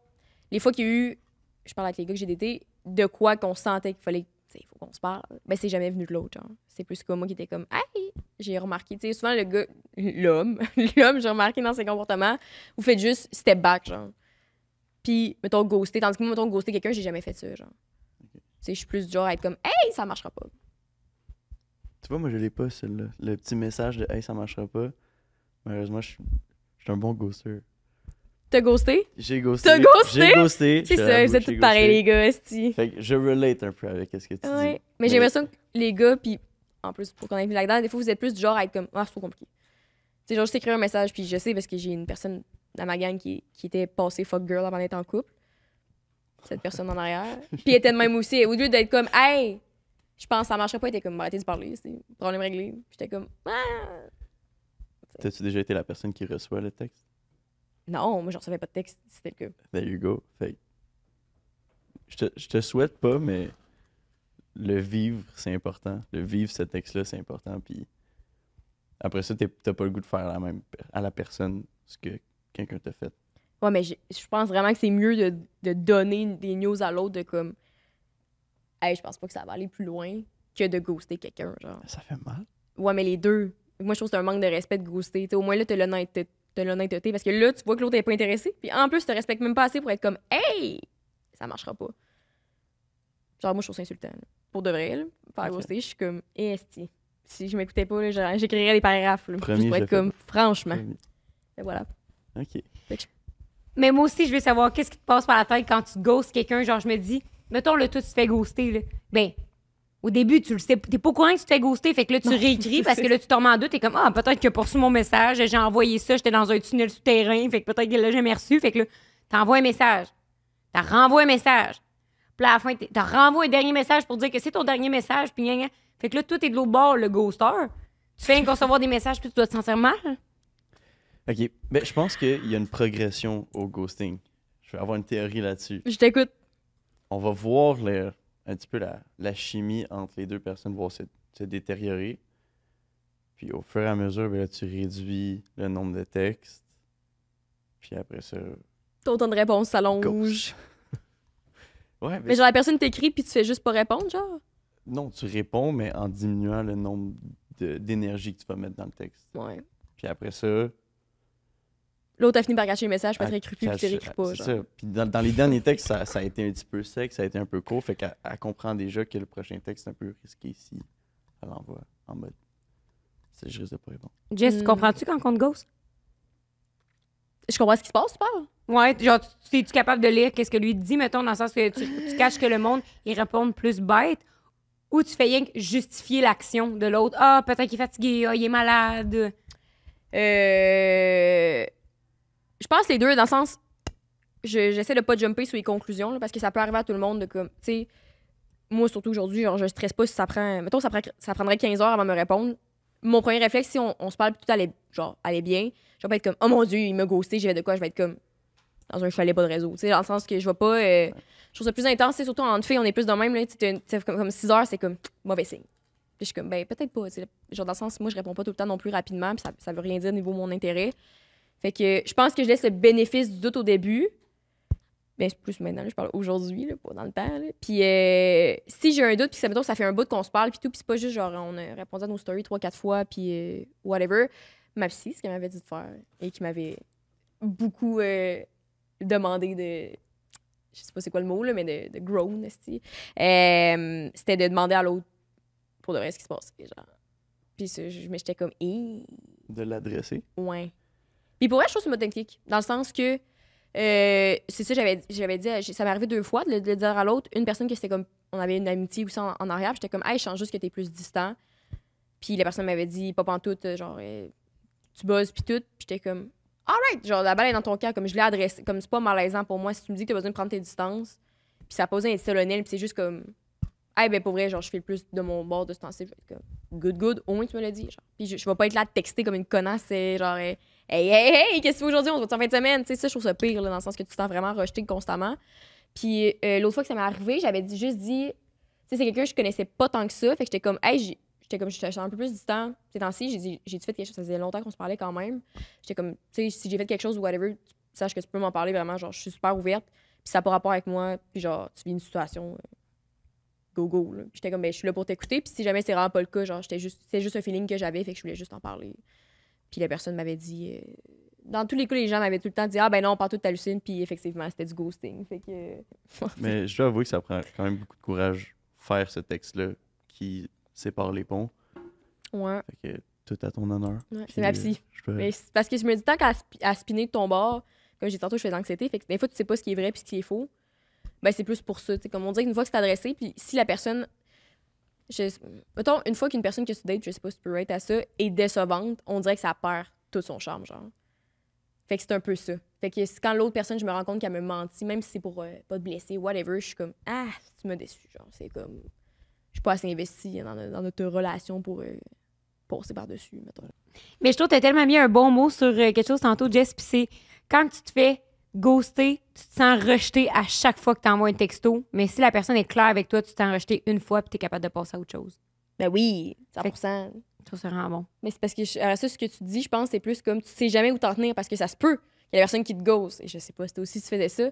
les fois qu'il y a eu, je parle avec les gars que j'ai datés, de quoi qu'on sentait qu'il fallait, il faut qu'on se parle, ben c'est jamais venu de l'autre, genre. C'est plus comme moi qui était comme, hey, j'ai remarqué, tu sais, souvent le gars, l'homme, j'ai remarqué dans ses comportements, vous faites juste step back, genre. Puis, mettons, ghoster, tandis que moi, mettons, ghoster quelqu'un, j'ai jamais fait ça, genre. sais, je suis plus du genre à être comme, hey, ça marchera pas. Tu vois, moi, je l'ai pas, celle-là. Le petit message de hey, ça marchera pas. Malheureusement, je suis un bon ghoster. T'as ghosté? J'ai ghosté. T'as ghosté? J'ai ghosté. C'est je ça, l'avoue, vous êtes j'ai tous pareils, ghosté. les gars, esti. Fait que je relate un peu avec ce que tu Ouais. dis. Mais j'ai l'impression que les gars, puis en plus, pour qu'on ait vu là-dedans, des fois, vous êtes plus du genre à être comme, ah, c'est trop compliqué. Tu sais, genre, juste écrire un message, puis je sais parce que j'ai une personne dans ma gang qui était passée fuck girl avant d'être en couple. Cette personne en arrière. Puis elle était de même aussi. Au lieu d'être comme, hey, je pense que ça marcherait pas, elle était comme, arrêtez de parler, c'est problème réglé. Puis j'étais comme, ah. T'as-tu déjà été la personne qui reçoit le texte? Non, moi, je recevais pas de texte, c'était le cas. There you go. Fait que je te souhaite pas, mais le vivre, c'est important. Le vivre, ce texte-là, c'est important. Puis après ça, t'as pas le goût de faire à la personne ce que quelqu'un t'a fait. Ouais, mais je pense vraiment que c'est mieux de donner des news à l'autre de comme, hey, je pense pas que ça va aller plus loin que de ghoster quelqu'un, genre. Ça fait mal. Ouais, mais les deux. Moi, je trouve que c'est un manque de respect de ghoster. T'sais, au moins, là, t'as l'honnêteté. Parce que là, tu vois que l'autre est pas intéressé. Puis en plus, tu te respectes même pas assez pour être comme, hey, ça marchera pas. Genre, moi, je trouve ça insultant. Là. Pour de vrai, là, faire ghoster, je suis comme, esti. Si je m'écoutais pas, là, j'écrirais des paragraphes. Là, Promis, juste pour je être le comme, franchement. Promis. Et voilà. OK. Mais moi aussi, je veux savoir qu'est-ce qui te passe par la tête quand tu ghostes quelqu'un. Genre, je me dis, mettons, là, toi, tu te fais ghoster, là. Ben, au début, tu le sais, t'es pas au courant que tu te fais ghoster, fait que là, tu réécris parce que là, tu te remets en doute, t'es comme, ah, peut-être qu'il a pas reçu mon message, j'ai envoyé ça, j'étais dans un tunnel souterrain, fait que peut-être qu'il l'a jamais reçu, fait que là, t'envoies un message, t'as renvoies un message, puis à la fin, t'as renvoies un dernier message pour dire que c'est ton dernier message, puis gna, gna. Fait que là, toi, t'es de l'autre bord, le ghoster, tu fais recevoir des messages, puis tu dois te sentir mal. OK. Ben, je pense qu'il y a une progression au ghosting. Je vais avoir une théorie là-dessus. Je t'écoute. On va voir un petit peu la chimie entre les deux personnes va se détériorer. Puis au fur et à mesure, ben là, tu réduis le nombre de textes. Puis après ça... Ton temps de réponse s'allonge. Ghost. Ouais, Mais genre, la personne t'écrit, puis tu fais juste pas répondre, genre. Non, tu réponds, mais en diminuant le nombre d'énergie que tu vas mettre dans le texte. Ouais. Puis après ça... L'autre a fini par cacher le message, pas très cru, puis tu cache- réécris pas, C'est genre. ça. Puis dans les derniers textes, ça a été un petit peu sec, ça a été un peu court. Fait qu'elle comprend déjà que le prochain texte est un peu risqué si elle l'envoie en mode... Je risque de pas répondre. Jess, tu comprends-tu quand on te ghost? Je comprends ce qui se passe, tu parles? Ouais, genre, es-tu capable de lire qu'est-ce que lui dit, mettons, dans le sens que tu caches que le monde, il répond plus bête, ou tu fais rien que justifier l'action de l'autre? Ah, peut-être qu'il est fatigué, ah, il est malade. Je pense les deux, dans le sens... J'essaie de pas jumper sur les conclusions, là, parce que ça peut arriver à tout le monde de comme... Tu sais, moi, surtout aujourd'hui, genre, je stresse pas si ça prend... Mettons, ça prendrait 15 heures avant de me répondre. Mon premier réflexe, si on se parle, puis tout allait bien, je vais pas être comme, oh mon Dieu, il m'a ghosté, j'ai fait de quoi? Je vais être comme, dans un chalet pas de réseau. Tu sais, dans le sens que je vais pas. Je trouve ça plus intense, c'est surtout en filles, on est plus de même. Là, comme 6 heures, c'est comme mauvais signe. Puis je suis comme, ben peut-être pas. Genre, dans le sens, moi, je réponds pas tout le temps non plus rapidement, puis ça veut rien dire au niveau de mon intérêt. Fait que je pense que je laisse le bénéfice du doute au début. Mais c'est plus maintenant, là, je parle aujourd'hui, là, pas dans le temps. Là. Puis si j'ai un doute, puis ça fait un bout qu'on se parle, puis tout, puis c'est pas juste genre on a répondu à nos stories 3-4 fois, puis whatever. Ma psy, ce qu'elle m'avait dit de faire, et qui m'avait beaucoup demandé de. Je sais pas c'est quoi le mot, là, mais de groan, c'était de demander à l'autre pour de vrai ce qui se passe. Genre. Puis j'étais comme, De l'adresser. Ouais. Puis pour vrai, je trouve que c'est une bonne technique, dans le sens que. C'est ça, j'avais dit, ça m'est arrivé 2 fois de le dire à l'autre. Une personne que c'était comme, on avait une amitié aussi en arrière, j'étais comme, hey, je change juste que t'es plus distant. Puis la personne m'avait dit, pas pantoute, genre, tu buzzes, puis tout. Puis j'étais comme, alright, genre, la balle est dans ton cœur, comme je l'ai adressé, comme c'est pas malaisant pour moi. Si tu me dis que t'as besoin de prendre tes distances, puis ça a posé un solennel, puis c'est juste comme, hey, ben pour vrai, genre, je fais le plus de mon bord de ce temps-ci. Je vais être comme, good, au moins tu me l'as dit. Genre. Puis je vais pas être là à te texter comme une connasse, c'est genre, hey, qu'est-ce que tu fais aujourd'hui? On se voit en fin de semaine. Tu sais, ça, je trouve ça pire, là, dans le sens que tu te sens vraiment rejeté constamment. Puis l'autre fois que ça m'est arrivé, j'avais juste dit, tu sais, c'est quelqu'un que je connaissais pas tant que ça. Fait que j'étais comme, hey, j'étais un peu plus distant ces temps-ci. J'ai fait quelque chose, ça faisait longtemps qu'on se parlait quand même. J'étais comme, tu sais, si j'ai fait quelque chose ou whatever, sache que tu peux m'en parler vraiment. Genre, je suis super ouverte. Puis ça n'a pas rapport avec moi. Puis genre, tu vis une situation go. Là. J'étais comme, ben, je suis là pour t'écouter. Puis si jamais c'est vraiment pas le cas, genre, c'était juste un feeling que j'avais. Fait que je voulais juste en parler. Puis la personne m'avait dit dans tous les cas, les gens m'avaient tout le temps dit « Ah, ben non, partout t'hallucines », puis effectivement, c'était du ghosting. Fait que... Mais je dois avouer que ça prend quand même beaucoup de courage faire ce texte-là qui sépare les ponts. Ouais. Fait que tout à ton honneur. Ouais, Puis, c'est ma psy. je dois- Mais c'est parce que je me dis, tant qu'à spinner de ton bord, comme j'ai dit tantôt, je fais de l'anxiété, fait que des fois, tu sais pas ce qui est vrai puis ce qui est faux. Ben, c'est plus pour ça. Tu sais, comme on dirait qu'une fois que c'est adressé, puis si la personne. Mettons, une fois qu'une personne que tu dates, je sais pas si tu peux être à ça, est décevante, on dirait que ça perd tout son charme, genre. Fait que c'est un peu ça. Fait que quand l'autre personne, je me rends compte qu'elle me mentit, même si c'est pour pas te blesser, whatever, je suis comme, ah, tu m'as déçu, genre. C'est comme. Je suis pas assez investie dans notre relation pour passer par-dessus, mettons. Mais je trouve que t'as tellement mis un bon mot sur quelque chose tantôt, Jess, puis c'est quand tu te fais ghoster, tu te sens rejeté à chaque fois que tu envoies un texto, mais si la personne est claire avec toi, tu t'en rejeté une fois puis tu es capable de passer à autre chose. Ben oui, 100%. Ça, c'est vraiment bon. Mais c'est parce que ça, ce que tu dis, je pense, c'est plus comme tu sais jamais où t'en tenir parce que ça se peut qu'il y ait la personne qui te ghost. Et je sais pas si toi aussi tu faisais ça.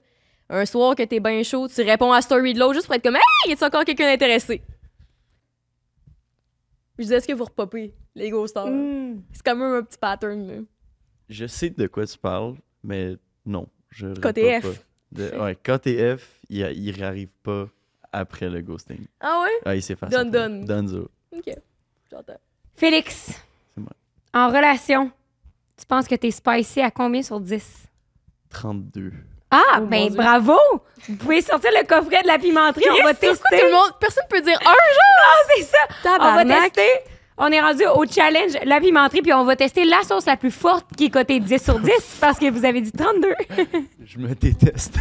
Un soir que t'es bien chaud, tu réponds à la story de l'autre juste pour être comme « Hey, y a-t-il encore quelqu'un d'intéressé? » Je disais, est-ce que vous repopez, les ghosters? C'est quand même un petit pattern, là. Je sais de quoi tu parles, mais non. Je KTF. repas pas. Ouais, KTF, il réarrive pas après le ghosting. Ah ouais? Ah, il s'efface. Done, après. done. Donezo. OK, j'entends. Félix, C'est moi. en relation, tu penses que t'es spicy à combien sur 10? 32. Ah, Oh, mon ben Dieu. bravo! Vous pouvez sortir le coffret de la pimenterie, on va tester. Tout le monde, personne peut dire un Ah, c'est ça! On va tabarnak. tester. On est rendu au challenge la pimenterie, puis on va tester la sauce la plus forte qui est cotée 10 sur 10 parce que vous avez dit 32. Je me déteste.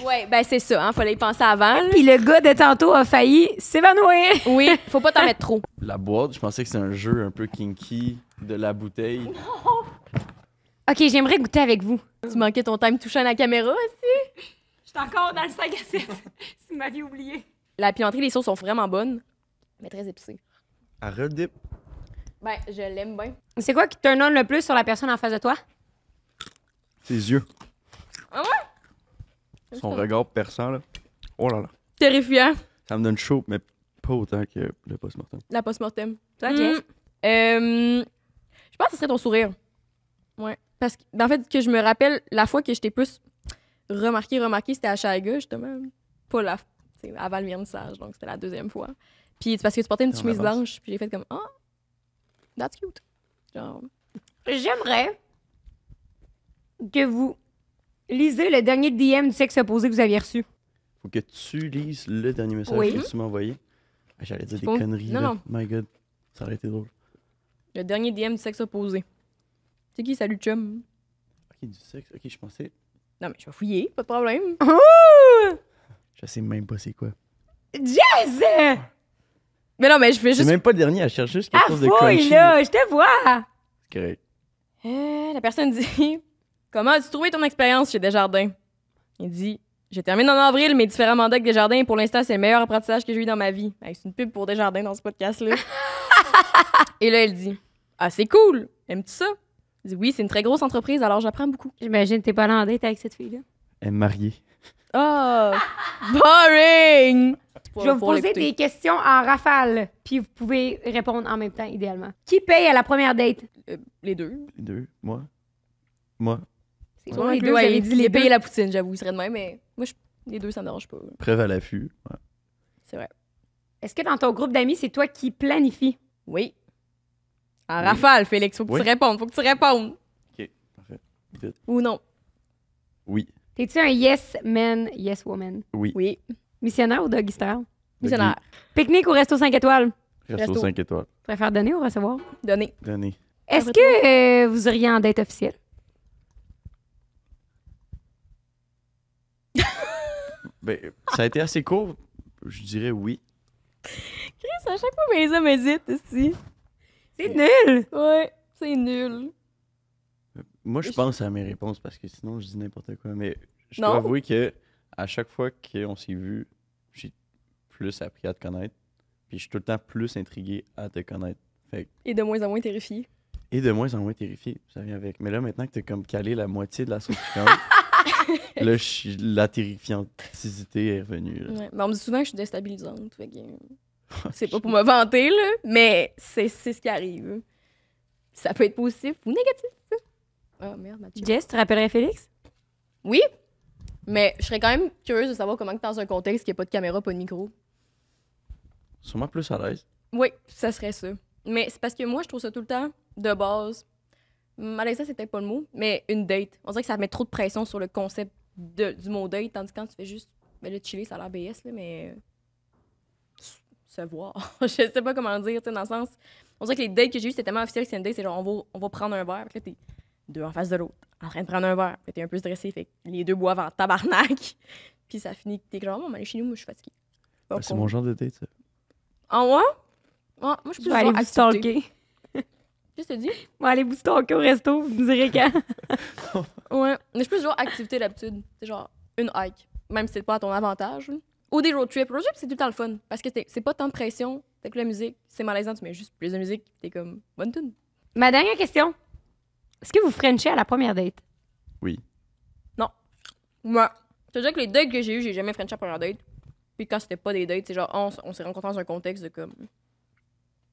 Ouais, ben c'est ça, hein, fallait y penser avant. là. Puis le gars de tantôt a failli s'évanouir. Oui, faut pas t'en mettre trop. La boîte, je pensais que c'était un jeu un peu kinky de la bouteille. OK, j'aimerais goûter avec vous. Tu manquais ton time touchant à la caméra. Je suis encore dans le 5 à 7. Si vous m'aviez oublié. La pimenterie, les sauces sont vraiment bonnes, mais très épicées. À redip. Ben, je l'aime bien. C'est quoi qui te turn on le plus sur la personne en face de toi? Ses yeux. Ah ouais? Son regard perçant, là. Oh là là. Terrifiant. Ça me donne chaud, mais pas autant que le post-mortem. La post-mortem. Toi, Jess? Je pense que ce serait ton sourire. Ouais. Parce que, en fait, que je me rappelle, la fois que je t'ai plus remarqué, c'était à Chaga, justement. Pas la... c'est avant le vernissage, donc c'était la deuxième fois. Puis c'est parce que tu portais une petite En chemise avance. blanche, puis j'ai fait comme « Ah, that's cute. » Genre... J'aimerais que vous lisez le dernier DM du sexe opposé que vous aviez reçu. Faut que tu lises le dernier message Oui. que tu m'as envoyé. Ah, j'allais dire des Bon. conneries. Non, là. non. My God. Ça aurait été drôle. Le dernier DM du sexe opposé. C'est qui, salut chum? Ok, du sexe. Ok, je pensais. Non, mais je vais fouiller, pas de problème. Je sais même pas c'est quoi. Jess! Mais non, mais je fais C'est juste... même pas le dernier, elle cherche juste quelque Ah, chose de fouille, crunchy. là! Je te vois! C'est correct. La personne dit Comment as-tu trouvé ton expérience chez Desjardins? Il dit J'ai terminé en avril mes différents mandats avec Desjardins et pour l'instant, c'est le meilleur apprentissage que j'ai eu dans ma vie. C'est une pub pour Desjardins dans ce podcast-là. Et là, elle dit Ah, c'est cool! Aimes-tu ça? Il dit Oui, c'est une très grosse entreprise, alors j'apprends beaucoup. J'imagine que t'es pas allé en date avec cette fille-là. Elle est mariée. Oh, boring! Je vais vous poser des questions en rafale, puis vous pouvez répondre en même temps, idéalement. Qui paye à la première date? Les deux. Les deux. Moi. C'est Ouais, bon, les les deux, deux, ouais, j'avais dit les payer deux. la poutine, j'avoue, il serait de même, mais moi, les deux, ça me dérange pas. Preuve à l'affût. Ouais. C'est vrai. Est-ce que dans ton groupe d'amis, c'est toi qui planifie? Oui. En Oui. rafale, Félix, faut que Oui. tu répondes, Ok, parfait. Vite. Ou non. Oui. T'es-tu un yes man, yes woman? Oui. Oui. Missionnaire ou doggy style? Missionnaire. Pique-nique ou resto 5 étoiles? Resto Resto. 5 étoiles. Tu préfères donner ou recevoir? Donné. Donné. Est-ce Après que vous iriez en date officielle? Ben, ça a été assez court. Je dirais oui. Chris, à chaque fois, mes hommes hésitent ici. C'est nul! Ouais, c'est nul. Moi, je pense à mes réponses parce que sinon, je dis n'importe quoi. Mais je Non. dois avouer que à chaque fois qu'on s'est vu, j'ai plus appris à te connaître. Puis je suis tout le temps plus intrigué à te connaître. Et de moins en moins terrifié. Et de moins en moins terrifié, ça vient avec. Mais là, maintenant que t'as comme calé la moitié de la sauce piquante, là, la terrifianticité est revenue. Là. Ouais. Mais on me dit souvent que je suis déstabilisante. Fait que, c'est pas pour me vanter, là, mais c'est ce qui arrive. Ça peut être positif ou négatif. Ah, merde, Mathieu. Jess, tu rappellerais Félix? Oui, mais je serais quand même curieuse de savoir comment que dans un contexte qui n'y a pas de caméra, pas de micro. Sûrement plus à l'aise. Oui, ça serait ça. Mais c'est parce que moi, je trouve ça tout le temps, de base, malaisant, c'est peut-être pas le mot, mais une date. On dirait que ça met trop de pression sur le concept du mot date, tandis que quand tu fais juste, ben là, chiller, ça a l'air BS, là, mais se voir. Je sais pas comment dire, tu sais, dans le sens, on dirait que les dates que j'ai eues, c'était tellement officiel que c'est une date, c'est genre, on va prendre un verre, puis là, t'es deux en face de l'autre, en train de prendre un verre, puis t'es un peu stressé, fait que les deux boivent en tabarnak, puis ça finit que t'es genre, on va aller chez nous, moi, je suis fatiguée. Ben, c'est mon genre de date, ça. En moi? Ah, moi, je suis Je plus vais aller genre vous activité. stalker. Qu'est-ce que tu dis? Je vais aller vous stalker au resto, vous me direz quand. Ouais, mais je suis plus genre activité d'habitude. C'est genre une hike, même si c'est pas à ton avantage. Là. Ou des road trips. Road trips, c'est tout le temps le fun. Parce que c'est pas tant de pression. T'as que la musique, c'est malaisant, tu mets juste plus de musique, t'es comme bonne tune. Ma dernière question. Est-ce que vous frenchez à la première date? Moi, c'est dire que les dates que j'ai eues, j'ai jamais frenché à la première date. Puis quand c'était pas des dates, c'est genre, on s'est rencontrés dans un contexte de comme,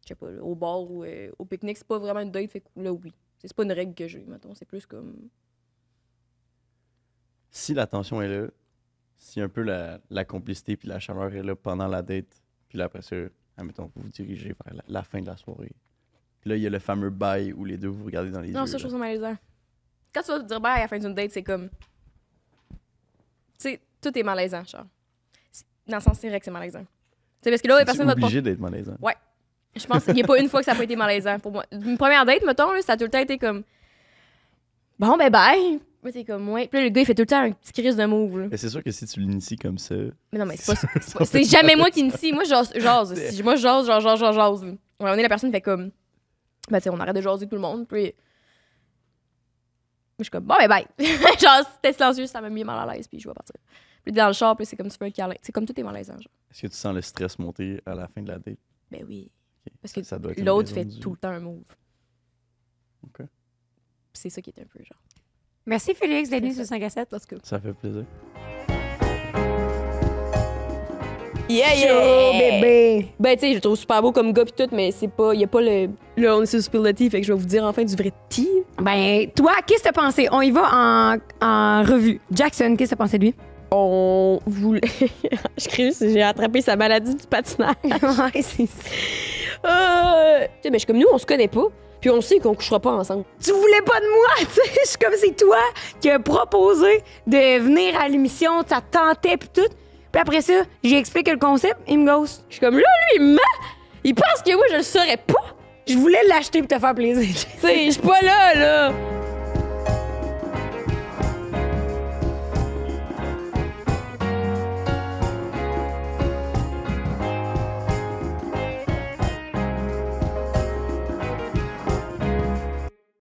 je sais pas, là, au bar ou au pique-nique, c'est pas vraiment une date, fait que là, oui. C'est pas une règle que j'ai, mettons. C'est plus comme. Si la tension est là, si un peu la complicité puis la chaleur est là pendant la date, puis là, après ça, admettons, vous vous dirigez vers la fin de la soirée. Puis là, il y a le fameux bye où les deux vous regardez dans les yeux. Non, ça, je là. trouve ça malaisant. Quand tu vas te dire bye à la fin d'une date, c'est comme. Tu sais, tout est malaisant, genre. Dans le sens, c'est vrai que c'est malaisant. C'est parce que là, les personnes C'est vont te obligé d'être malaisant. Ouais. Je pense qu'il n'y a pas une fois que ça n'a pas été malaisant pour moi. Une première date, mettons, là, ça a tout le temps été comme. Bon, ben bye. Moi, c'est comme, ouais. Puis là, le gars, il fait tout le temps un petit crise de move, là. Mais c'est sûr que si tu l'inities comme ça. Mais non, mais c'est pas ça. C'est jamais moi qui initie. Moi, jase. Si moi, je jase, jase. On est la personne fait comme. Ben, tu sais, on arrête de jaser tout le monde. Puis. Moi, je suis comme, bon, ben bye. Genre, c'était silencieux, ça m'a mis mal à l'aise, puis je vais partir. Puis dans le char, puis c'est comme tu fais un câlin. C'est comme tout est malaisant, genre. Est-ce que tu sens le stress monter à la fin de la date? Ben oui. Ok. Parce que Ça doit être une l'autre raison fait du- tout le temps un move. Ok. Puis c'est ça qui est un peu, genre. Merci Félix d'être venu sur 5 à 7. Parce que. Ça fait plaisir. bébé! Ben, tu sais, je le trouve super beau comme gars pis tout, mais c'est pas. Y a pas le. Là, on est sur Superlative, fait que je vais vous dire enfin du vrai tea. Ben, toi, qu'est-ce que t'as pensé? On y va en revue. Jackson, qu'est-ce que t'as pensé de lui? On voulait. Je crie juste, j'ai attrapé sa maladie du patinage. Ouais, c'est ça. Tu sais, mais je suis comme nous, on se connaît pas, puis on sait qu'on couchera pas ensemble. Tu voulais pas de moi, tu sais. Je suis comme c'est toi qui as proposé de venir à l'émission, ça te tentait pis tout. Puis après ça, j'explique le concept, il me ghost. Je suis comme là, lui, il ment! Il pense que moi, je le saurais pas! Je voulais l'acheter pour te faire plaisir. Tu sais, je suis pas là!